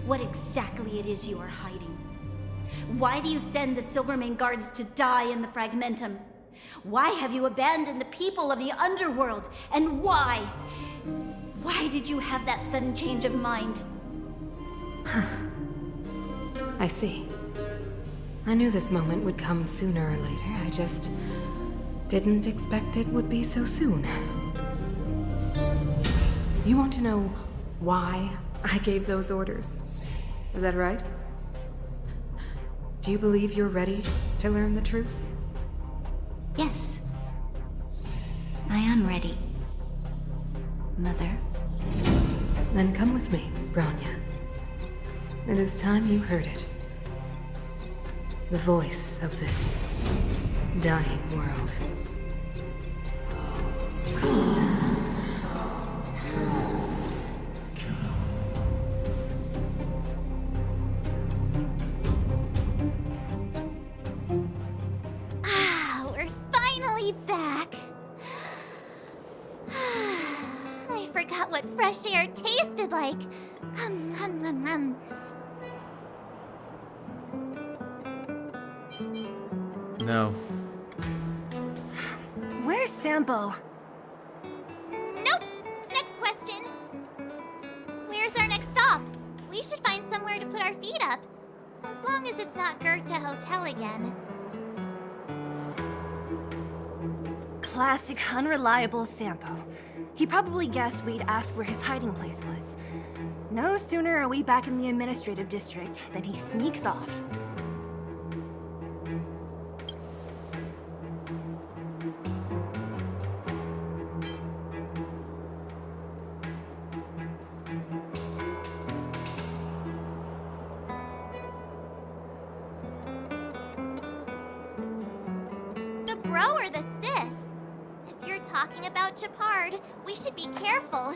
What exactly it is you are hiding. Why do you send the Silvermane guards to die in the Fragmentum? Why have you abandoned the people of the underworld? And why? Why did you have that sudden change of mind? I see. I knew this moment would come sooner or later. I just didn't expect it would be so soon. You want to know why I gave those orders? Is that right? Do you believe you're ready to learn the truth? Yes. I am ready, Mother. Then come with me, Bronya. It is time you heard it. The voice of this dying world. be back. I forgot what fresh air tasted like. No. Where's Sampo? Nope. Next question. Where's our next stop? We should find somewhere to put our feet up. As long as it's not Herta Hotel again. Classic unreliable Sampo. He probably guessed we'd ask where his hiding place was. No sooner are we back in the administrative district than he sneaks off. The bro or the sis? If you're talking about Japard, we should be careful.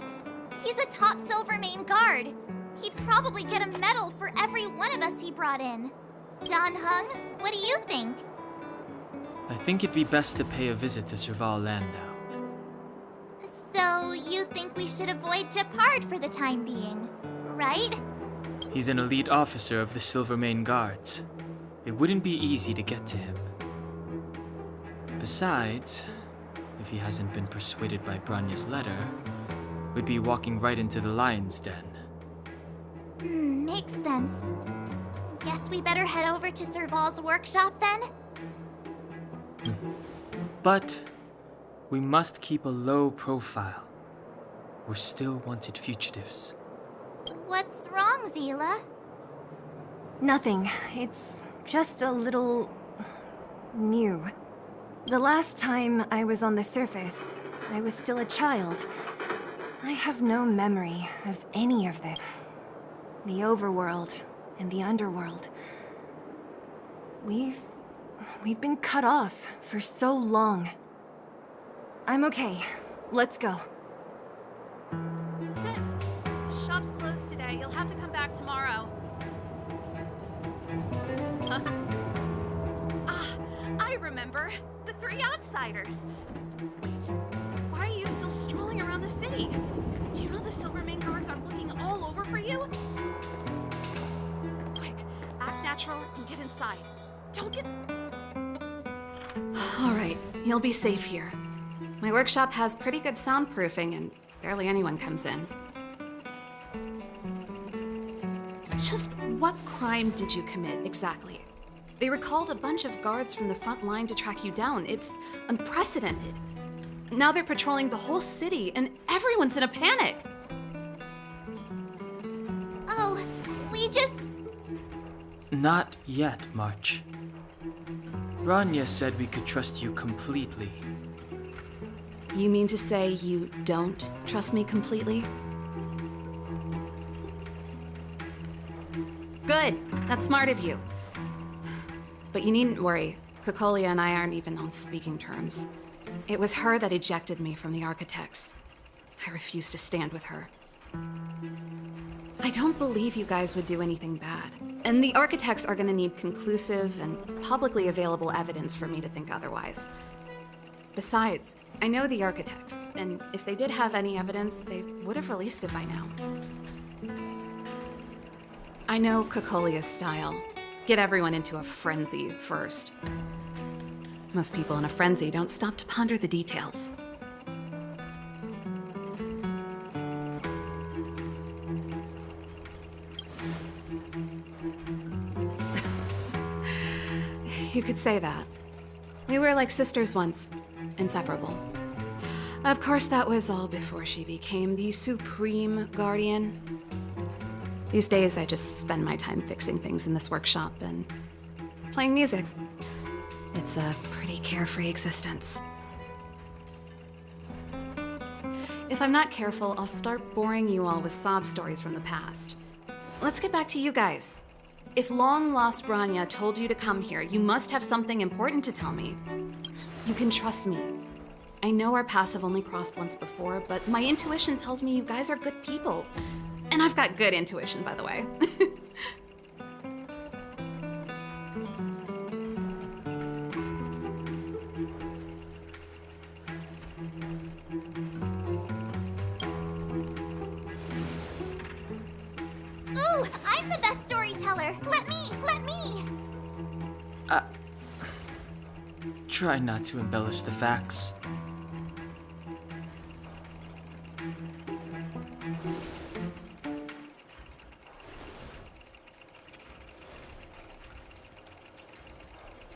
He's a top Silvermane guard. He'd probably get a medal for every one of us he brought in. Don Hung, what do you think? I think it'd be best to pay a visit to Serval Landau. So you think we should avoid Japard for the time being, right? He's an elite officer of the Silvermane Guards. It wouldn't be easy to get to him. Besides, if he hasn't been persuaded by Branya's letter, we'd be walking right into the lion's den. Makes sense. Guess we better head over to Serval's workshop then? But we must keep a low profile. We're still wanted fugitives. What's wrong, Zila? Nothing. It's just a little... new. The last time I was on the surface, I was still a child. I have no memory of any of this. The overworld and the underworld. We've been cut off for so long. I'm okay. Let's go. Shop's closed today. You'll have to come back tomorrow. I remember. The three outsiders. Wait, why are you still strolling around the city? Do you know the Silvermane Guards are looking all over for you? Quick, act natural and get inside. Don't get... All right, you'll be safe here. My workshop has pretty good soundproofing and barely anyone comes in. Just what crime did you commit exactly? They recalled a bunch of guards from the front line to track you down. It's unprecedented. Now they're patrolling the whole city and everyone's in a panic. Oh, we just... Not yet, March. Branya said we could trust you completely. You mean to say you don't trust me completely? Good. That's smart of you. But you needn't worry. Kokolia and I aren't even on speaking terms. It was her that ejected me from the Architects. I refuse to stand with her. I don't believe you guys would do anything bad. And the Architects are gonna need conclusive and publicly available evidence for me to think otherwise. Besides, I know the Architects, and if they did have any evidence, they would have released it by now. I know Kokolia's style. Get everyone into a frenzy first. Most people in a frenzy don't stop to ponder the details. You could say that. We were like sisters once, inseparable. Of course, that was all before she became the Supreme Guardian. These days, I just spend my time fixing things in this workshop and playing music. It's a pretty carefree existence. If I'm not careful, I'll start boring you all with sob stories from the past. Let's get back to you guys. If long-lost Branya told you to come here, you must have something important to tell me. You can trust me. I know our paths have only crossed once before, but my intuition tells me you guys are good people. And I've got good intuition, by the way. Try not to embellish the facts.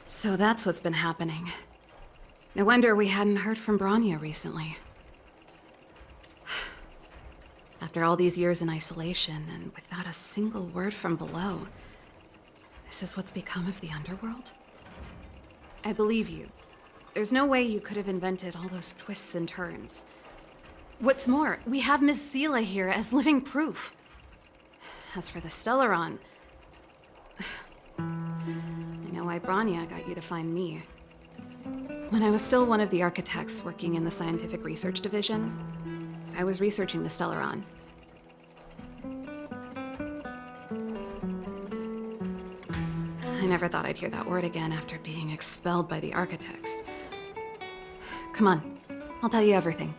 So that's what's been happening. No wonder we hadn't heard from Bronya recently. After all these years in isolation, and without a single word from below, this is what's become of the underworld? I believe you. There's no way you could have invented all those twists and turns. What's more, we have Miss Seela here as living proof. As for the Stellaron, I know why Bronya got you to find me. When I was still one of the architects working in the scientific research division, I was researching the Stellaron. I never thought I'd hear that word again after being expelled by the architects. Come on, I'll tell you everything.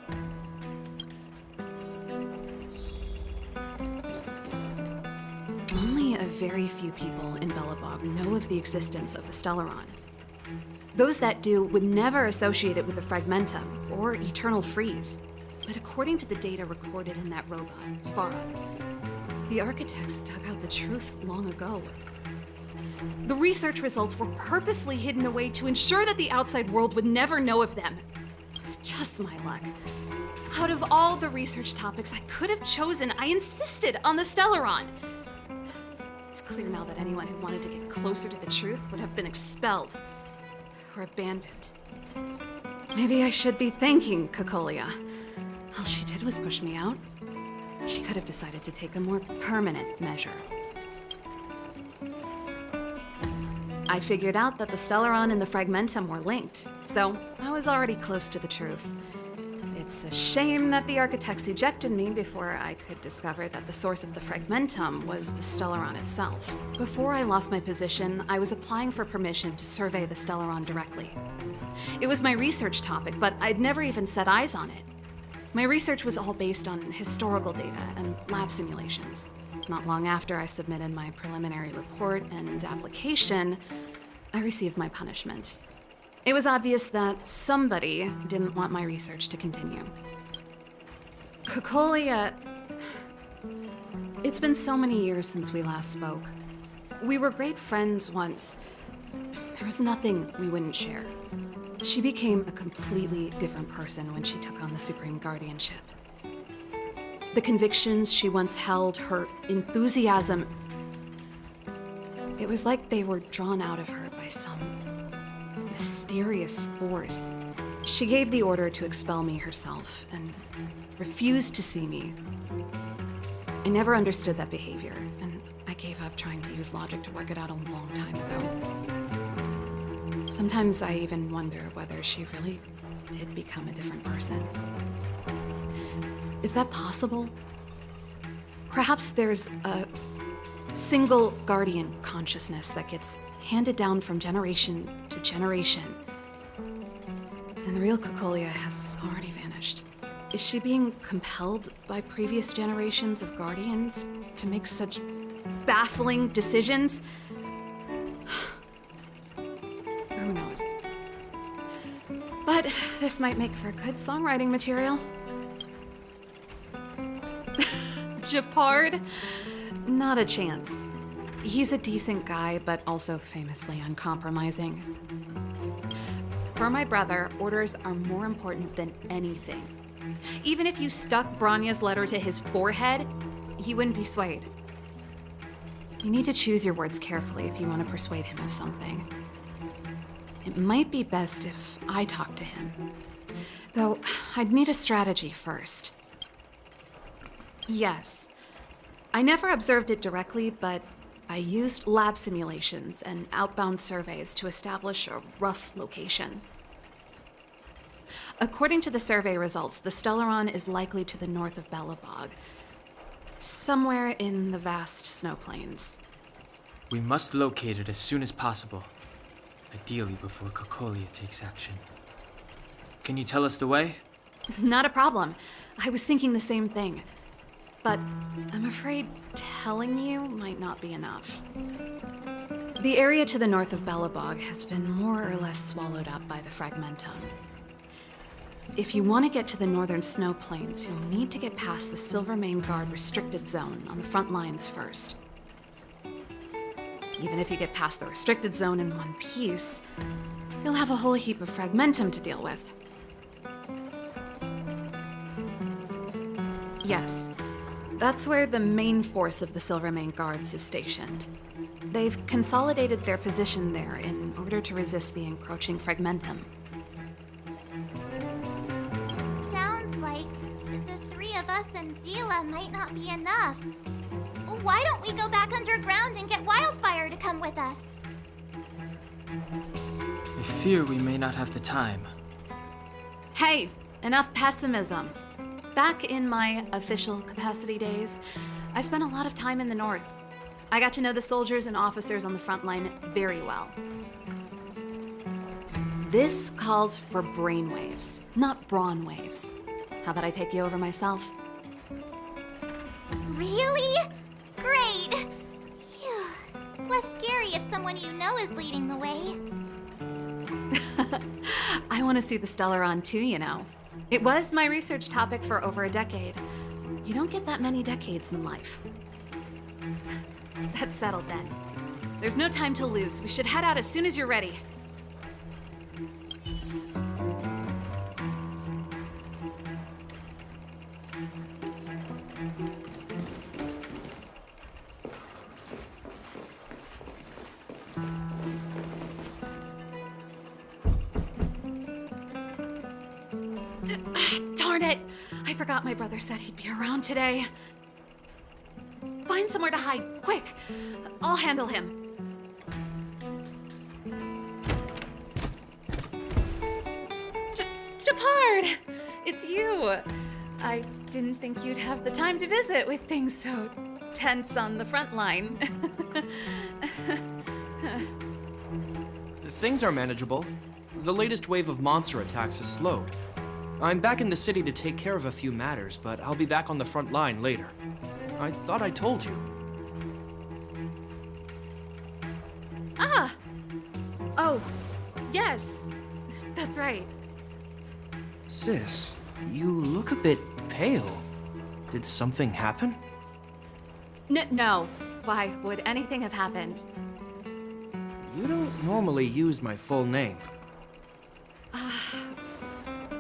Only a very few people in Belobog know of the existence of the Stellaron. Those that do would never associate it with the Fragmentum or Eternal Freeze. But according to the data recorded in that robot, Svarog, the architects dug out the truth long ago. The research results were purposely hidden away to ensure that the outside world would never know of them. Just my luck. Out of all the research topics I could have chosen, I insisted on the Stellaron. It's clear now that anyone who wanted to get closer to the truth would have been expelled or abandoned. Maybe I should be thanking Cocolia. All she did was push me out. She could have decided to take a more permanent measure. I figured out that the Stellaron and the Fragmentum were linked, so I was already close to the truth. It's a shame that the architects ejected me before I could discover that the source of the Fragmentum was the Stellaron itself. Before I lost my position, I was applying for permission to survey the Stellaron directly. It was my research topic, but I'd never even set eyes on it. My research was all based on historical data and lab simulations. Not long after I submitted my preliminary report and application, I received my punishment. It was obvious that somebody didn't want my research to continue. Cocolia... It's been so many years since we last spoke. We were great friends once. There was nothing we wouldn't share. She became a completely different person when she took on the Supreme Guardianship. The convictions she once held, her enthusiasm, it was like they were drawn out of her by some mysterious force. She gave the order to expel me herself and refused to see me. I never understood that behavior, and I gave up trying to use logic to work it out a long time ago. Sometimes I even wonder whether she really did become a different person. Is that possible? Perhaps there's a single guardian consciousness that gets handed down from generation to generation. And the real Cocolia has already vanished. Is she being compelled by previous generations of guardians to make such baffling decisions? Who knows? But this might make for good songwriting material. Japard? Not a chance. He's a decent guy, but also famously uncompromising. For my brother, orders are more important than anything. Even if you stuck Bronya's letter to his forehead, he wouldn't be swayed. You need to choose your words carefully if you want to persuade him of something. It might be best if I talk to him. Though, I'd need a strategy first. Yes. I never observed it directly, but I used lab simulations and outbound surveys to establish a rough location. According to the survey results, the Stellaron is likely to the north of Belobog, somewhere in the vast snow plains. We must locate it as soon as possible, ideally before Cocolia takes action. Can you tell us the way? Not a problem. I was thinking the same thing. But I'm afraid telling you might not be enough. The area to the north of Belobog has been more or less swallowed up by the Fragmentum. If you want to get to the northern snow plains, you'll need to get past the Silvermane Guard restricted zone on the front lines first. Even if you get past the restricted zone in one piece, you'll have a whole heap of Fragmentum to deal with. Yes, that's where the main force of the Silvermane Guards is stationed. They've consolidated their position there in order to resist the encroaching Fragmentum. Sounds like the three of us and Zila might not be enough. Why don't we go back underground and get Wildfire to come with us? I fear we may not have the time. Hey, enough pessimism. Back in my official capacity days, I spent a lot of time in the north. I got to know the soldiers and officers on the front line very well. This calls for brainwaves, not brawn waves. How about I take you over myself? Really? Great! Phew. It's less scary if someone you know is leading the way. I want to see the Stellaron too, you know. It was my research topic for over a decade. You don't get that many decades in life. That's settled then. There's no time to lose. We should head out as soon as you're ready. Darn it! I forgot my brother said he'd be around today. Find somewhere to hide, quick! I'll handle him. Japard! It's you! I didn't think you'd have the time to visit with things so tense on the front line. Things are manageable. The latest wave of monster attacks has slowed. I'm back in the city to take care of a few matters, but I'll be back on the front line later. I thought I told you. Ah! Oh, yes. That's right. Sis, you look a bit pale. Did something happen? No. Why would anything have happened? You don't normally use my full name.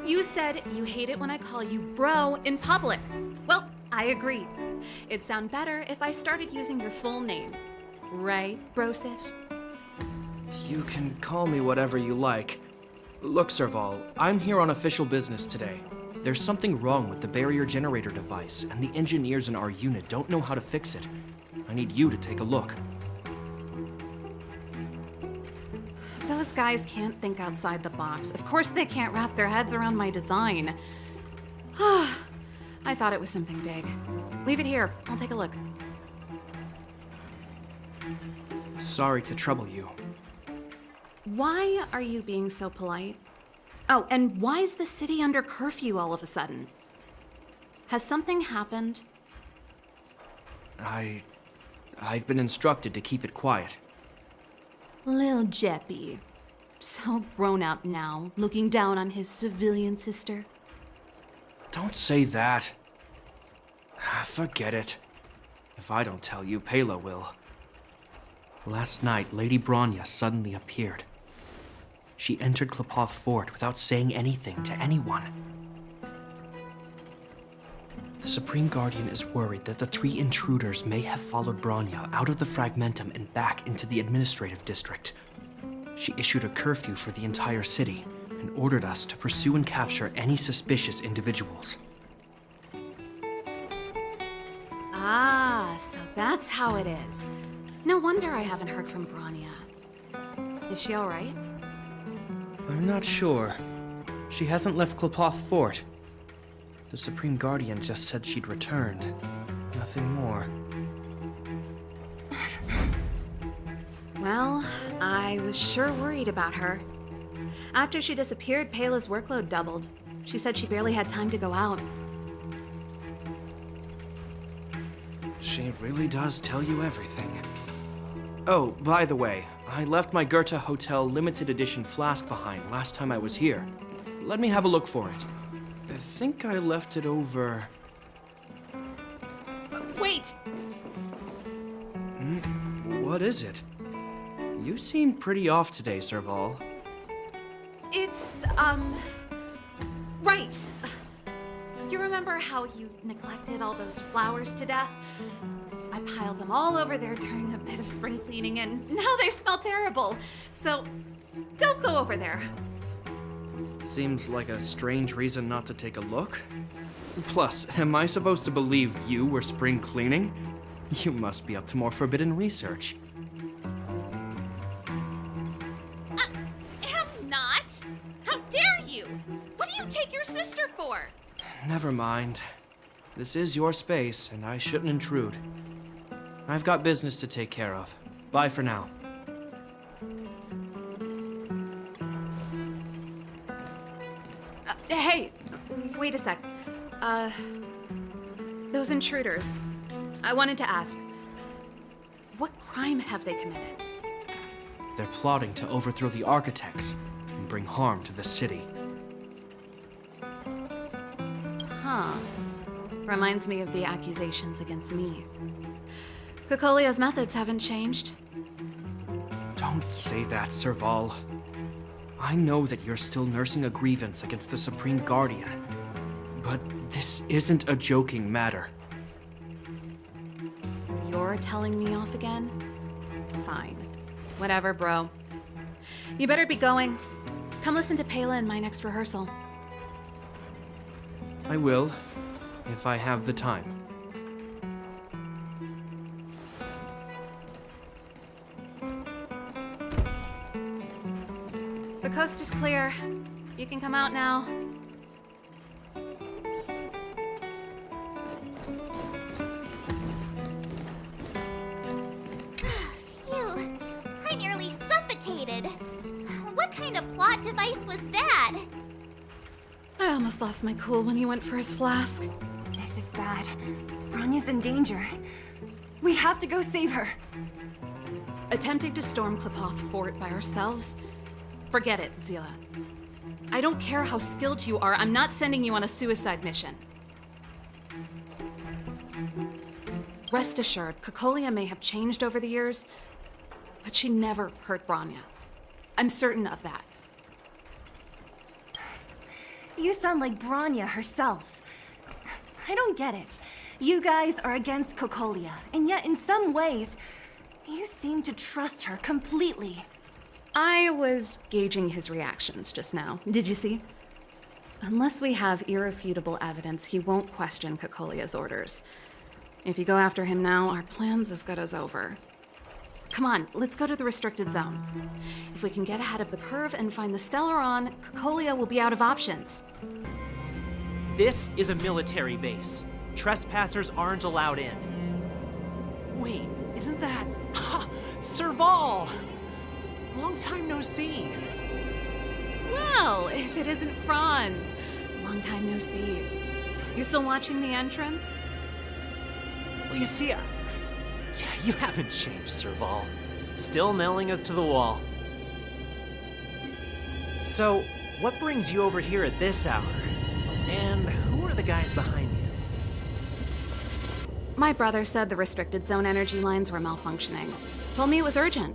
You said you hate it when I call you bro in public. Well, I agree. It'd sound better if I started using your full name. Right, Brosif? You can call me whatever you like. Look, Serval, I'm here on official business today. There's something wrong with the barrier generator device, and the engineers in our unit don't know how to fix it. I need you to take a look. Those guys can't think outside the box. Of course they can't wrap their heads around my design. I thought it was something big. Leave it here. I'll take a look. Sorry to trouble you. Why are you being so polite? Oh, and why is the city under curfew all of a sudden? Has something happened? I've been instructed to keep it quiet. Lil Jeppy. So grown up now, looking down on his civilian sister. Don't say that. Forget it. If I don't tell you, Pela will. Last night, Lady Bronya suddenly appeared. She entered Klepoth Fort without saying anything to anyone. The Supreme Guardian is worried that the 3 intruders may have followed Bronya out of the Fragmentum and back into the administrative district. She issued a curfew for the entire city and ordered us to pursue and capture any suspicious individuals. Ah, so that's how it is. No wonder I haven't heard from Bronya. Is she all right? I'm not sure. She hasn't left Klepoth Fort. The Supreme Guardian just said she'd returned. Nothing more. Well, I was sure worried about her. After she disappeared, Pela's workload doubled. She said she barely had time to go out. She really does tell you everything. Oh, by the way, I left my Herta Hotel limited edition flask behind last time I was here. Let me have a look for it. I think I left it over... Wait! What is it? You seem pretty off today, Serval. It's, right. You remember how you neglected all those flowers to death? I piled them all over there during a bit of spring cleaning, and now they smell terrible. So, don't go over there. Seems like a strange reason not to take a look. Plus, am I supposed to believe you were spring cleaning? You must be up to more forbidden research. Am not! How dare you! What do you take your sister for? Never mind. This is your space, and I shouldn't intrude. I've got business to take care of. Bye for now. Hey, wait a sec. Those intruders. I wanted to ask, what crime have they committed? They're plotting to overthrow the architects and bring harm to the city. Huh. Reminds me of the accusations against me. Kokolia's methods haven't changed. Don't say that, Serval. I know that you're still nursing a grievance against the Supreme Guardian, but this isn't a joking matter. You're telling me off again? Fine. Whatever, bro. You better be going. Come listen to Pela in my next rehearsal. I will, if I have the time. The coast is clear. You can come out now. Phew, I nearly suffocated. What kind of plot device was that? I almost lost my cool when he went for his flask. This is bad. Bronya's in danger. We have to go save her. Attempting to storm Klipoth Fort by ourselves? Forget it, Zila. I don't care how skilled you are, I'm not sending you on a suicide mission. Rest assured, Kokolia may have changed over the years, but she never hurt Bronya. I'm certain of that. You sound like Bronya herself. I don't get it. You guys are against Kokolia, and yet in some ways, you seem to trust her completely. I was gauging his reactions just now. Did you see? Unless we have irrefutable evidence, he won't question Kokolia's orders. If you go after him now, our plan's as good as over. Come on, let's go to the restricted zone. If we can get ahead of the curve and find the Stellaron, Kokolia will be out of options. This is a military base. Trespassers aren't allowed in. Wait, isn't that... Serval! Long time no see. Well, if it isn't Franz. Long time no see. You still watching the entrance? Well, you see, you haven't changed, Serval. Still nailing us to the wall. So, what brings you over here at this hour? And who are the guys behind you? My brother said the restricted zone energy lines were malfunctioning. Told me it was urgent.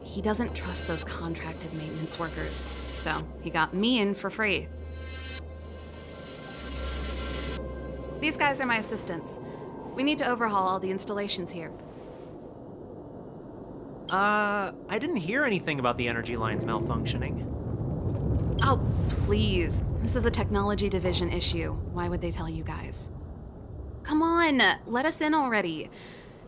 He doesn't trust those contracted maintenance workers, so he got me in for free. These guys are my assistants. We need to overhaul all the installations here. I didn't hear anything about the energy lines malfunctioning. Oh, please. This is a technology division issue. Why would they tell you guys? Come on, let us in already.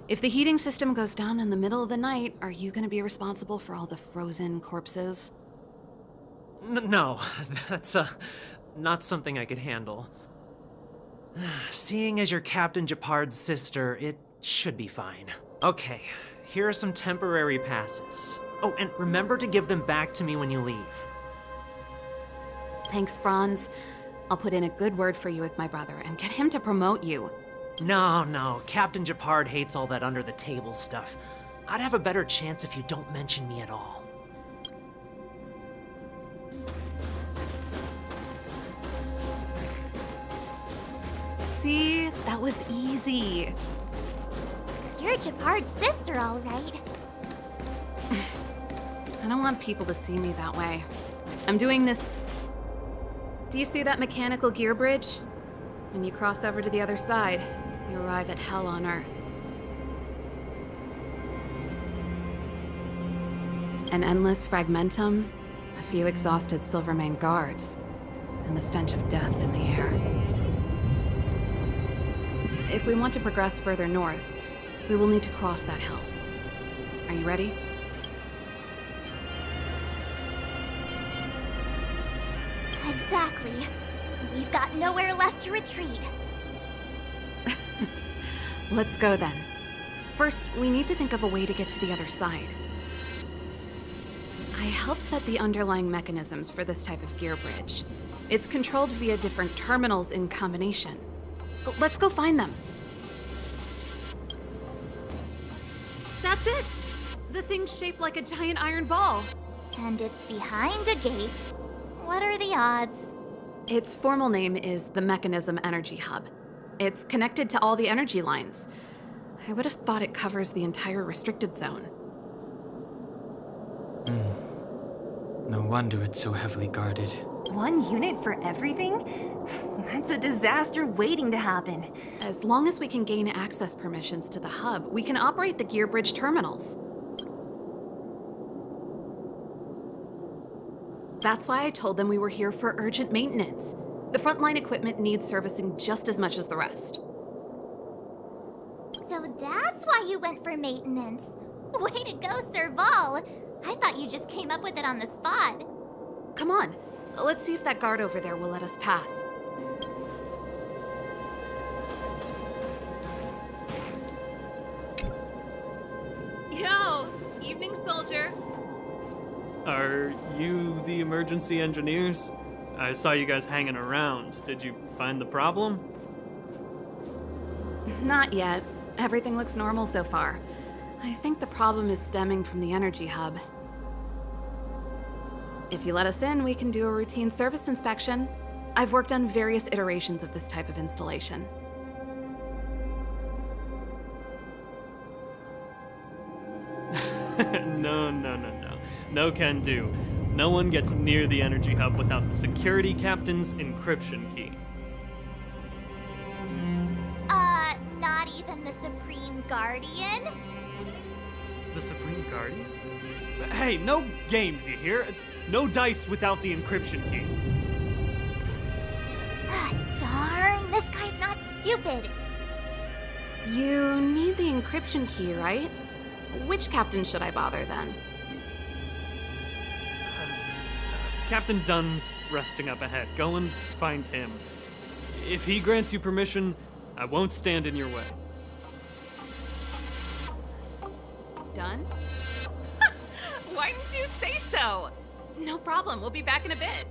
If the heating system goes down in the middle of the night, are you going to be responsible for all the frozen corpses? No, that's not something I could handle. Seeing as you're Captain Japard's sister, it should be fine. Okay, here are some temporary passes. Oh, and remember to give them back to me when you leave. Thanks, Franz. I'll put in a good word for you with my brother and get him to promote you. No, Captain Japard hates all that under-the-table stuff. I'd have a better chance if you don't mention me at all. See? That was easy. You're Jabard's sister, all right. I don't want people to see me that way. I'm doing this... Do you see that mechanical gear bridge? When you cross over to the other side, you arrive at hell on Earth. An endless fragmentum, a few exhausted Silvermane guards, and the stench of death in the air. If we want to progress further north, we will need to cross that hell. Are you ready? Exactly. We've got nowhere left to retreat. Let's go then. First, we need to think of a way to get to the other side. I helped set the underlying mechanisms for this type of gear bridge. It's controlled via different terminals in combination. Let's go find them. That's it! The thing's shaped like a giant iron ball. And it's behind a gate. What are the odds? Its formal name is the Mechanism Energy Hub. It's connected to all the energy lines. I would have thought it covers the entire restricted zone. No wonder it's so heavily guarded. 1 unit for everything? That's a disaster waiting to happen. As long as we can gain access permissions to the hub, we can operate the gear bridge terminals. That's why I told them we were here for urgent maintenance. The frontline equipment needs servicing just as much as the rest. So that's why you went for maintenance. Way to go, Serval! I thought you just came up with it on the spot. Come on, let's see if that guard over there will let us pass. Yo, evening, soldier. Are you the emergency engineers? I saw you guys hanging around. Did you find the problem? Not yet. Everything looks normal so far. I think the problem is stemming from the energy hub. If you let us in, we can do a routine service inspection. I've worked on various iterations of this type of installation. No. No can do. No one gets near the energy hub without the security captain's encryption key. Not even the Supreme Guardian? The Supreme Guardian? Hey, no games, you hear? No dice without the encryption key. Darn, this guy's not stupid. You need the encryption key, right? Which captain should I bother then? Captain Dunn's resting up ahead. Go and find him. If he grants you permission, I won't stand in your way. Done? Why didn't you say so? No problem, we'll be back in a bit.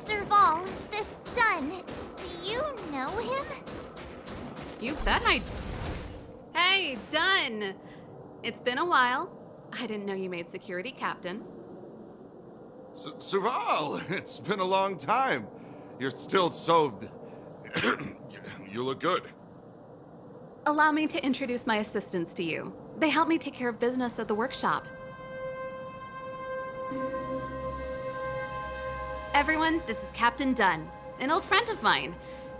Serval, this Dunn, do you know him? You bet I... Hey, Dunn! It's been a while. I didn't know you made security captain. Serval, it's been a long time. You're still so... You look good. Allow me to introduce my assistants to you. They help me take care of business at the workshop. Everyone, this is Captain Dunn, an old friend of mine.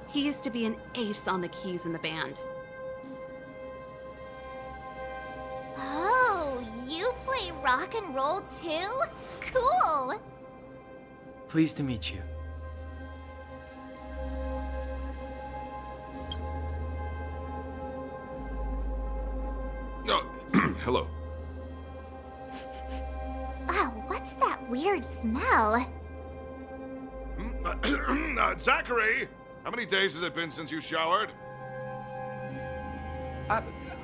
He used to be an ace on the keys in the band. Oh, you play rock and roll too? Cool! Pleased to meet you. Oh, hello. Oh, what's that weird smell? Zachary! How many days has it been since you showered?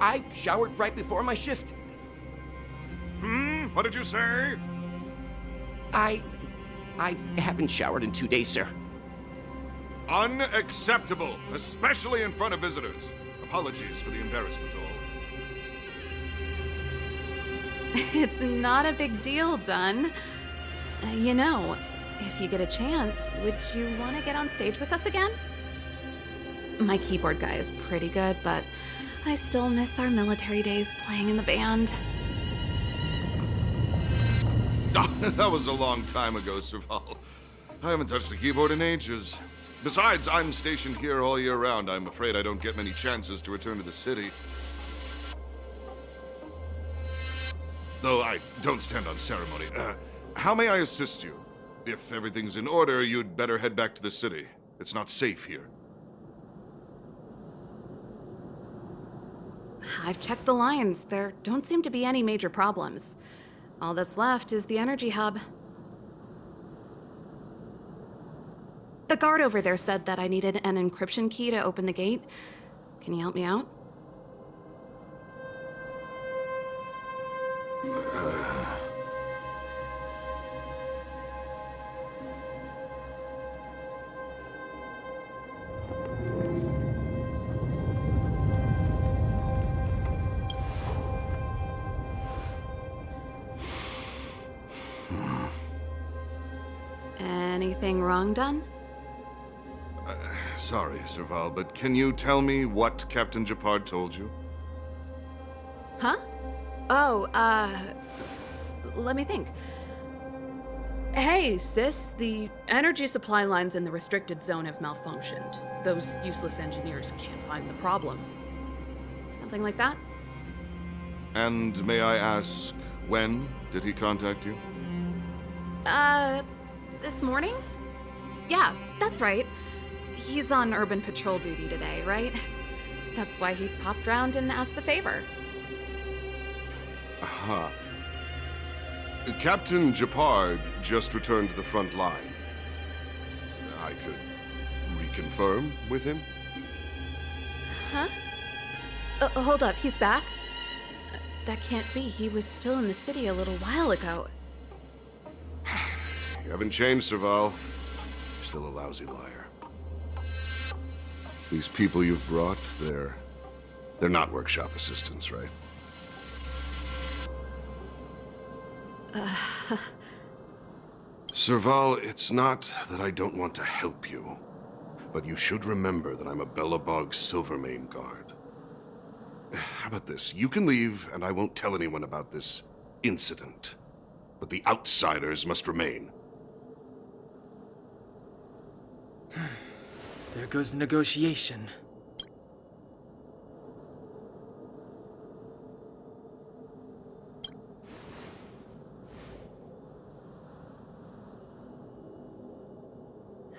I showered right before my shift. What did you say? I haven't showered in 2 days, sir. Unacceptable, especially in front of visitors. Apologies for the embarrassment all. It's not a big deal, Dunn. You know, if you get a chance, would you want to get on stage with us again? My keyboard guy is pretty good, but I still miss our military days playing in the band. That was a long time ago, Serval. I haven't touched a keyboard in ages. Besides, I'm stationed here all year round. I'm afraid I don't get many chances to return to the city. Though I don't stand on ceremony. How may I assist you? If everything's in order, you'd better head back to the city. It's not safe here. I've checked the lines. There don't seem to be any major problems. All that's left is the energy hub. The guard over there said that I needed an encryption key to open the gate. Can you help me out? Anything wrong, Dunn? Sorry, Serval, but can you tell me what Captain Japard told you? Huh? Oh, let me think. Hey, sis, the energy supply lines in the restricted zone have malfunctioned. Those useless engineers can't find the problem. Something like that? And may I ask, when did he contact you? This morning? Yeah, that's right. He's on urban patrol duty today, right? That's why he popped round and asked the favor. Aha. Captain Japard just returned to the front line. I could reconfirm with him? Huh? Hold up, he's back? That can't be. He was still in the city a little while ago. You haven't changed, Serval. You're still a lousy liar. These people you've brought, they're not workshop assistants, right? Serval, it's not that I don't want to help you, but you should remember that I'm a Belobog Silvermane guard. How about this? You can leave, and I won't tell anyone about this incident. But the outsiders must remain. There goes the negotiation.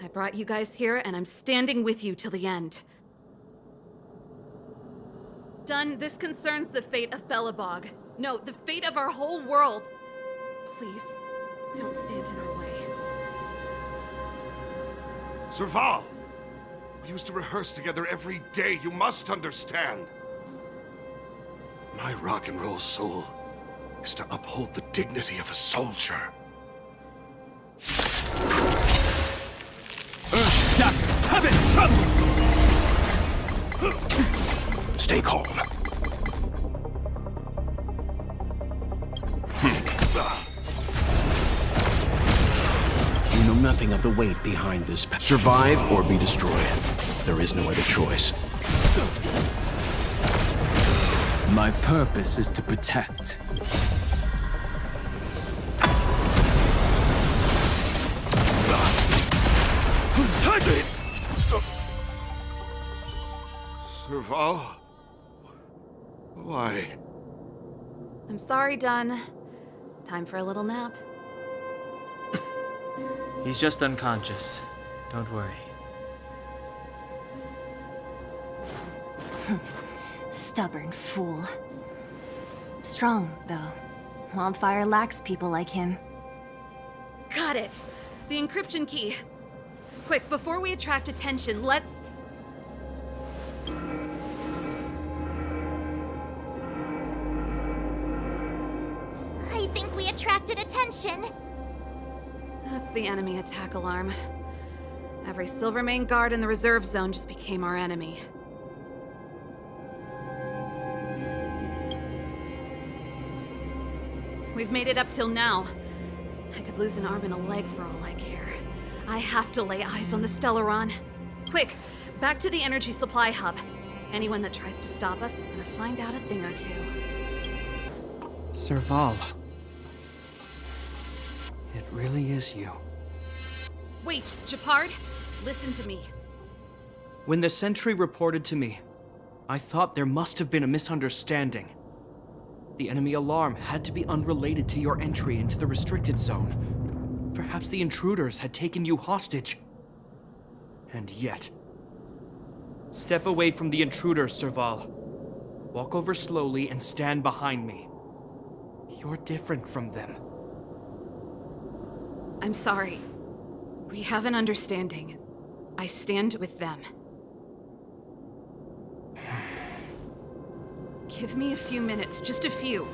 I brought you guys here, and I'm standing with you till the end. Dunn, this concerns the fate of Belobog. No, the fate of our whole world. Please, don't stand in our way. Serval! We used to rehearse together every day, you must understand. My rock and roll soul is to uphold the dignity of a soldier. Earth have in trouble! Stay calm. You know nothing of the weight behind this. Survive or be destroyed. There is no other choice. My purpose is to protect. Serval? Why? I'm sorry, Dunn. Time for a little nap. He's just unconscious. Don't worry. Stubborn fool. Strong, though. Wildfire lacks people like him. Got it! The encryption key. Quick, before we attract attention, let's... I think we attracted attention. That's the enemy attack alarm. Every Silvermane guard in the reserve zone just became our enemy. We've made it up till now. I could lose an arm and a leg for all I care. I have to lay eyes on the Stellaron. Quick, back to the energy supply hub. Anyone that tries to stop us is gonna find out a thing or two. Serval. It really is you. Wait, Japard, listen to me. When the sentry reported to me, I thought there must have been a misunderstanding. The enemy alarm had to be unrelated to your entry into the restricted zone. Perhaps the intruders had taken you hostage. And yet... Step away from the intruders, Serval. Walk over slowly and stand behind me. You're different from them. I'm sorry. We have an understanding. I stand with them. Give me a few minutes, just a few.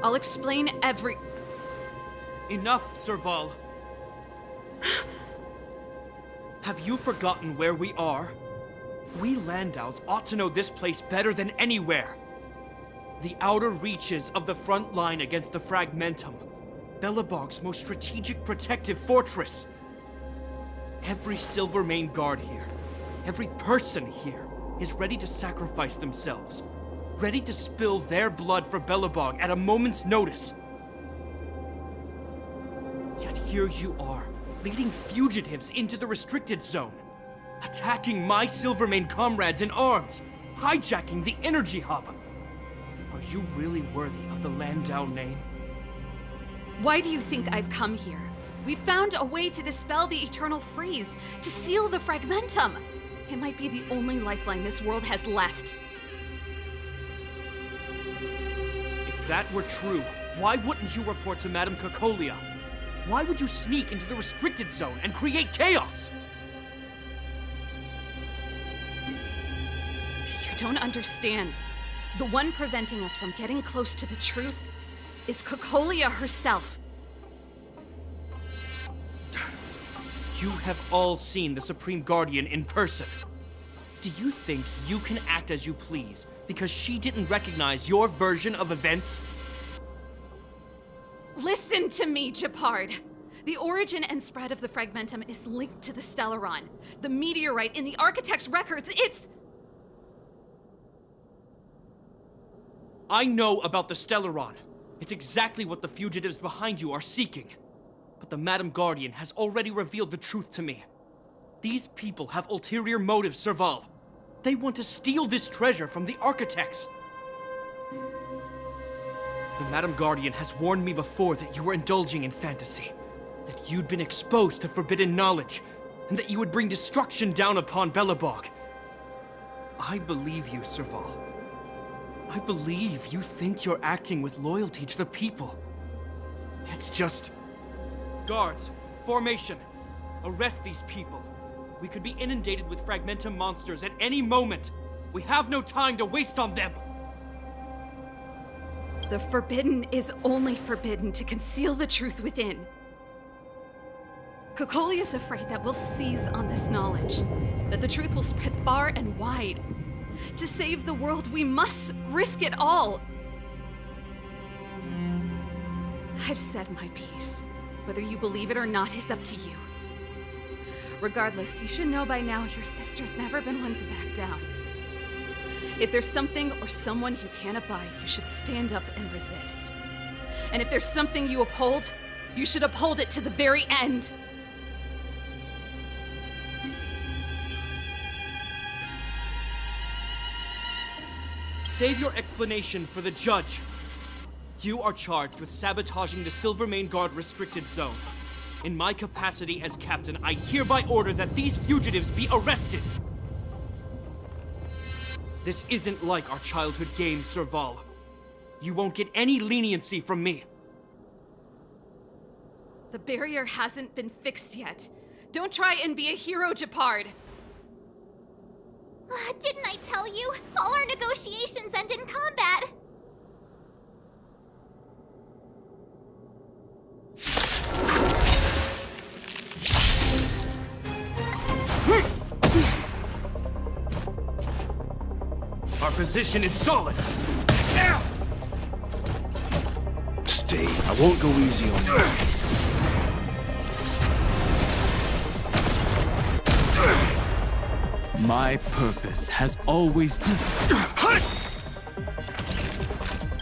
I'll explain every... Enough, Serval. Have you forgotten where we are? We Landaus ought to know this place better than anywhere. The outer reaches of the front line against the Fragmentum. Belobog's most strategic protective fortress. Every Silvermane guard here, every person here, is ready to sacrifice themselves. Ready to spill their blood for Belobog at a moment's notice. Yet here you are, leading fugitives into the restricted zone. Attacking my Silvermane comrades in arms, hijacking the energy hub. Are you really worthy of the Landau name? Why do you think I've come here? We found a way to dispel the eternal freeze, to seal the Fragmentum. It might be the only lifeline this world has left. If that were true, why wouldn't you report to Madame Cocolia? Why would you sneak into the restricted zone and create chaos? You don't understand. The one preventing us from getting close to the truth is Cocolia herself. You have all seen the Supreme Guardian in person. Do you think you can act as you please because she didn't recognize your version of events? Listen to me, Japard. The origin and spread of the Fragmentum is linked to the Stellaron. The meteorite in the Architect's records, it's... I know about the Stellaron. It's exactly what the fugitives behind you are seeking. But the Madam Guardian has already revealed the truth to me. These people have ulterior motives, Serval. They want to steal this treasure from the Architects. The Madam Guardian has warned me before that you were indulging in fantasy. That you'd been exposed to forbidden knowledge, and that you would bring destruction down upon Belobog. I believe you, Serval. I believe you think you're acting with loyalty to the people. It's just... Guards, formation. Arrest these people. We could be inundated with Fragmentum monsters at any moment. We have no time to waste on them. The forbidden is only forbidden to conceal the truth within. Cocolia's afraid that we'll seize on this knowledge, that the truth will spread far and wide. To save the world, we must risk it all. I've said my piece. Whether you believe it or not is up to you. Regardless, you should know by now your sister's never been one to back down. If there's something or someone you can't abide, you should stand up and resist. And if there's something you uphold, you should uphold it to the very end. Save your explanation for the judge. You are charged with sabotaging the Silvermane Guard restricted zone. In my capacity as captain, I hereby order that these fugitives be arrested. This isn't like our childhood game, Serval. You won't get any leniency from me. The barrier hasn't been fixed yet. Don't try and be a hero, Japard. Didn't I tell you? All our negotiations end in combat. Our position is solid. Stay. I won't go easy on you. My purpose has always been...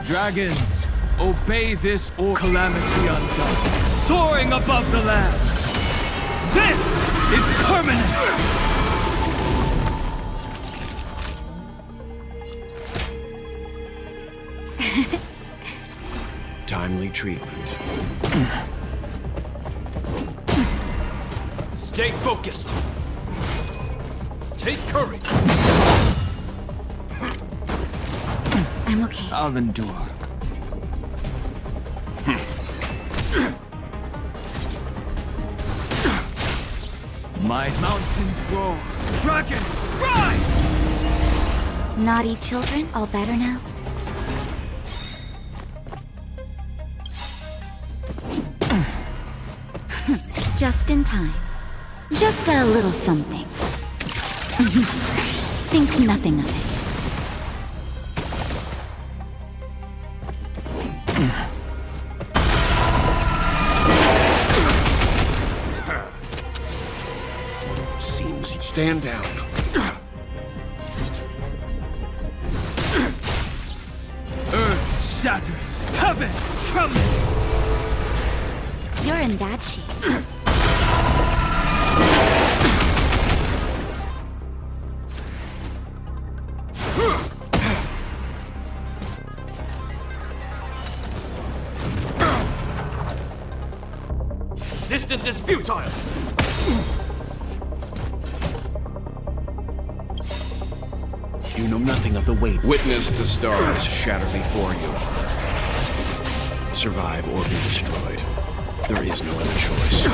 Dragons, obey this or calamity undone. Soaring above the lands. This is permanent! Timely treatment. Stay focused. Take courage. I'm okay. I'll endure. My mountains roar. Dragons, rise! Naughty children, all better now? Just in time. Just a little something. Think nothing of it. Seems you stand down. Earth shatters. Heaven trembles. You're in bad shape. Resistance is futile! You know nothing of the weight. Witness the stars shatter before you. Survive or be destroyed. There is no other choice.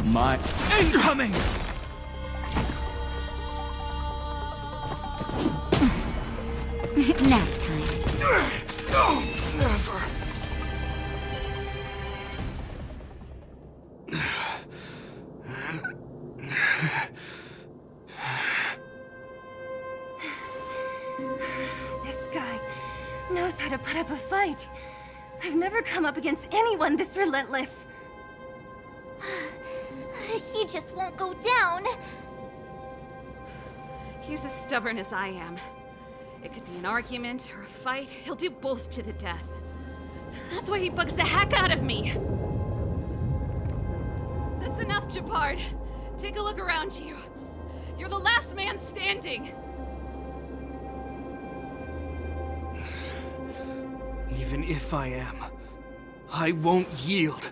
My incoming! Nap time. No, never. This guy knows how to put up a fight. I've never come up against anyone this relentless. He just won't go down. He's as stubborn as I am. It could be an argument or a fight. He'll do both to the death. That's why he bugs the heck out of me. That's enough, Japard. Take a look around you. You're the last man standing. Even if I am, I won't yield.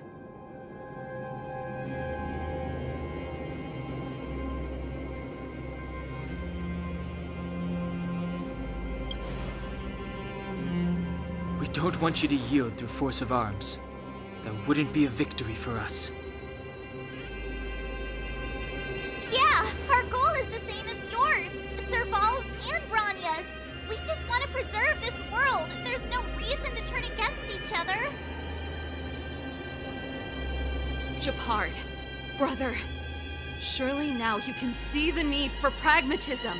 We don't want you to yield through force of arms. That wouldn't be a victory for us. Yeah, our goal is the same as yours. Serval's and Branya's. We just want to preserve this world. There's no reason to turn against each other. Japard, brother, surely now you can see the need for pragmatism.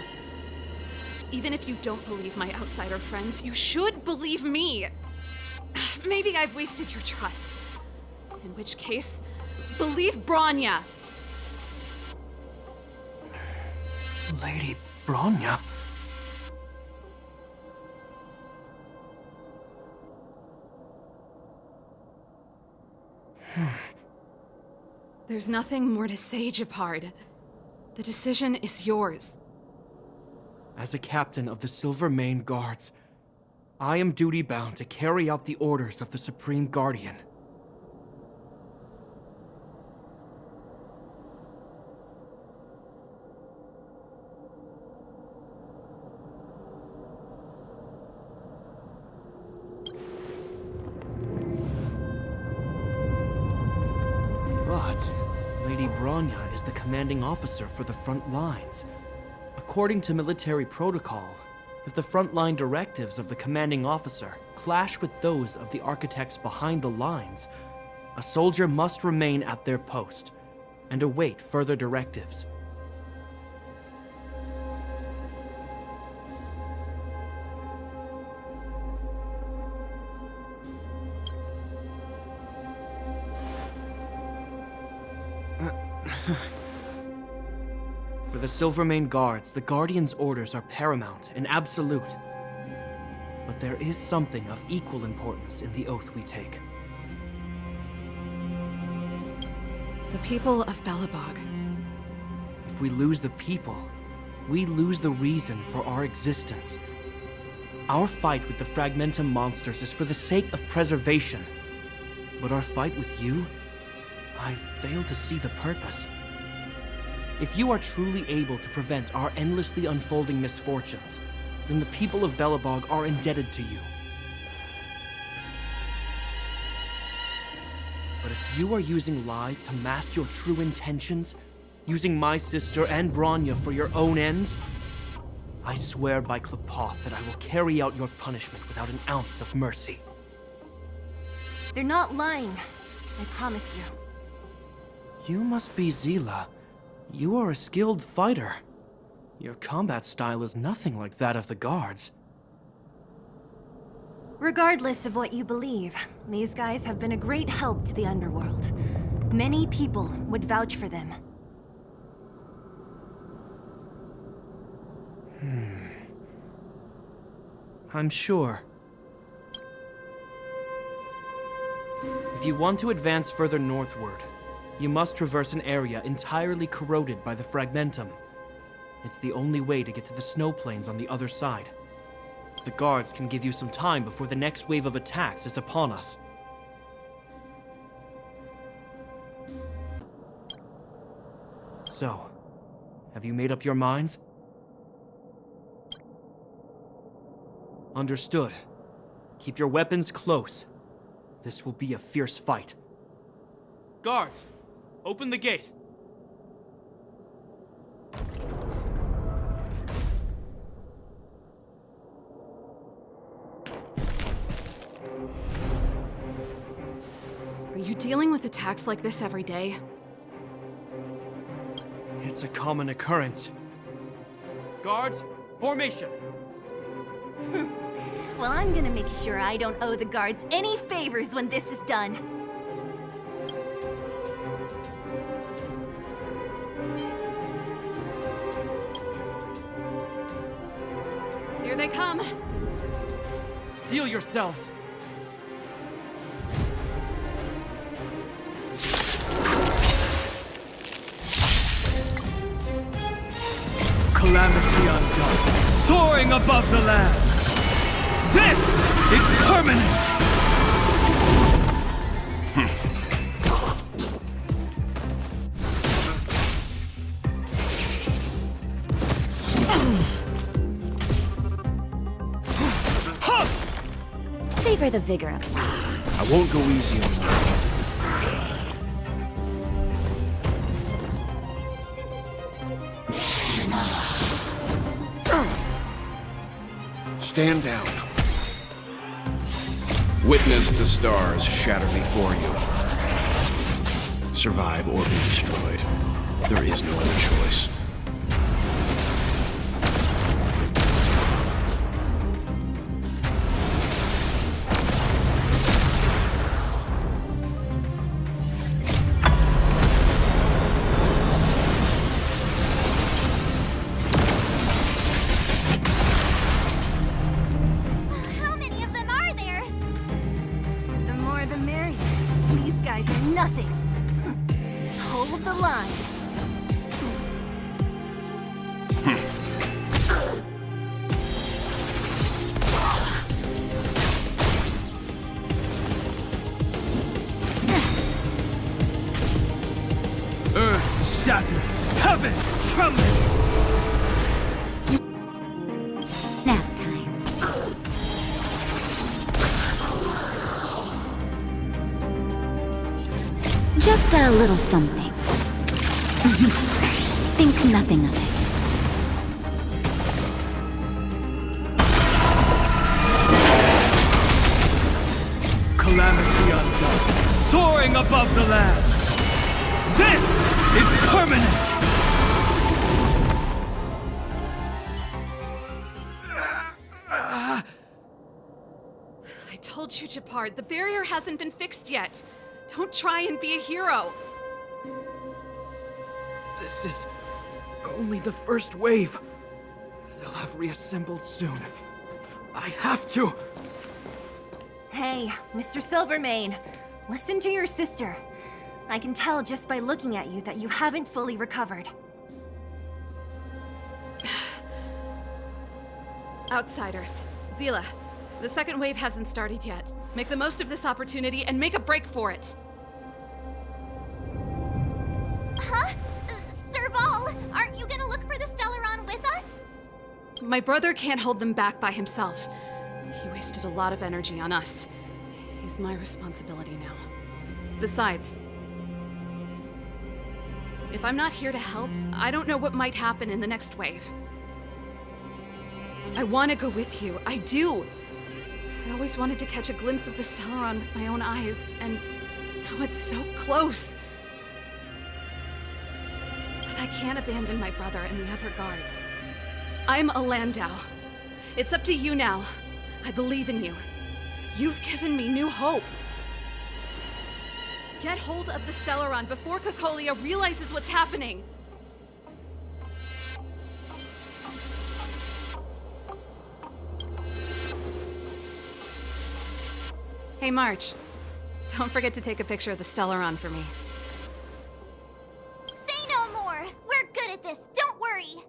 Even if you don't believe my outsider friends, you should believe me. Maybe I've wasted your trust. In which case, believe Branya. Lady Branya? There's nothing more to say, Japard. The decision is yours. As a captain of the Silvermane Guards, I am duty-bound to carry out the orders of the Supreme Guardian. But Lady Branya is the commanding officer for the front lines. According to military protocol, if the frontline directives of the commanding officer clash with those of the architects behind the lines, a soldier must remain at their post and await further directives. For the Silvermane Guards, the Guardian's orders are paramount and absolute. But there is something of equal importance in the oath we take. The people of Belobog. If we lose the people, we lose the reason for our existence. Our fight with the Fragmentum monsters is for the sake of preservation. But our fight with you, I fail to see the purpose. If you are truly able to prevent our endlessly unfolding misfortunes, then the people of Belobog are indebted to you. But if you are using lies to mask your true intentions, using my sister and Bronya for your own ends, I swear by Klapoth that I will carry out your punishment without an ounce of mercy. They're not lying. I promise you. You must be Zila. You are a skilled fighter. Your combat style is nothing like that of the guards. Regardless of what you believe, these guys have been a great help to the underworld. Many people would vouch for them. I'm sure. If you want to advance further northward, you must traverse an area entirely corroded by the Fragmentum. It's the only way to get to the snow plains on the other side. The guards can give you some time before the next wave of attacks is upon us. So, have you made up your minds? Understood. Keep your weapons close. This will be a fierce fight. Guards, open the gate. Are you dealing with attacks like this every day? It's a common occurrence. Guards, formation! Well, I'm gonna make sure I don't owe the guards any favors when this is done. Here they come! Steel yourselves! Calamity undone, soaring above the lands. This is permanence! Savor the vigor of it. I won't go easy on you. Stand down. Witness the stars shatter before you. Survive or be destroyed. There is no other choice. How many of them are there? The more the merrier. These guys are nothing. Hold the line. Earth shatters, heaven trembles! Nap time. Just a little something. Think nothing of it. calamity undone, soaring above the lands. This is permanence! I told you, Japard, the barrier hasn't been fixed yet. Don't try and be a hero. This is only the first wave. They'll have reassembled soon. I have to! Hey, Mr. Silvermane, listen to your sister. I can tell just by looking at you that you haven't fully recovered. Outsiders. Zila, the second wave hasn't started yet. Make the most of this opportunity and make a break for it. Huh? Serval, aren't you gonna look for the Stellaron with us? My brother can't hold them back by himself. He wasted a lot of energy on us. He's my responsibility now. Besides, if I'm not here to help, I don't know what might happen in the next wave. I want to go with you. I do. I always wanted to catch a glimpse of the Stellaron with my own eyes, and now it's so close. But I can't abandon my brother and the other guards. I'm a Landau. It's up to you now. I believe in you. You've given me new hope. Get hold of the Stellaron before Cocolia realizes what's happening. Hey, March. Don't forget to take a picture of the Stellaron for me. Say no more! We're good at this, don't worry!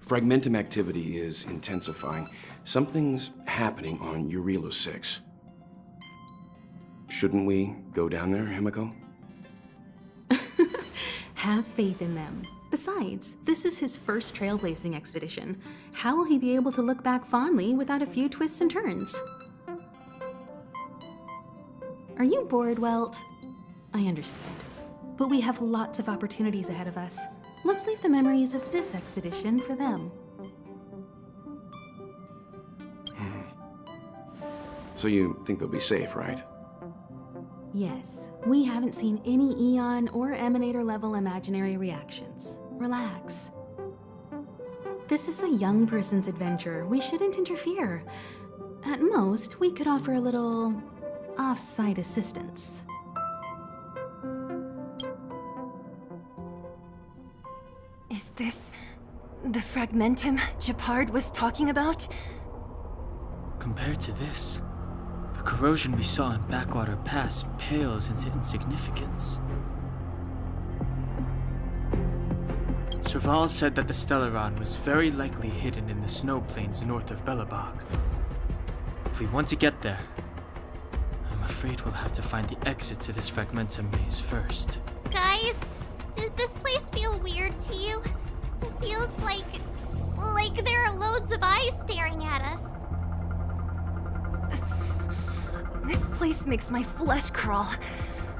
Fragmentum activity is intensifying. Something's happening on Jurilo 6. Shouldn't we go down there, Himiko? Have faith in them. Besides, this is his first trailblazing expedition. How will he be able to look back fondly without a few twists and turns? Are you bored, Welt? I understand. But we have lots of opportunities ahead of us. Let's leave the memories of this expedition for them. So you think they'll be safe, right? Yes, we haven't seen any Eon or Emanator level imaginary reactions. Relax. This is a young person's adventure. We shouldn't interfere. At most, we could offer a little off-site assistance. Is this the Fragmentum Japard was talking about? Compared to this, the corrosion we saw in Backwater Pass pales into insignificance. Serval said that the Stellaron was very likely hidden in the snow plains north of Belobog. If we want to get there, I'm afraid we'll have to find the exit to this Fragmentum maze first. Guys, does this place feel weird to you? It feels like there are loads of eyes staring at us. This place makes my flesh crawl.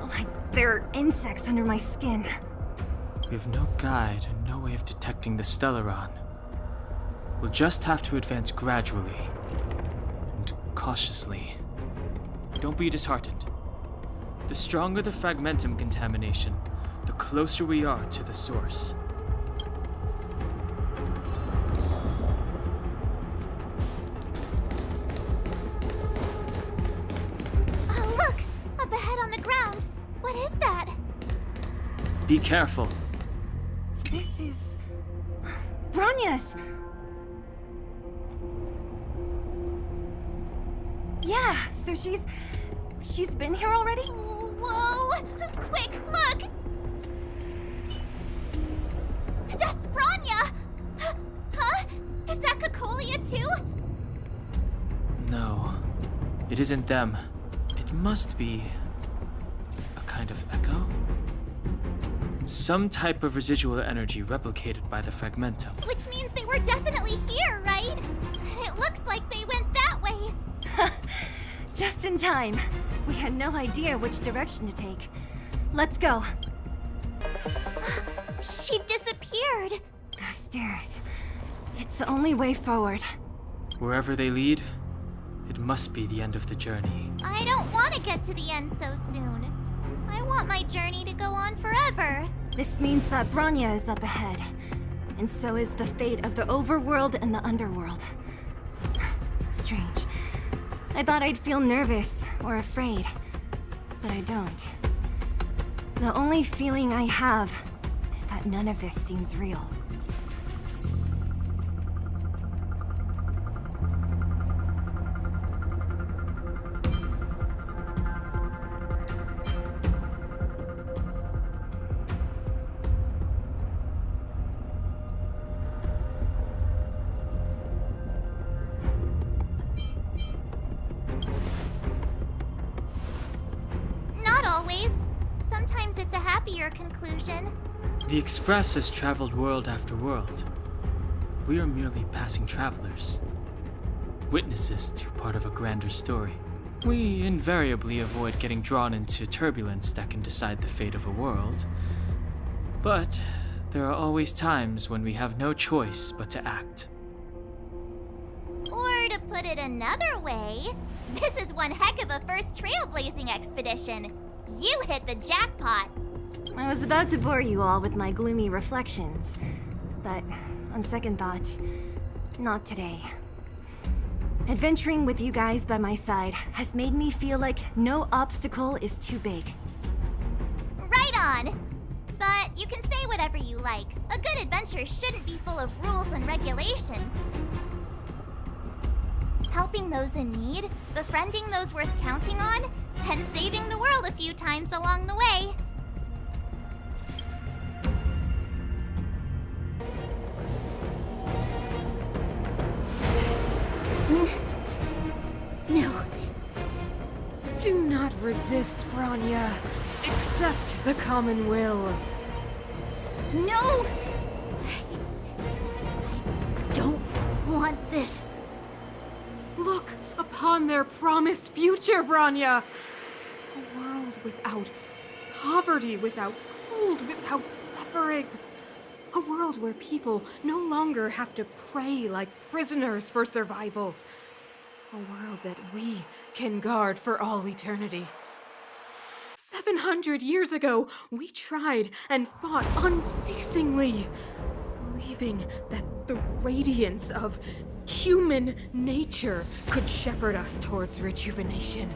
Like there are insects under my skin. We have no guide and no way of detecting the Stellaron. We'll just have to advance gradually and cautiously. Don't be disheartened. The stronger the Fragmentum contamination, the closer we are to the source. Oh, look! Up ahead on the ground! What is that? Be careful. This is... Bronya's! Yeah, so she's been here already? Whoa! Quick, look! That's Bronya! Huh? Is that Cocolia too? No, it isn't them. It must be a kind of echo? Some type of residual energy replicated by the Fragmentum. Which means they were definitely here, right? And it looks like they went that way. Just in time. We had no idea which direction to take. Let's go. She disappeared. Those stairs. It's the only way forward. Wherever they lead, it must be the end of the journey. I don't want to get to the end so soon. I want my journey to go on forever. This means that Bronya is up ahead. And so is the fate of the overworld and the underworld. Strange. I thought I'd feel nervous or afraid, but I don't. The only feeling I have is that none of this seems real. Not always. Sometimes it's a happier conclusion. The Express has traveled world after world. We are merely passing travelers, witnesses to part of a grander story. We invariably avoid getting drawn into turbulence that can decide the fate of a world. But there are always times when we have no choice but to act. Or to put it another way, this is one heck of a first trailblazing expedition. You hit the jackpot. I was about to bore you all with my gloomy reflections, but on second thought, not today. Adventuring with you guys by my side has made me feel like no obstacle is too big. Right on. But you can say whatever you like. A good adventure shouldn't be full of rules and regulations. Helping those in need, befriending those worth counting on, and saving the world a few times along the way. No. Do not resist, Bronya. Accept the common will. No! I don't want this. Look upon their promised future, Bronya! A world without poverty, without cold, without suffering. A world where people no longer have to pray like prisoners for survival. A world that we can guard for all eternity. 700 years ago, we tried and fought unceasingly, believing that the radiance of human nature could shepherd us towards rejuvenation.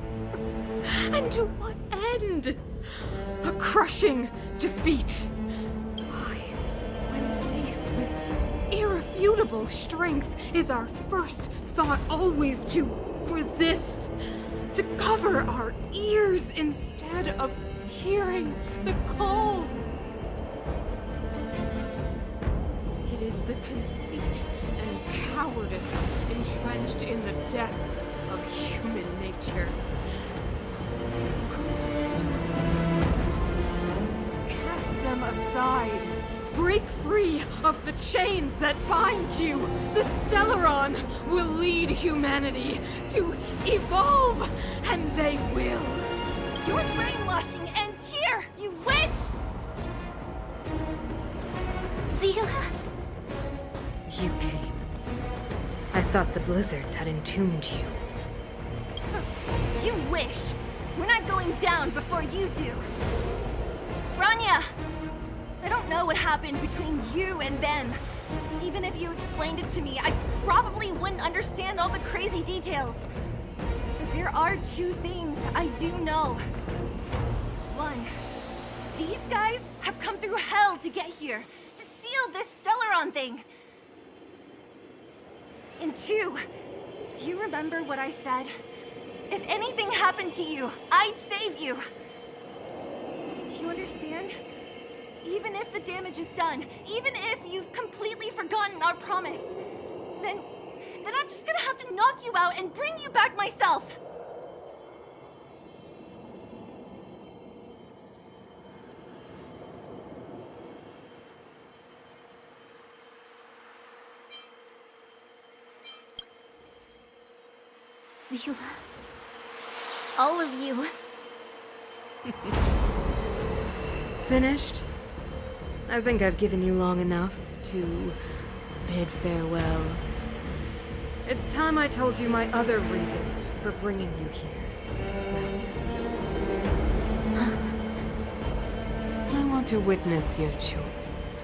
And to what end? A crushing defeat. Why, when faced with irrefutable strength, is our first thought always to resist, to cover our ears instead of hearing the call? It is the conceit and cowardice entrenched in the depths of human nature. So difficult to face. Cast them aside. Break free of the chains that bind you. The Stellaron will lead humanity to evolve, and they will. Your brainwashing ends here, you witch! Zila? You came. I thought the blizzards had entombed you. You wish! We're not going down before you do! Bronya! I don't know what happened between you and them. Even if you explained it to me, I probably wouldn't understand all the crazy details. But there are two things I do know. One, these guys have come through hell to get here, to seal this Stellaron thing. And two, do you remember what I said? If anything happened to you, I'd save you. Do you understand? Even if the damage is done, even if you've completely forgotten our promise, then I'm just gonna have to knock you out and bring you back myself. Zila? All of you. Finished? I think I've given you long enough to bid farewell. It's time I told you my other reason for bringing you here. I want to witness your choice.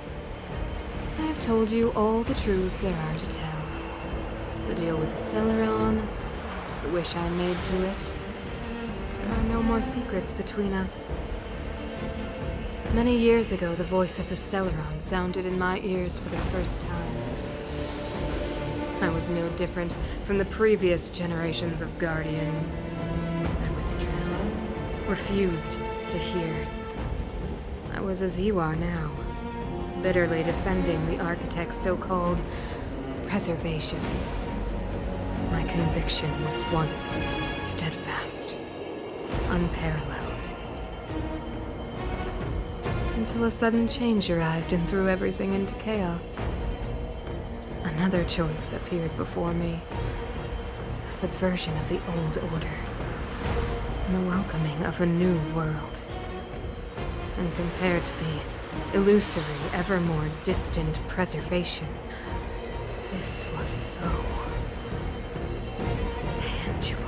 I have told you all the truths there are to tell. The deal with the Stellaron, the wish I made to it. There are no more secrets between us. Many years ago, the voice of the Stellaron sounded in my ears for the first time. I was no different from the previous generations of Guardians. I withdrew, refused to hear. I was as you are now, bitterly defending the Architect's so-called preservation. My conviction was once steadfast, unparalleled. Until a sudden change arrived and threw everything into chaos. Another choice appeared before me. A subversion of the old order. And the welcoming of a new world. And compared to the illusory, ever more distant preservation, this was so tangible.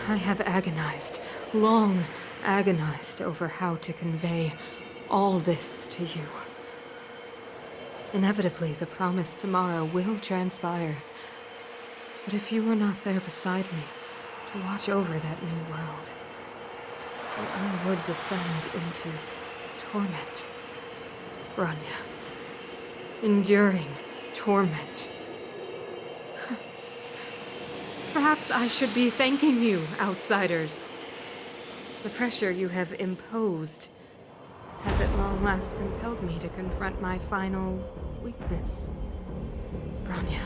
I have agonized, long agonized over how to convey all this to you. Inevitably, the promised tomorrow will transpire. But if you were not there beside me to watch over that new world, then I would descend into torment. Bronya. Enduring torment. Perhaps I should be thanking you, outsiders. The pressure you have imposed has at long last compelled me to confront my final weakness. Bronya,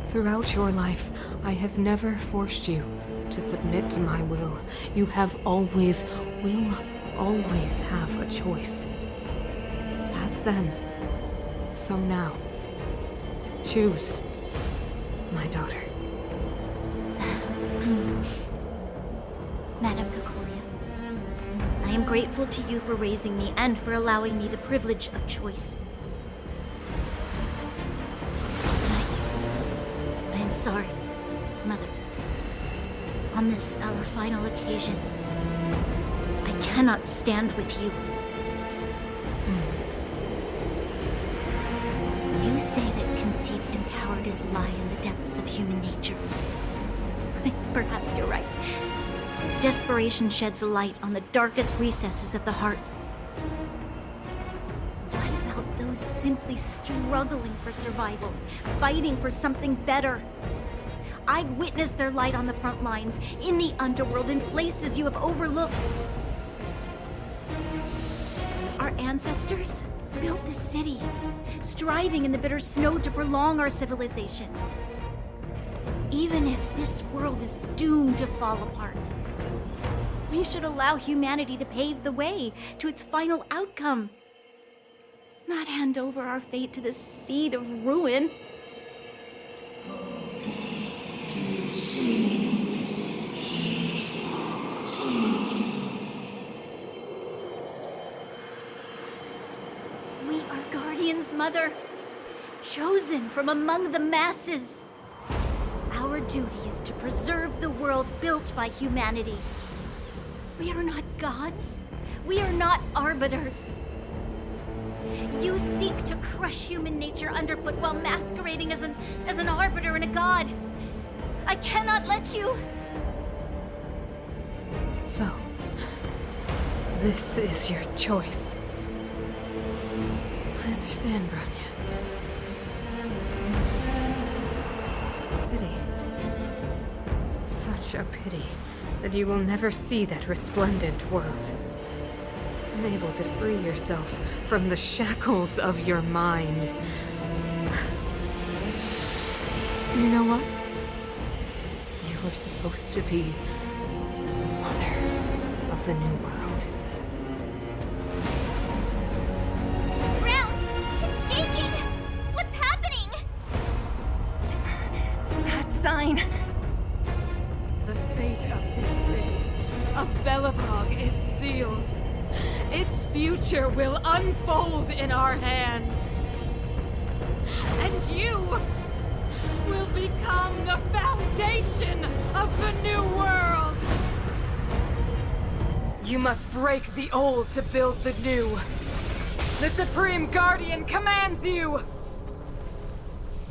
throughout your life, I have never forced you to submit to my will. You have always, will always have a choice. As then, so now. Choose, my daughter. Madam Cocolia, I am grateful to you for raising me and for allowing me the privilege of choice. I am sorry, Mother. On this, our final occasion, I cannot stand with you. You say that conceit and cowardice lie in the depths of human nature. Perhaps you're right. Desperation sheds a light on the darkest recesses of the heart. What about those simply struggling for survival, fighting for something better? I've witnessed their light on the front lines, in the underworld, in places you have overlooked. Our ancestors built this city, striving in the bitter snow to prolong our civilization. Even if this world is doomed to fall apart, we should allow humanity to pave the way to its final outcome. Not hand over our fate to the seed of ruin. We are guardians, Mother, chosen from among the masses. Our duty is to preserve the world built by humanity. We are not gods. We are not arbiters. You seek to crush human nature underfoot while masquerading as an arbiter and a god. I cannot let you. So, this is your choice. I understand, Bronya. Pity. Such a pity that you will never see that resplendent world. Unable to free yourself from the shackles of your mind. You know what? You were supposed to be the mother of the new world. Ground! It's shaking! What's happening? That sign. of Belobog is sealed. Its future will unfold in our hands. And you will become the foundation of the new world. You must break the old to build the new. The Supreme Guardian commands you!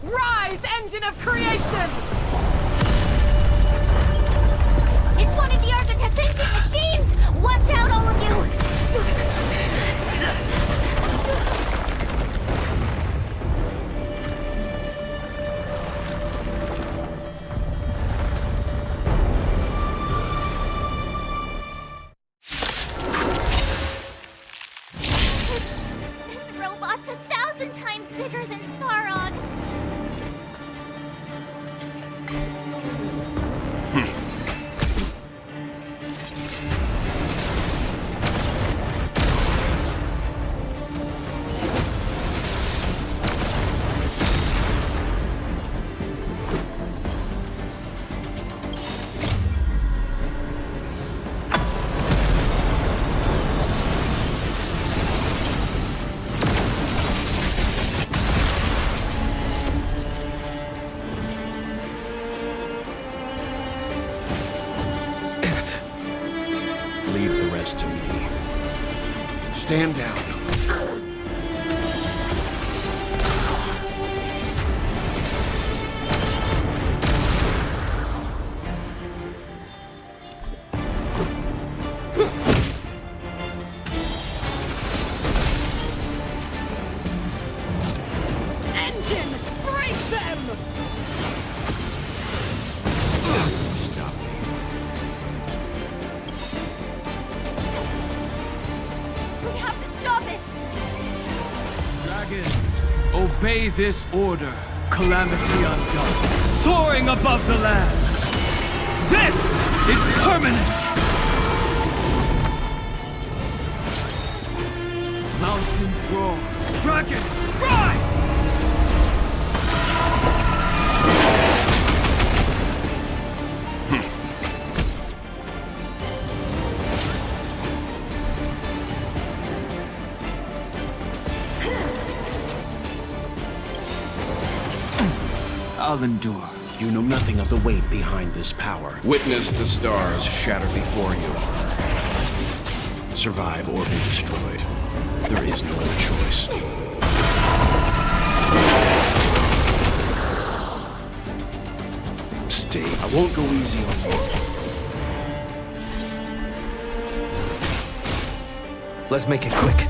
Rise, engine of creation! It's one of the architect's ancient machines! Watch out, all of you! This robot's 1,000 times bigger than Svarog. Leave the rest to me. Stand down. Engine, break them! Stop me. We have to stop it! Dragons, obey this order. Calamity undone, soaring above the lands. This is permanence! Mountains roar, dragons, rise! I'll endure. You know nothing of the weight behind this power. Witness the stars shatter before you. Survive or be destroyed. There is no other choice. Stay. I won't go easy on you. Let's make it quick.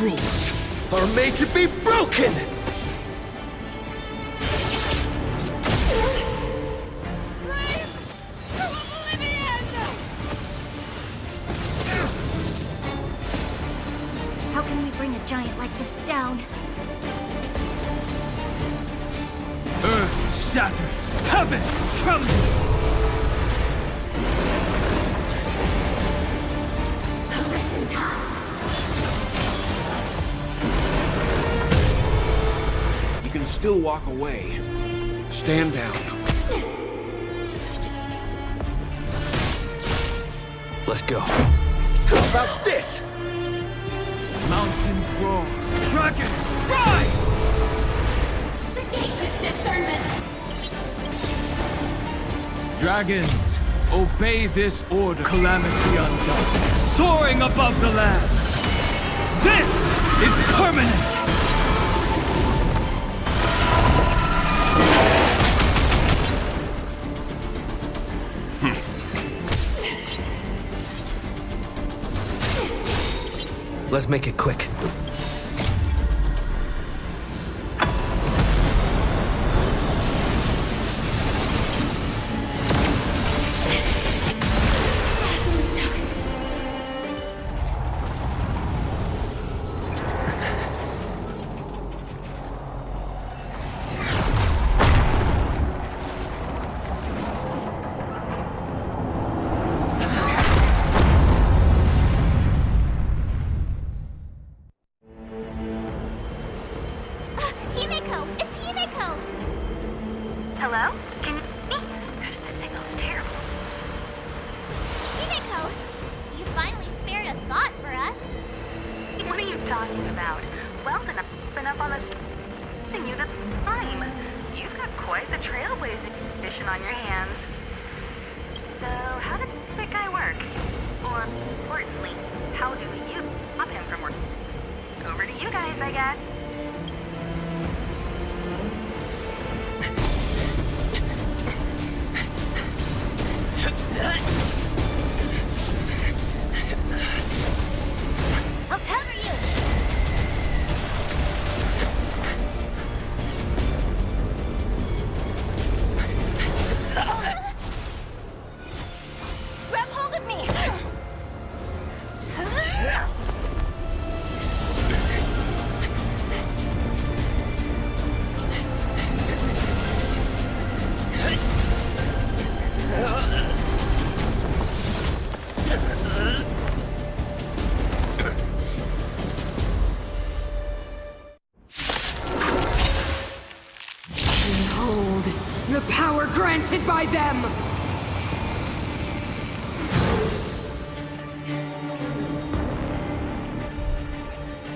Rules are made to be broken! How can we bring a giant like this down? Earth shatters, heaven trembles! You can still walk away. Stand down. Let's go. How about this? Mountains roar, dragons rise! Sagacious discernment! Dragons, obey this order. Calamity undone, soaring above the lands. This is permanence! Let's make it quick. Hello? Can you hear me? Gosh, the signal's terrible. Himeko, you finally spared a thought for us. What are you talking about? Weldon, I've been up on the and you the time. You've got quite the trailblazing mission on your hands. So, how did that guy work? Or, importantly, how do you stop him from working? Over to you guys, I guess. I'll cover you! Grab hold of me! Behold, the power granted by them!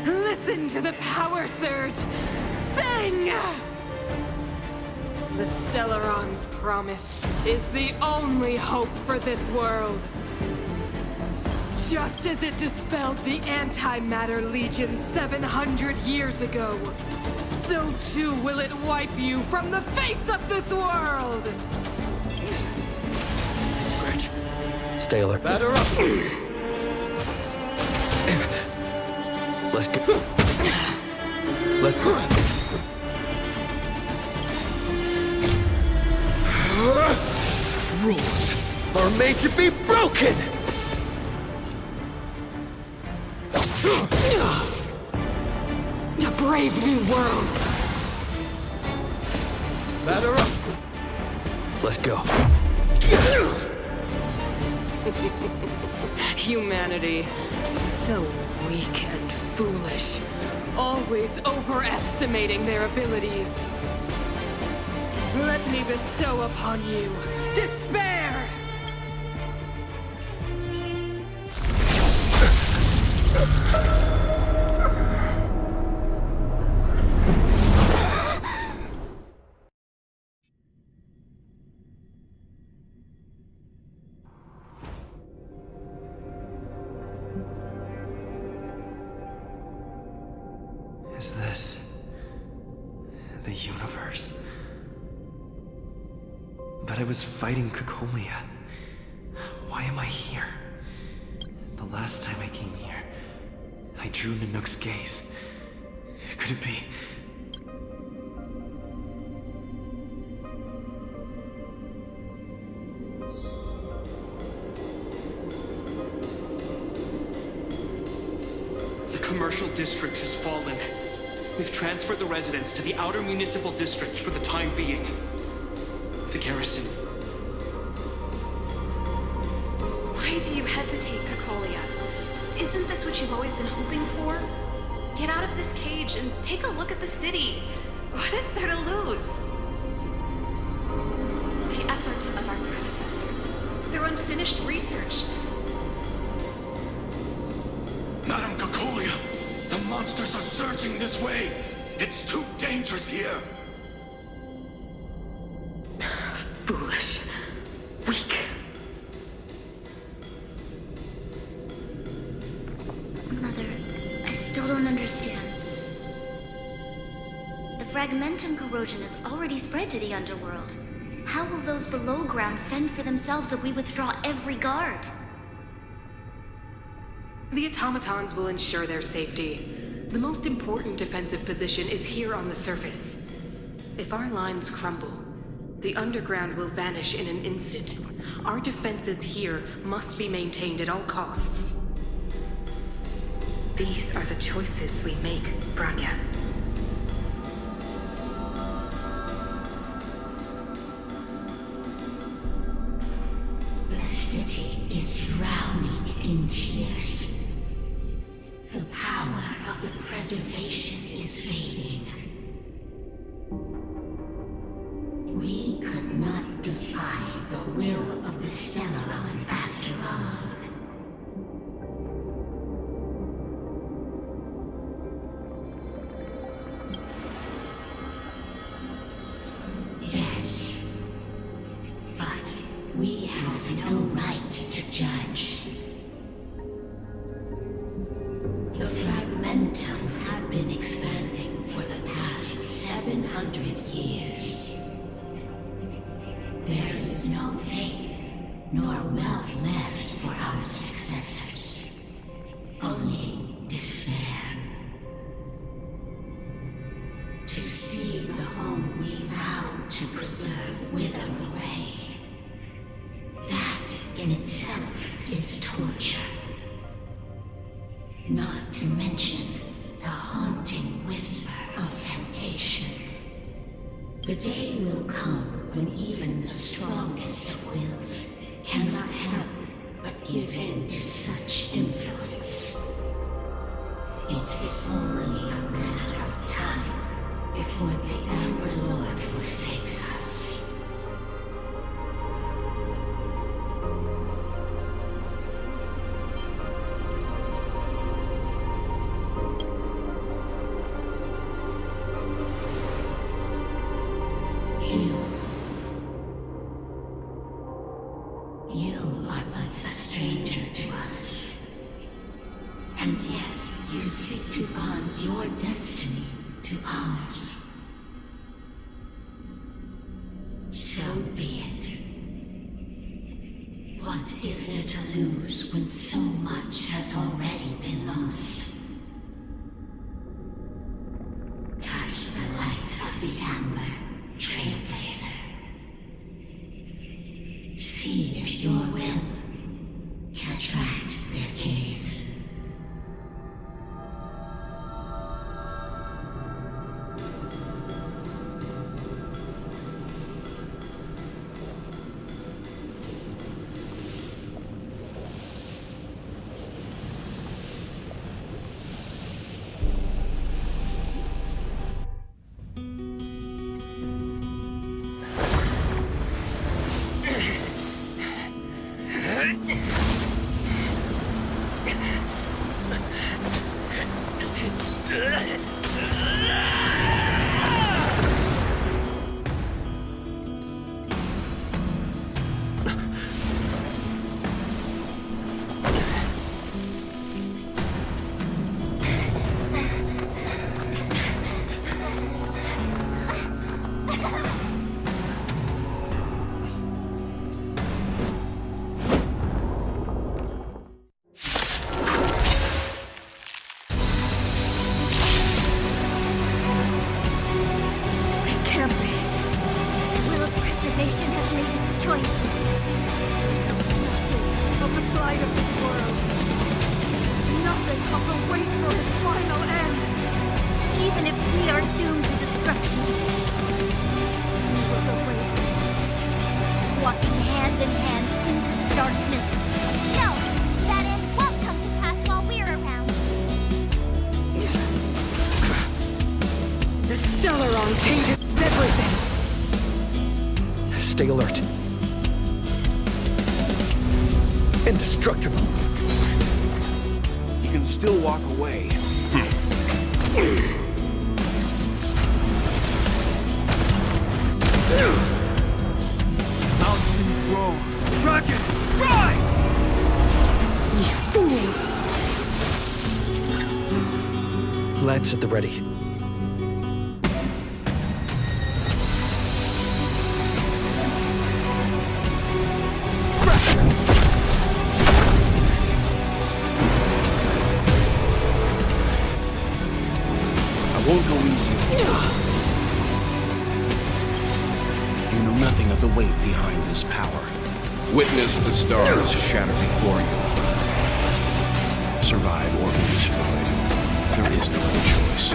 Listen to the power surge! Sing! The Stellaron's promise is the only hope for this world. Just as it dispelled the Antimatter Legion 700 years ago, so too will it wipe you from the face of this world! Scratch. Stay alert. Batter up! Let's go. Let's go. Rules are made to be broken! A brave new world! Batter up! Let's go. Humanity. So weak and foolish. Always overestimating their abilities. Let me bestow upon you despair! Is this the universe? But I was fighting Cocolia. Why am I here? The last time I came here, I drew Nanook's gaze. Could it be? The commercial district has fallen. We've transferred the residents to the outer municipal districts for the time being. The garrison. Why do you hesitate, Cocolia? Isn't this what you've always been hoping for? Get out of this cage and take a look at the city. What is there to lose? The efforts of our predecessors, their unfinished research. Madam Cocolia, the monsters are surging this way. It's too dangerous here. Foolish. Weak. Mother, I still don't understand. The fragmentum corrosion has already spread to the underworld. How will those below ground fend for themselves if we withdraw every guard? The automatons will ensure their safety. The most important defensive position is here on the surface. If our lines crumble, the underground will vanish in an instant. Our defenses here must be maintained at all costs. These are the choices we make, Bronya. The city is drowning in tears. The power of the preservation is fading. We have no right to judge. The fragmentum had been expanding for the past 700 years. There is no faith nor wealth left for our successors. Only despair. To see the home we vowed to preserve wither away. That in itself is torture. Not to mention the haunting whisper of temptation. The day will come when even the strongest of wills cannot help but give in to such influence. It is only a matter of time before the Amber Lord forsakes us. You are but a stranger to us. And yet you seek to bond your destiny to ours. So be it. What is there to lose when so much has already been lost? Touch the light of the Amber, Trailblazer. See if your will can attract their gaze. Stay alert. Indestructible. You can still walk away. Mountains grow. Dragons, rise! You fools! Lance at the ready. Won't go easy. You know nothing of the weight behind this power. Witness the stars shatter before you. Survive or be destroyed. There is no other choice.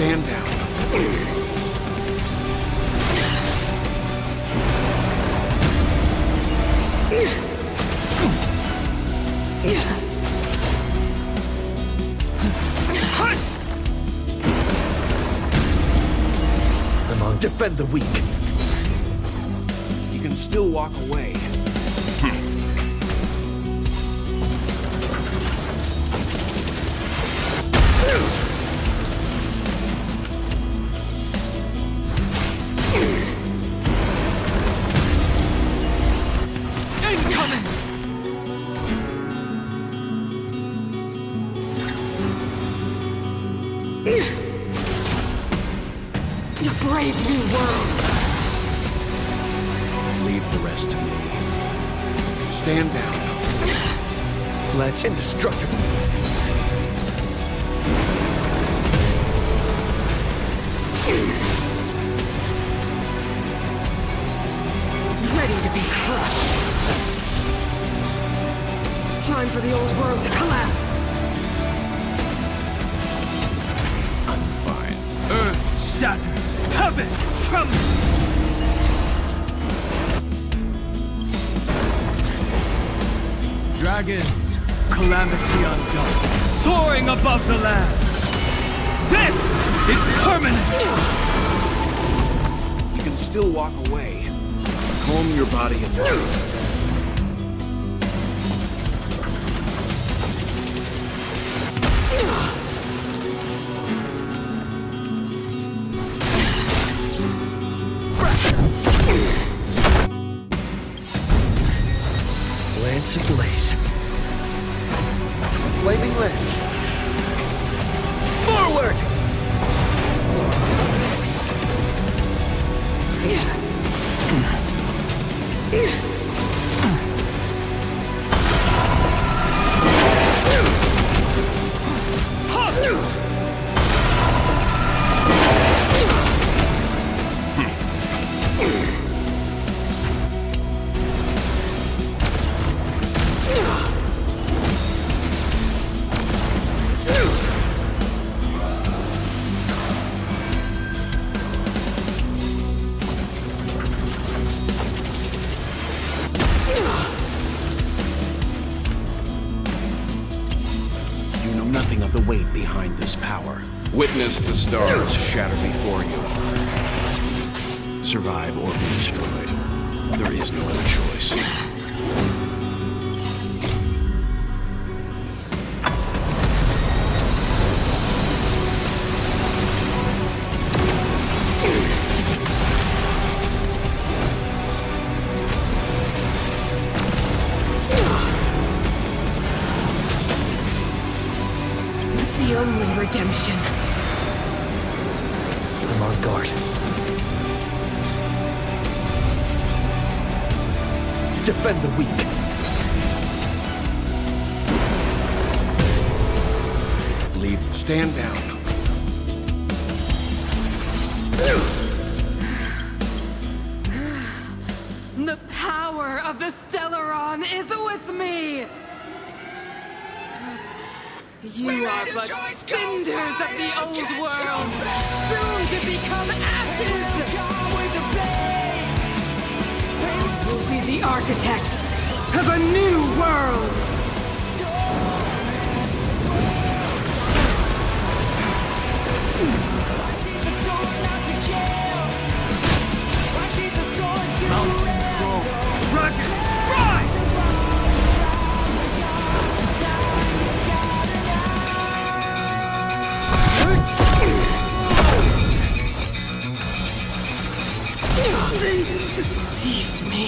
Stand down. Defend the weak. You can still walk away. Incoming! A brave new world! Leave the rest to me. Stand down. Let's indestructible. Ready to be crushed. Time for the old world to collapse. I'm fine. Earth shatters. Heaven trembles. Dragons, calamity undone, soaring above the lands. This is permanent. You can still walk away. Calm your body and mind. Lance ablaze. Flaming lance. Forward! Nothing of the weight behind this power. Witness the stars Shatter before you. Survive or be destroyed. There is no other choice. The only redemption. I'm on guard. Defend the weak. Leave. Stand down. The power of the Stellaron is with me! You are but cinders of the old world, soon to become ashes! I will be the architect of a new world! Mountains roll. Dragon, rise! They deceived me.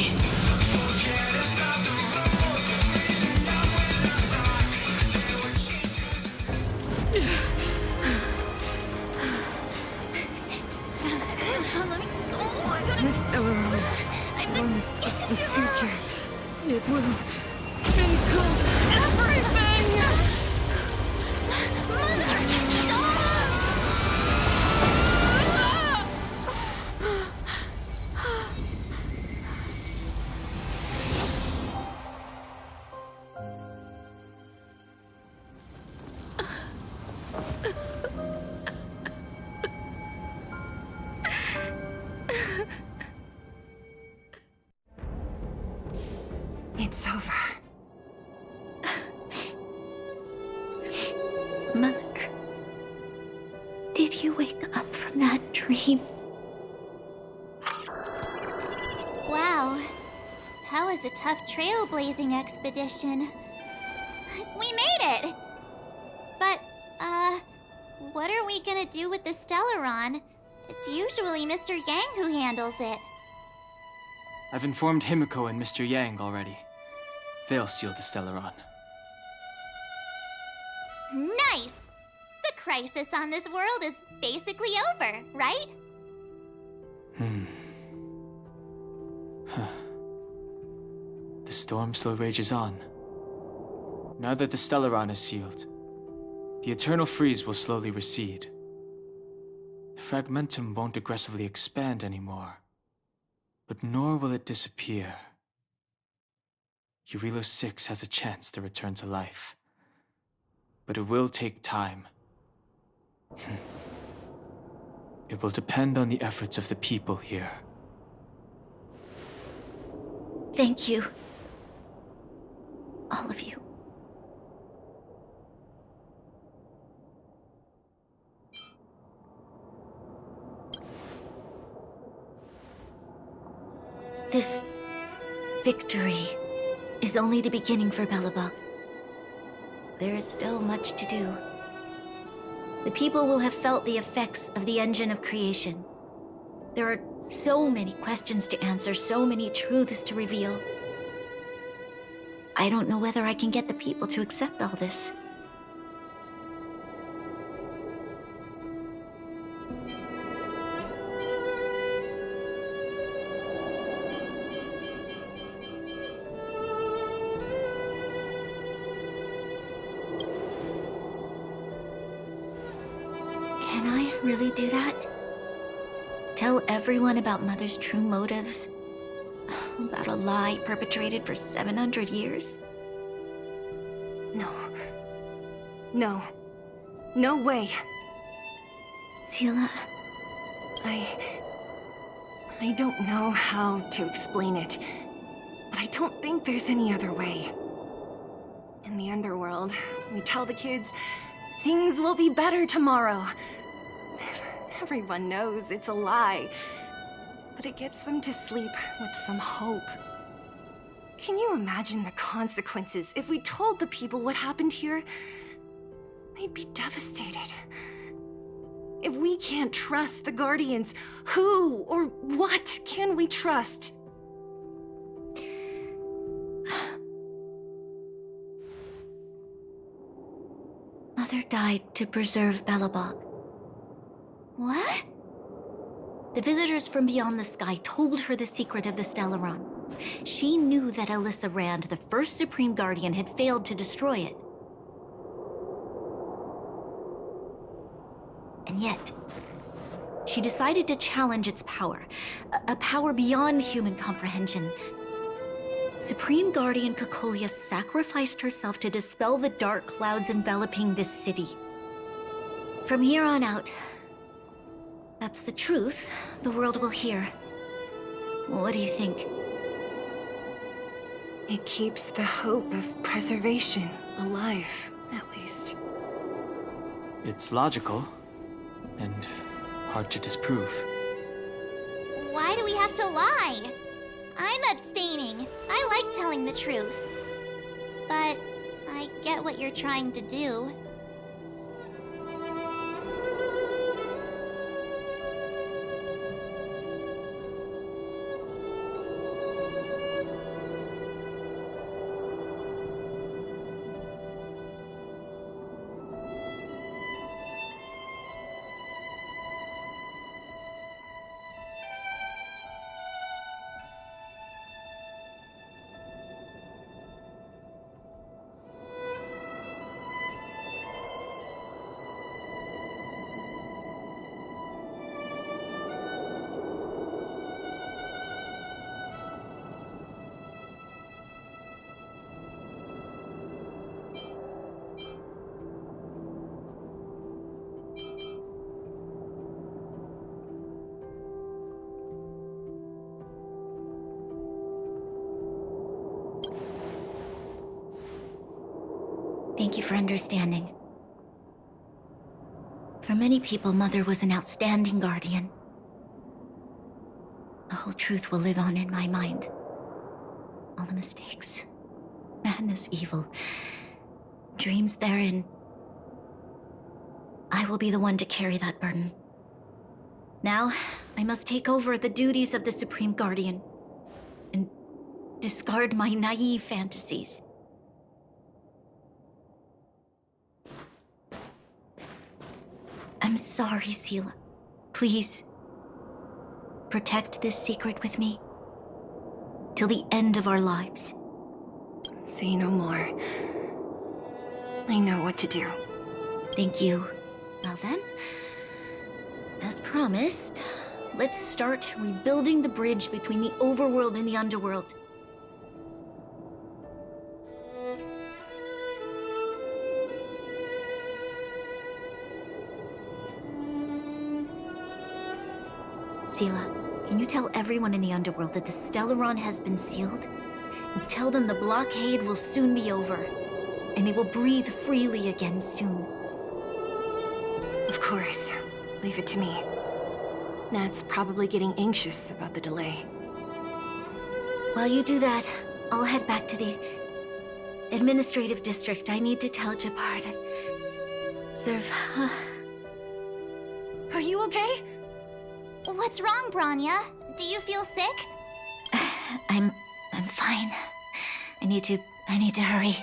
The Stellaron promised us the future. It will include everything! Mother, It's over. Mother, did you wake up from that dream? Wow. That was a tough trailblazing expedition. We made it! But, what are we gonna do with the Stellaron? It's usually Mr. Yang who handles it. I've informed Himiko and Mr. Yang already. They'll seal the Stellaron. Nice! The crisis on this world is basically over, right? The storm still rages on. Now that the Stellaron is sealed, the eternal freeze will slowly recede. Fragmentum won't aggressively expand anymore, but nor will it disappear. Jurilo 6 has a chance to return to life, but it will take time. It will depend on the efforts of the people here. Thank you. All of you. This victory is only the beginning for Belobog. There is still much to do. The people will have felt the effects of the engine of creation. There are so many questions to answer, so many truths to reveal. I don't know whether I can get the people to accept all this. Can I really do that? Tell everyone about Mother's true motives? About a lie perpetrated for 700 years? No. No. No way. Sila. I don't know how to explain it, but I don't think there's any other way. In the underworld, we tell the kids, things will be better tomorrow. Everyone knows it's a lie, but it gets them to sleep with some hope. Can you imagine the consequences if we told the people what happened here? They'd be devastated. If we can't trust the Guardians, who or what can we trust? Mother died to preserve Belobog. What? The visitors from beyond the sky told her the secret of the Stellaron. She knew that Alyssa Rand, the first Supreme Guardian, had failed to destroy it. And yet, she decided to challenge its power, a power beyond human comprehension. Supreme Guardian Cocolia sacrificed herself to dispel the dark clouds enveloping this city. From here on out, that's the truth the world will hear. What do you think? It keeps the hope of preservation alive, at least. It's logical, and hard to disprove. Why do we have to lie? I'm abstaining. I like telling the truth. But I get what you're trying to do. Thank you for understanding. For many people, Mother was an outstanding guardian. The whole truth will live on in my mind. All the mistakes, madness, evil, dreams therein. I will be the one to carry that burden. Now, I must take over the duties of the Supreme Guardian and discard my naive fantasies. I'm sorry, Seela. Please, protect this secret with me till the end of our lives. Say no more. I know what to do. Thank you. Well then, as promised, let's start rebuilding the bridge between the overworld and the underworld. Seela, can you tell everyone in the underworld that the Stellaron has been sealed? And tell them the blockade will soon be over, and they will breathe freely again soon. Of course. Leave it to me. Nat's probably getting anxious about the delay. While you do that, I'll head back to the administrative district. I need to tell Jabbar and serve. Are you okay? What's wrong, Bronya? Do you feel sick? I'm fine. I need to hurry.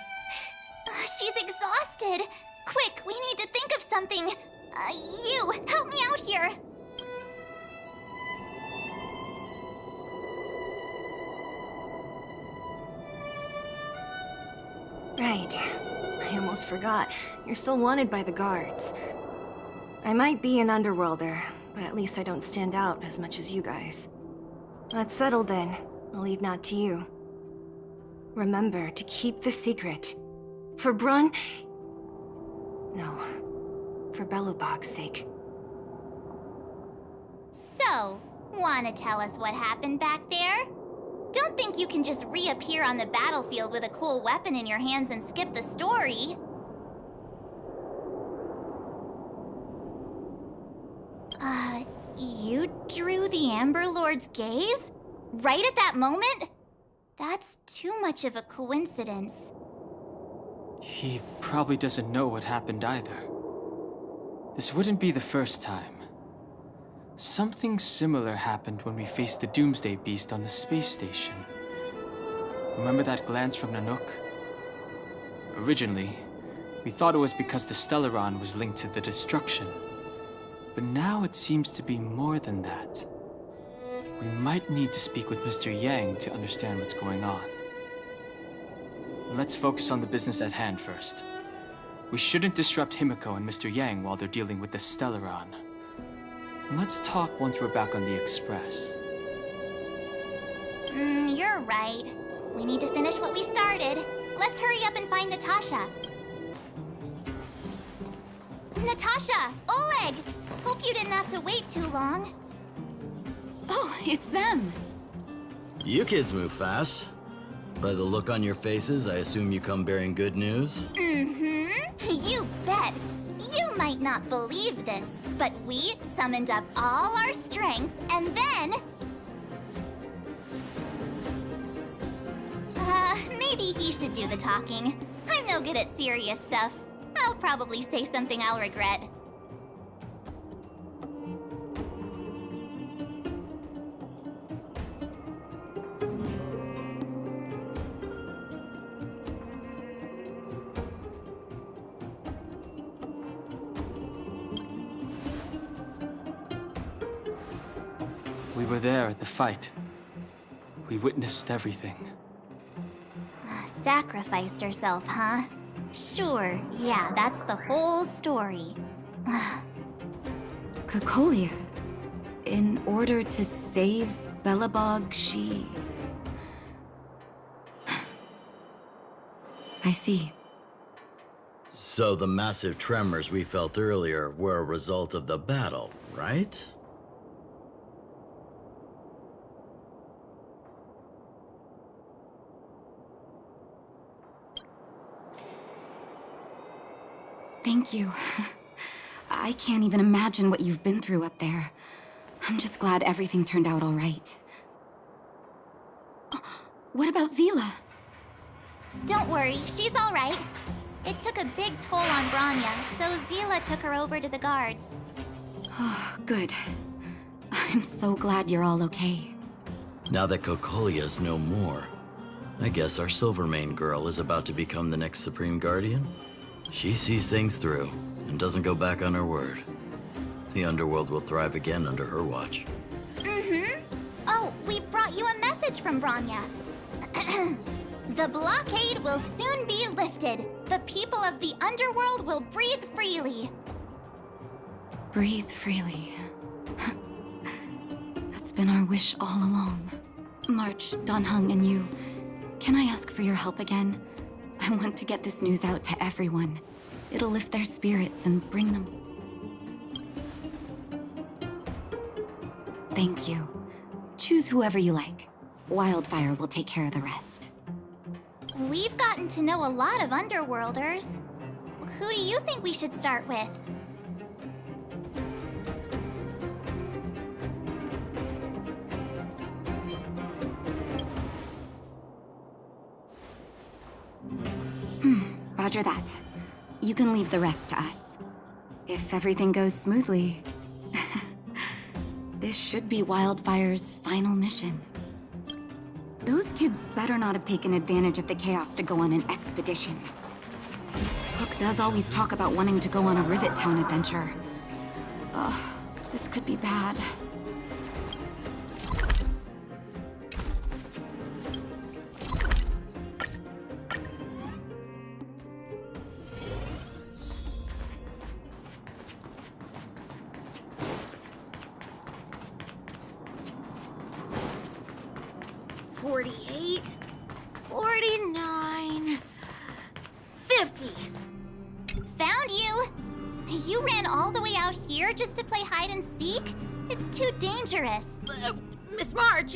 She's exhausted. Quick, we need to think of something. You, help me out here. Right. I almost forgot. You're still wanted by the guards. I might be an underworlder, but at least I don't stand out as much as you guys. That's settled then. I'll leave Nat to you. Remember to keep the secret. For Brun... No. For Belobog's sake. So, wanna tell us what happened back there? Don't think you can just reappear on the battlefield with a cool weapon in your hands and skip the story. You drew the Amber Lord's gaze? Right at that moment? That's too much of a coincidence. He probably doesn't know what happened either. This wouldn't be the first time. Something similar happened when we faced the Doomsday Beast on the space station. Remember that glance from Nanook? Originally, we thought it was because the Stellaron was linked to the destruction. But now it seems to be more than that. We might need to speak with Mr. Yang to understand what's going on. Let's focus on the business at hand first. We shouldn't disrupt Himiko and Mr. Yang while they're dealing with the Stellaron. Let's talk once we're back on the Express. You're right. We need to finish what we started. Let's hurry up and find Natasha. Natasha! Oleg! Hope you didn't have to wait too long. Oh, it's them. You kids move fast. By the look on your faces, I assume you come bearing good news? You bet. You might not believe this, but we summoned up all our strength and then... maybe he should do the talking. I'm no good at serious stuff. I'll probably say something I'll regret. We were there at the fight. We witnessed everything. Sacrificed herself, huh? Sure, yeah, that's the whole story. Cocolia, in order to save Belobog, she... I see. So the massive tremors we felt earlier were a result of the battle, right? Thank you. I can't even imagine what you've been through up there. I'm just glad everything turned out all right. What about Zila? Don't worry, she's all right. It took a big toll on Branya, so Zila took her over to the guards. Oh, good. I'm so glad you're all okay. Now that Cocolia's no more, I guess our Silvermane girl is about to become the next Supreme Guardian? She sees things through and doesn't go back on her word. The underworld will thrive again under her watch. Mm-hmm. Oh, we brought you a message from Branya. The blockade will soon be lifted. The people of the underworld will breathe freely. Breathe freely. That's been our wish all along. March, Donhung, and you, can I ask for your help again? I want to get this news out to everyone. It'll lift their spirits and bring them... Thank you. Choose whoever you like. Wildfire will take care of the rest. We've gotten to know a lot of Underworlders. Who do you think we should start with? Roger that. You can leave the rest to us. If everything goes smoothly... This should be Wildfire's final mission. Those kids better not have taken advantage of the chaos to go on an expedition. Hook does always talk about wanting to go on a Rivet Town adventure. Ugh, this could be bad. Found you! You ran all the way out here just to play hide and seek? It's too dangerous. Miss March,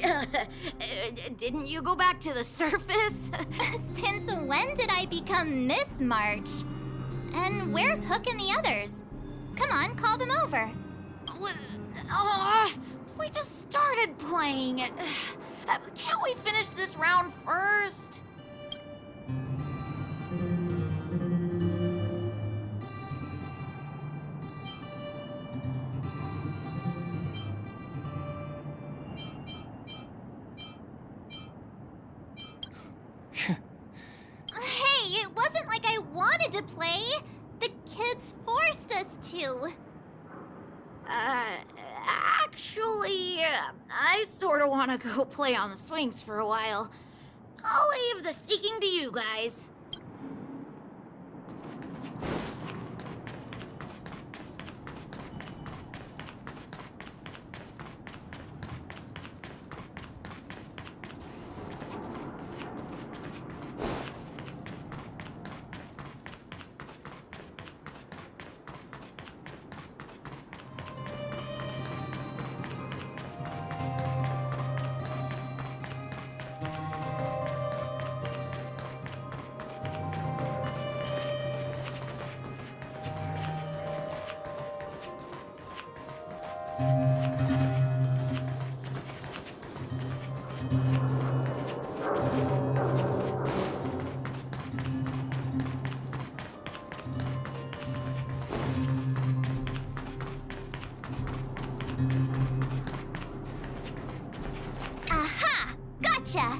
didn't you go back to the surface? Since when did I become Miss March? And where's Hook and the others? Come on, call them over. We just started playing. Can't we finish this round first? Hey, it wasn't like I wanted to play. The kids forced us to. Actually, I sort of want to go play on the swings for a while. I'll leave the seeking to you guys. Aha! Gotcha!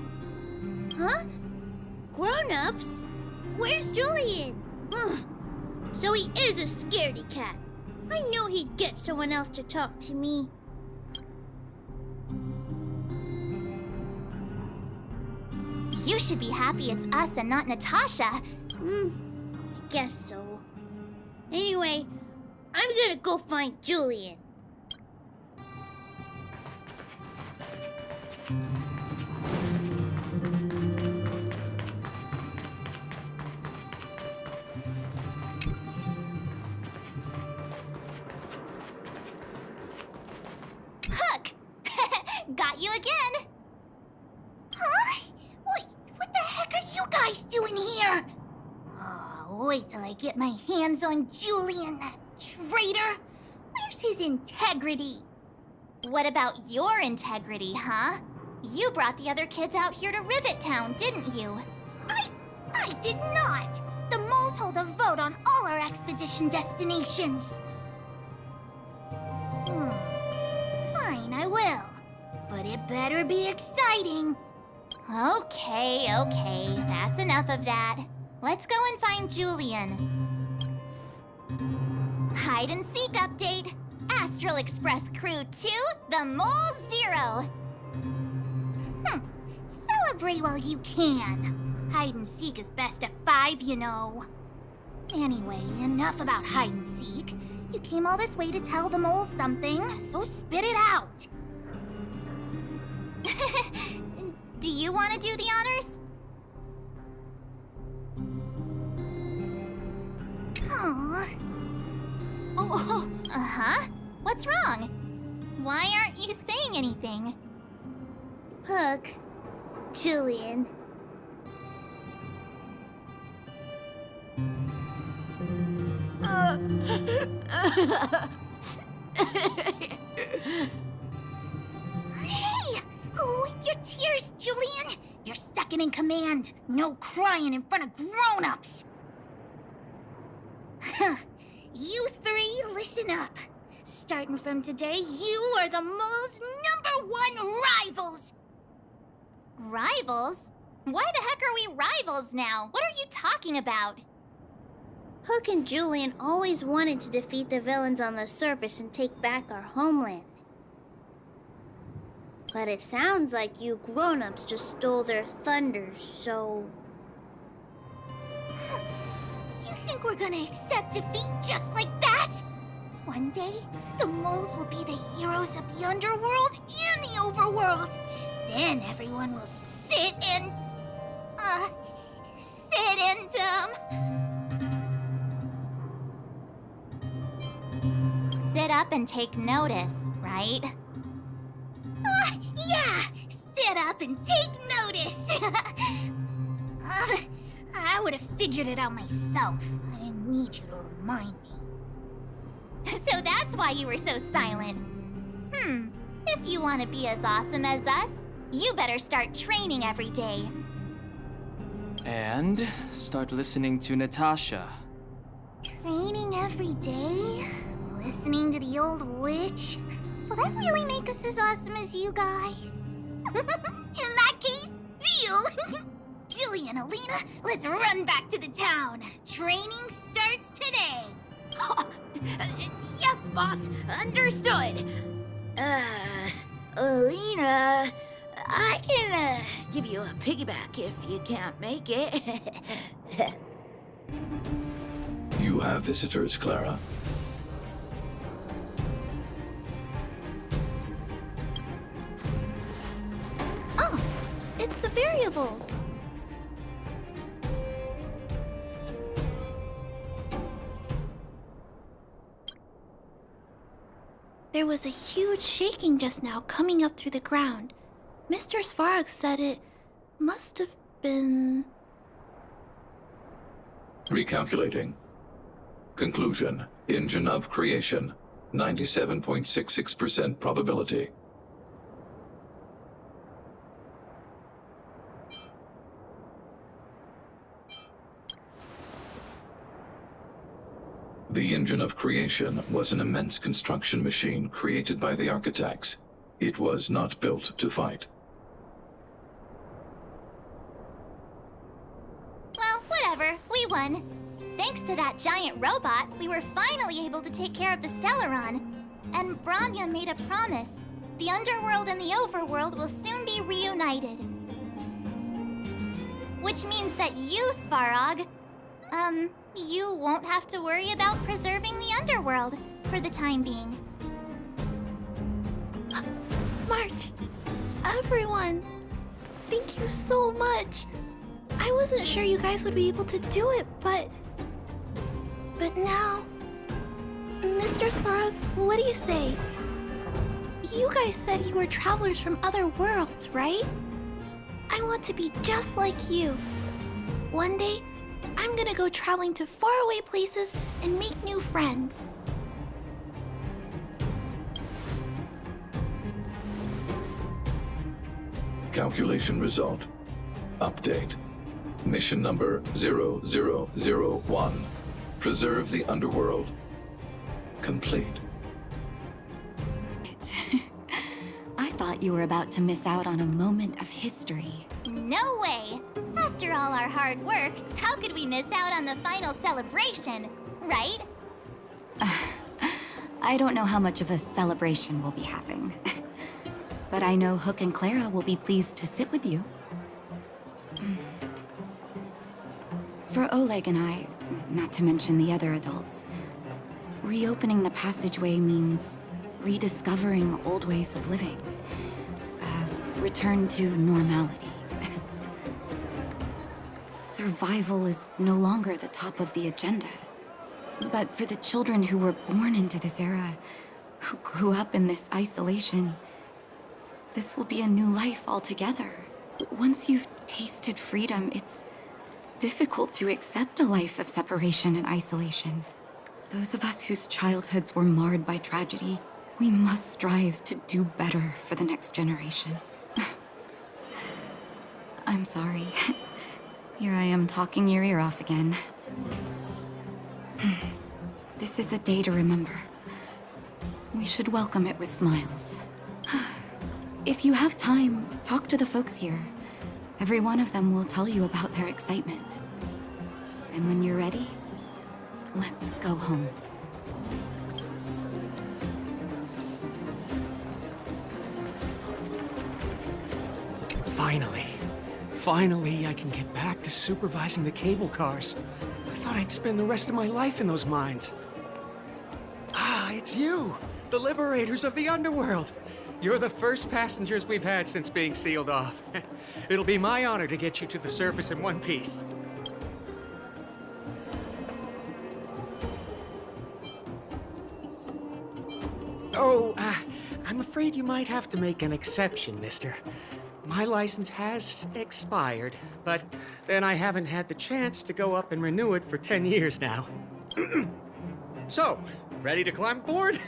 Huh? Grown-ups? Where's Julian? Ugh. So he is a scaredy cat. I knew he'd get someone else to talk to me. You should be happy it's us and not Natasha. I guess so. Anyway, I'm gonna go find Julian. Hook! Got you again! Huh? What the heck are you guys doing here? Oh, wait till I get my hands on Julian, that traitor! Where's his integrity? What about your integrity, huh? You brought the other kids out here to Rivet Town, didn't you? I did not! The moles hold a vote on all our expedition destinations. Fine, I will. But it better be exciting. Okay, that's enough of that. Let's go and find Julian. Hide and seek update. Astral Express Crew 2, the Mole 0. Celebrate while you can. Hide and seek is best of 5, you know. Anyway, enough about hide and seek. You came all this way to tell the moles something, so spit it out. Do you want to do the honors? Aww. Uh-huh. What's wrong? Why aren't you saying anything? Hook. Julian. Hey! Wipe your tears, Julian! You're second in command. No crying in front of grown-ups. You three, listen up. Starting from today, you are the mole's #1 rivals! Rivals? Why the heck are we rivals now? What are you talking about? Hook and Julian always wanted to defeat the villains on the surface and take back our homeland. But it sounds like you grown-ups just stole their thunder, so... You think we're gonna accept defeat just like that? One day, the moles will be the heroes of the underworld and the overworld. Then everyone will sit and Sit up and take notice, right? Yeah! Sit up and take notice! I would have figured it out myself. I didn't need you to remind me. So that's why you were so silent. If you want to be as awesome as us, you better start training every day. And start listening to Natasha. Training every day? Listening to the old witch? Will that really make us as awesome as you guys? In that case, deal! Julian, Alina, let's run back to the town. Training starts today. Yes, boss. Understood. Alina, I can give you a piggyback if you can't make it. You have visitors, Clara. Oh, it's the variables. There was a huge shaking just now coming up through the ground. Mr. Svarog said it must have been... Recalculating. Conclusion. Engine of creation. 97.66% probability. The engine of creation was an immense construction machine created by the architects. It was not built to fight. Well, whatever. We won. Thanks to that giant robot, we were finally able to take care of the Stellaron. And Bronya made a promise. The underworld and the overworld will soon be reunited. Which means that you, Svarog, you won't have to worry about preserving the underworld for the time being. March, everyone, thank you so much. I wasn't sure you guys would be able to do it, but now... Mr. Svarog, what do you say? You guys said you were travelers from other worlds, right? I want to be just like you. One day, I'm gonna go traveling to faraway places and meet new friends. Calculation result. Update. Mission number 0001. Preserve the underworld. Complete. I thought you were about to miss out on a moment of history. No way! After all our hard work, how could we miss out on the final celebration, right? I don't know how much of a celebration we'll be having. But I know Hook and Clara will be pleased to sit with you. For Oleg and I, not to mention the other adults, reopening the passageway means rediscovering old ways of living. Return to normality. Survival is no longer the top of the agenda. But for the children who were born into this era, who grew up in this isolation, this will be a new life altogether. Once you've tasted freedom, it's difficult to accept a life of separation and isolation. Those of us whose childhoods were marred by tragedy, we must strive to do better for the next generation. I'm sorry. Here I am talking your ear off again. This is a day to remember. We should welcome it with smiles. If you have time, talk to the folks here. Every one of them will tell you about their excitement. And when you're ready, let's go home. Finally, I can get back to supervising the cable cars. I thought I'd spend the rest of my life in those mines. Ah, it's you, the liberators of the underworld. You're the first passengers we've had since being sealed off. It'll be my honor to get you to the surface in one piece. Oh, I'm afraid you might have to make an exception, mister. My license has expired, but then I haven't had the chance to go up and renew it for 10 years now. So, ready to climb aboard?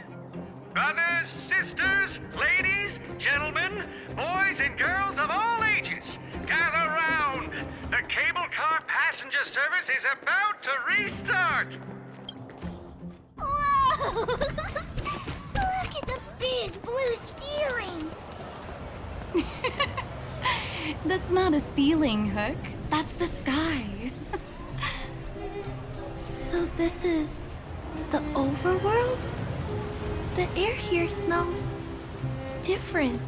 Brothers, sisters, ladies, gentlemen, boys and girls of all ages, gather round. The cable car passenger service is about to restart. Whoa! Look at the big blue ceiling! That's not a ceiling, Hook. That's the sky. So this is the overworld? The air here smells different.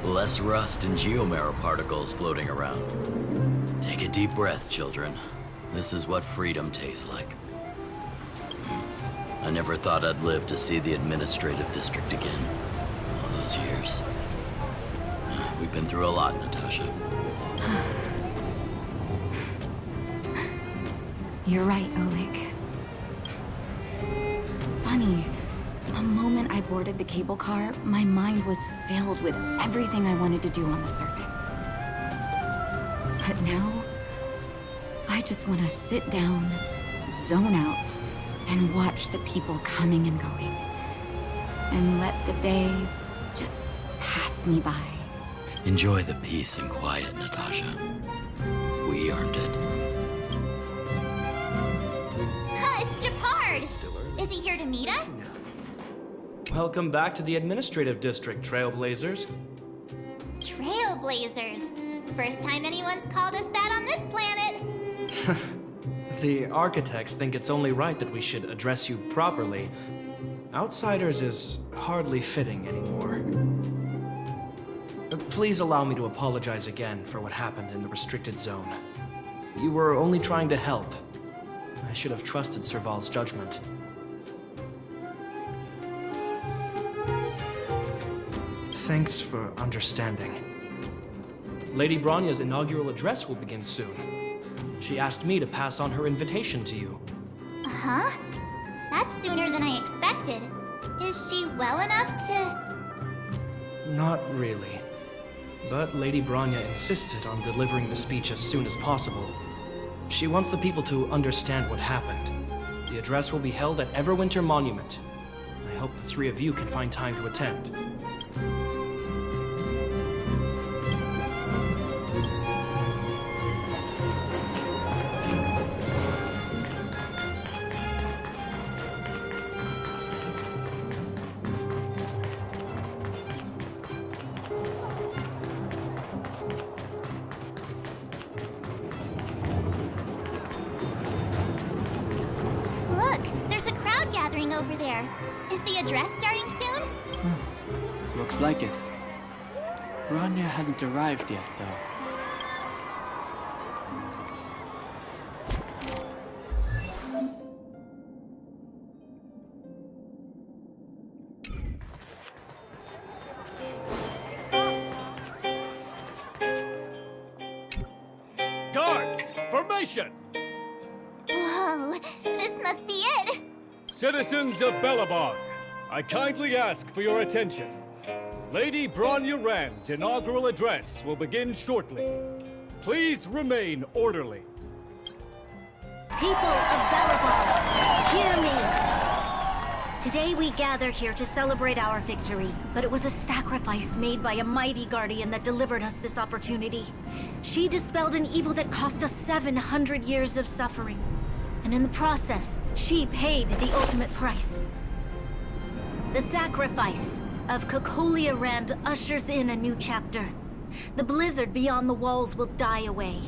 Less rust and geomarrow particles floating around. Take a deep breath, children. This is what freedom tastes like. I never thought I'd live to see the administrative district again. All those years. We've been through a lot, Natasha. You're right, Oleg. It's funny. The moment I boarded the cable car, my mind was filled with everything I wanted to do on the surface. But now, I just want to sit down, zone out, and watch the people coming and going. And let the day just pass me by. Enjoy the peace and quiet, Natasha. We earned it. It's Japard! Is he here to meet us? Welcome back to the administrative district, Trailblazers. Trailblazers. First time anyone's called us that on this planet. The architects think it's only right that we should address you properly. Outsiders is hardly fitting anymore. Please allow me to apologize again for what happened in the restricted zone. You were only trying to help. I should have trusted Serval's judgment. Thanks for understanding. Lady Bronya's inaugural address will begin soon. She asked me to pass on her invitation to you. Huh? That's sooner than I expected. Is she well enough to... Not really. But Lady Bronya insisted on delivering the speech as soon as possible. She wants the people to understand what happened. The address will be held at Everwinter Monument. I hope the three of you can find time to attend. Look, there's a crowd gathering over there. Is the address starting soon? Looks like it. Bronya hasn't arrived yet, though. Guards, formation! Whoa, this must be it! Citizens of Belobog, I kindly ask for your attention. Lady Bronya Rand's inaugural address will begin shortly. Please remain orderly. People of Belobog, hear me! Today we gather here to celebrate our victory, but it was a sacrifice made by a mighty guardian that delivered us this opportunity. She dispelled an evil that cost us 700 years of suffering. And in the process, she paid the ultimate price. The sacrifice of Cocolia Rand ushers in a new chapter. The blizzard beyond the walls will die away,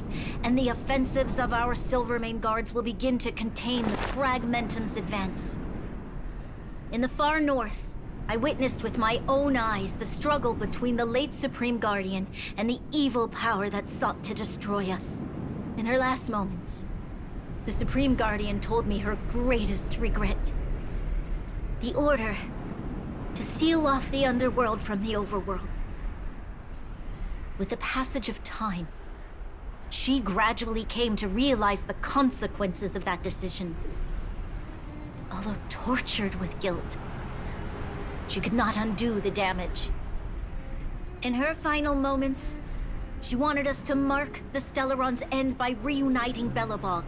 and the offensives of our Silvermane guards will begin to contain the Fragmentum's advance. In the far north, I witnessed with my own eyes the struggle between the late Supreme Guardian and the evil power that sought to destroy us. In her last moments, the Supreme Guardian told me her greatest regret. The order to seal off the underworld from the overworld. With the passage of time, she gradually came to realize the consequences of that decision. Although tortured with guilt, she could not undo the damage. In her final moments, she wanted us to mark the Stellaron's end by reuniting Belobog.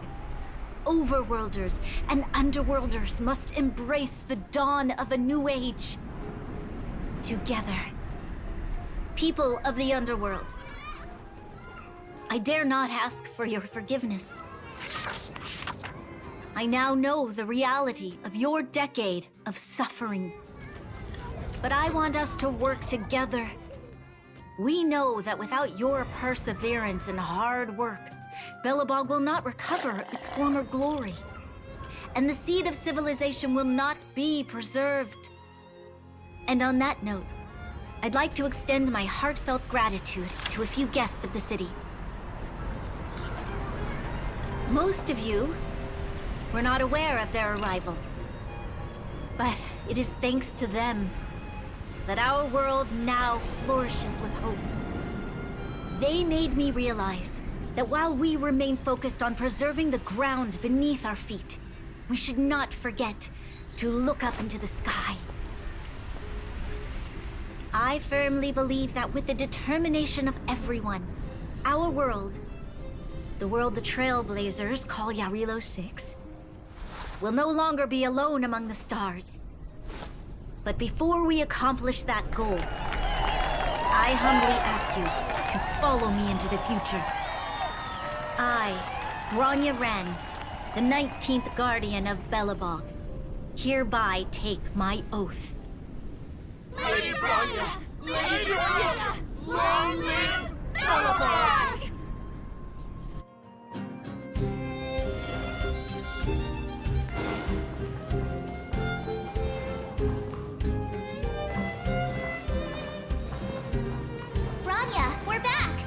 Overworlders and Underworlders must embrace the dawn of a new age. Together. People of the Underworld, I dare not ask for your forgiveness. I now know the reality of your decade of suffering. But I want us to work together. We know that without your perseverance and hard work, Belobog will not recover its former glory. And the seed of civilization will not be preserved. And on that note, I'd like to extend my heartfelt gratitude to a few guests of the city. Most of you were not aware of their arrival. But it is thanks to them that our world now flourishes with hope. They made me realize that while we remain focused on preserving the ground beneath our feet, we should not forget to look up into the sky. I firmly believe that with the determination of everyone, our world, the world the Trailblazers call Jurilo 6, will no longer be alone among the stars. But before we accomplish that goal, I humbly ask you to follow me into the future. I, Bronya Rand, the 19th Guardian of Belobog, hereby take my oath. Lady Bronya! Lady Bronya! Long live Belobog! Bronya, we're back!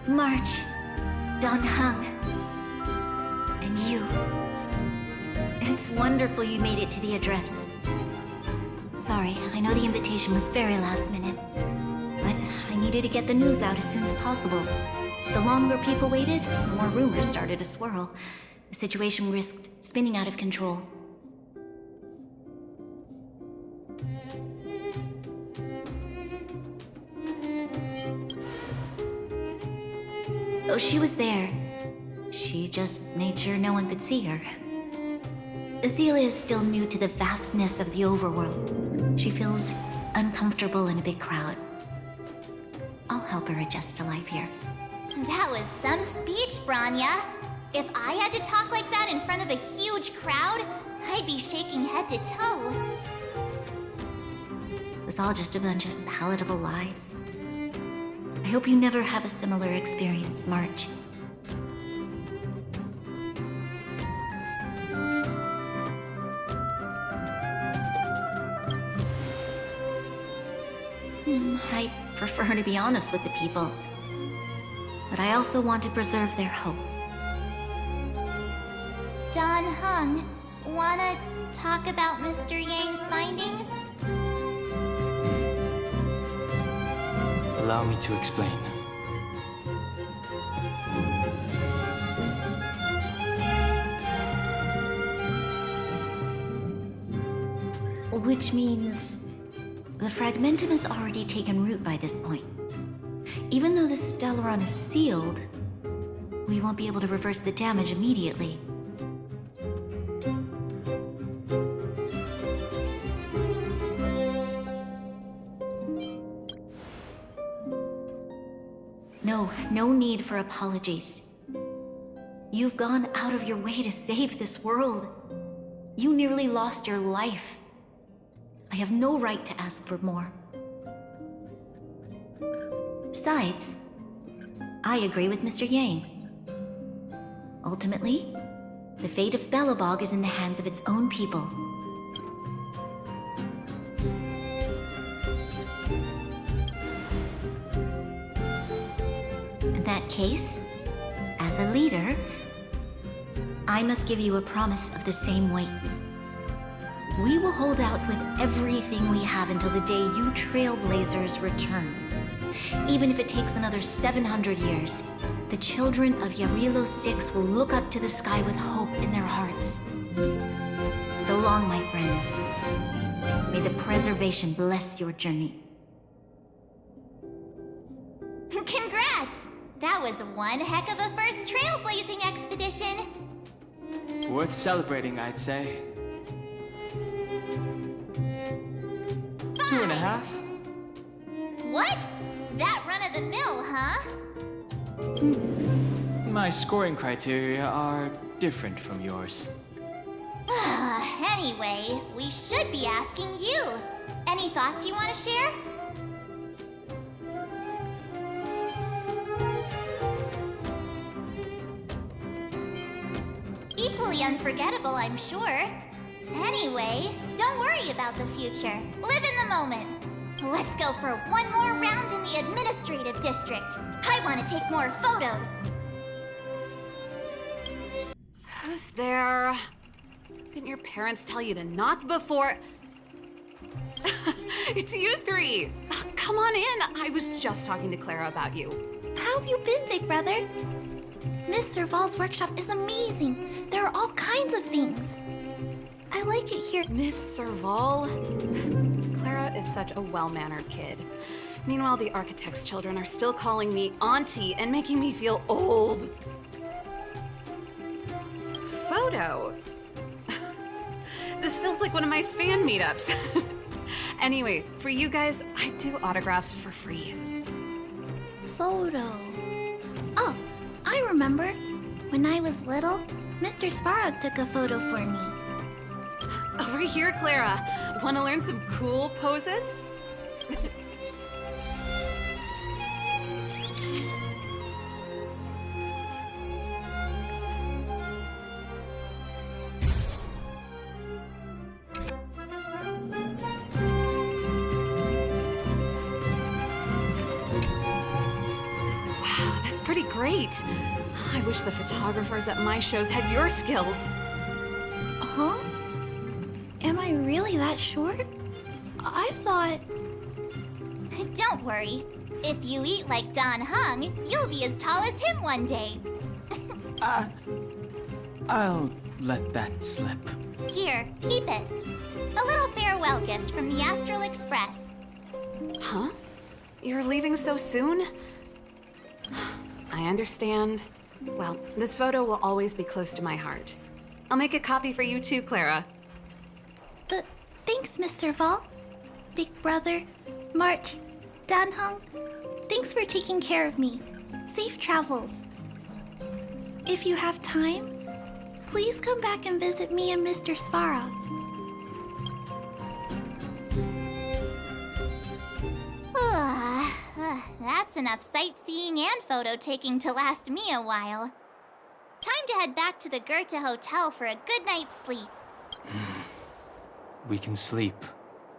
March, Don Hung, and you. It's wonderful you made it to the address. Sorry, I know the invitation was very last minute, but I needed to get the news out as soon as possible. The longer people waited, the more rumors started to swirl. The situation risked spinning out of control. Oh, she was there. She just made sure no one could see her. Azalea is still new to the vastness of the overworld. She feels uncomfortable in a big crowd. I'll help her adjust to life here. That was some speech, Branya. If I had to talk like that in front of a huge crowd, I'd be shaking head to toe. It was all just a bunch of palatable lies. I hope you never have a similar experience, March. I prefer to be honest with the people. But I also want to preserve their hope. Don Hung, wanna talk about Mr. Yang's findings? Allow me to explain. Which means the fragmentum has already taken root by this point. Even though the Stellaron is sealed, we won't be able to reverse the damage immediately. No need for apologies. You've gone out of your way to save this world. You nearly lost your life. I have no right to ask for more. Besides, I agree with Mr. Yang. Ultimately, the fate of Belobog is in the hands of its own people. In that case, as a leader, I must give you a promise of the same weight. We will hold out with everything we have until the day you Trailblazers return. Even if it takes another 700 years, the children of Jurilo 6 will look up to the sky with hope in their hearts. So long, my friends. May the preservation bless your journey. Congrats! That was one heck of a first trailblazing expedition. Worth celebrating, I'd say. 2.5. What? That run-of-the-mill, huh? My scoring criteria are different from yours. Anyway, we should be asking you. Any thoughts you want to share? Equally unforgettable, I'm sure. Anyway, don't worry about the future. Live in the moment. Let's go for one more round in the administrative district. I want to take more photos. Who's there? Didn't your parents tell you to knock before? It's you three. Oh, come on in. I was just talking to Clara about you. How have you been, big brother? Miss Serval's workshop is amazing. There are all kinds of things. I like it here. Miss Serval? Clara is such a well-mannered kid. Meanwhile, the architect's children are still calling me auntie and making me feel old. Photo? This feels like one of my fan meetups. Anyway, for you guys, I do autographs for free. Photo. Oh, I remember. When I was little, Mr. Svarog took a photo for me. Over here, Clara. Want to learn some cool poses? Wow, that's pretty great. I wish the photographers at my shows had your skills. Huh? Am I really that short? I thought... Don't worry. If you eat like Don Hung, you'll be as tall as him one day. I'll let that slip. Here, keep it. A little farewell gift from the Astral Express. Huh? You're leaving so soon? I understand. Well, this photo will always be close to my heart. I'll make a copy for you too, Clara. Thanks, Mr. Vol. Big Brother, March, Danhong. Thanks for taking care of me. Safe travels. If you have time, please come back and visit me and Mr. Svarog. That's enough sightseeing and photo taking to last me a while. Time to head back to the Goethe Hotel for a good night's sleep. We can sleep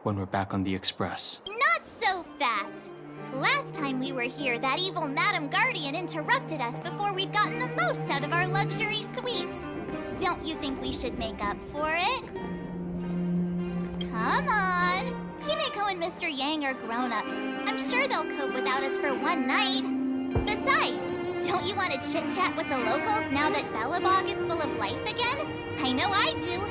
when we're back on the Express. Not so fast! Last time we were here, that evil Madam Guardian interrupted us before we'd gotten the most out of our luxury suites. Don't you think we should make up for it? Come on! Himeko and Mr. Yang are grown-ups. I'm sure they'll cope without us for one night. Besides, don't you want to chit-chat with the locals now that Belobog is full of life again? I know I do.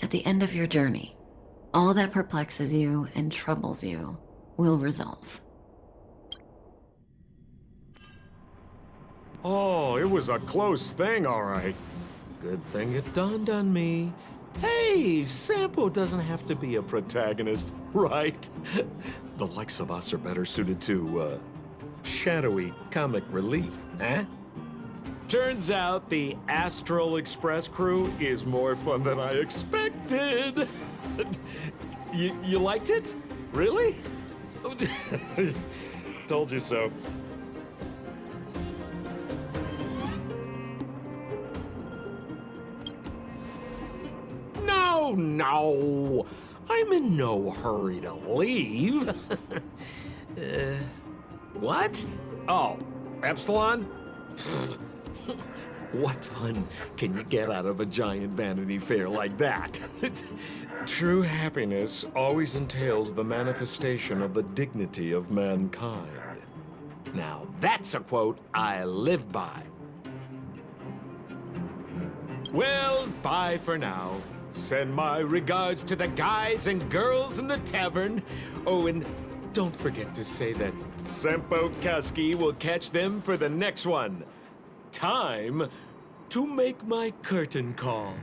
At the end of your journey, all that perplexes you and troubles you will resolve. Oh, it was a close thing, all right. Good thing it dawned on me. Hey, Sampo doesn't have to be a protagonist, right? The likes of us are better suited to, shadowy comic relief, eh? Turns out the Astral Express crew is more fun than I expected. You liked it? Really? Told you so. No! I'm in no hurry to leave. What? Oh, Epsilon? What fun can you get out of a giant Vanity Fair like that? True happiness always entails the manifestation of the dignity of mankind. Now, that's a quote I live by. Well, bye for now. Send my regards to the guys and girls in the tavern. Oh, and don't forget to say that Sempo Kaski will catch them for the next one. Time to make my curtain call.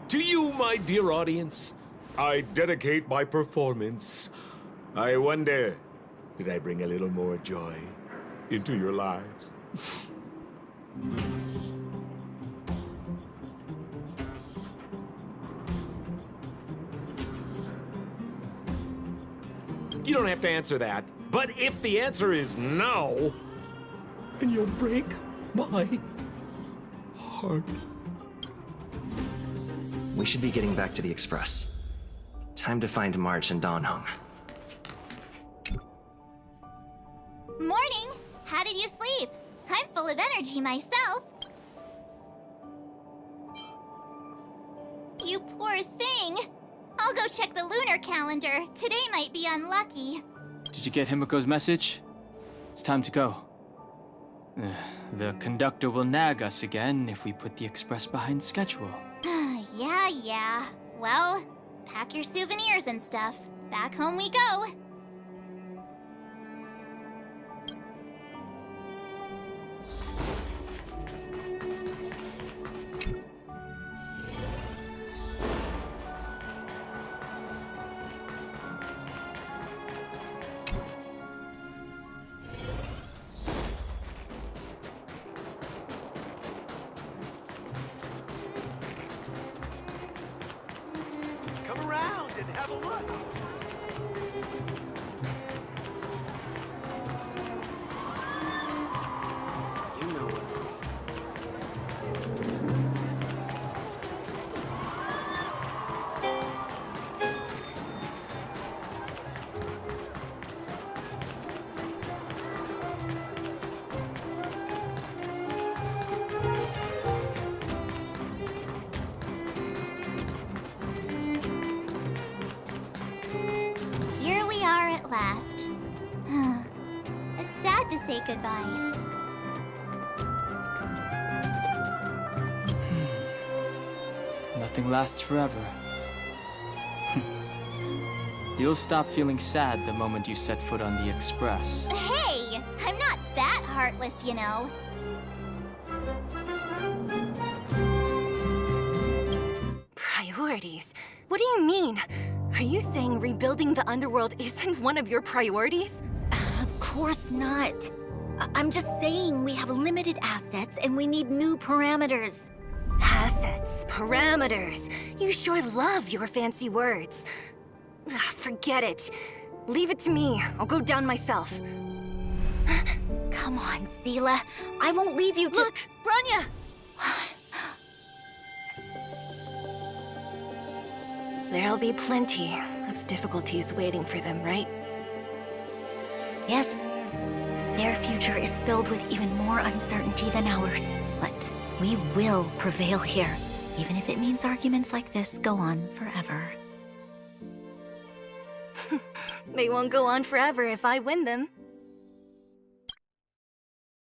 To you, my dear audience, I dedicate my performance. I wonder, did I bring a little more joy into your lives? You don't have to answer that, but if the answer is no, then you'll break my heart. We should be getting back to the Express. Time to find March and Danhong. Morning! How did you sleep? I'm full of energy myself. You poor thing. I'll go check the lunar calendar. Today might be unlucky. Did you get Himiko's message? It's time to go. The conductor will nag us again if we put the Express behind schedule. Yeah. Well, pack your souvenirs and stuff. Back home we go. and have a look. You know what Here we are at last. It's sad to say goodbye. Nothing lasts forever. You'll stop feeling sad the moment you set foot on the Express. Hey! I'm not that heartless, you know. Priorities? What do you mean? Are you saying rebuilding the underworld isn't one of your priorities? Of course not. I'm just saying we have limited assets and we need new parameters. Assets, parameters. You sure love your fancy words. Forget it. Leave it to me. I'll go down myself. Come on, Seela. I won't leave you to— Look, Bronya! There'll be plenty of difficulties waiting for them, right? Yes. Their future is filled with even more uncertainty than ours. But we will prevail here, even if it means arguments like this go on forever. They won't go on forever if I win them.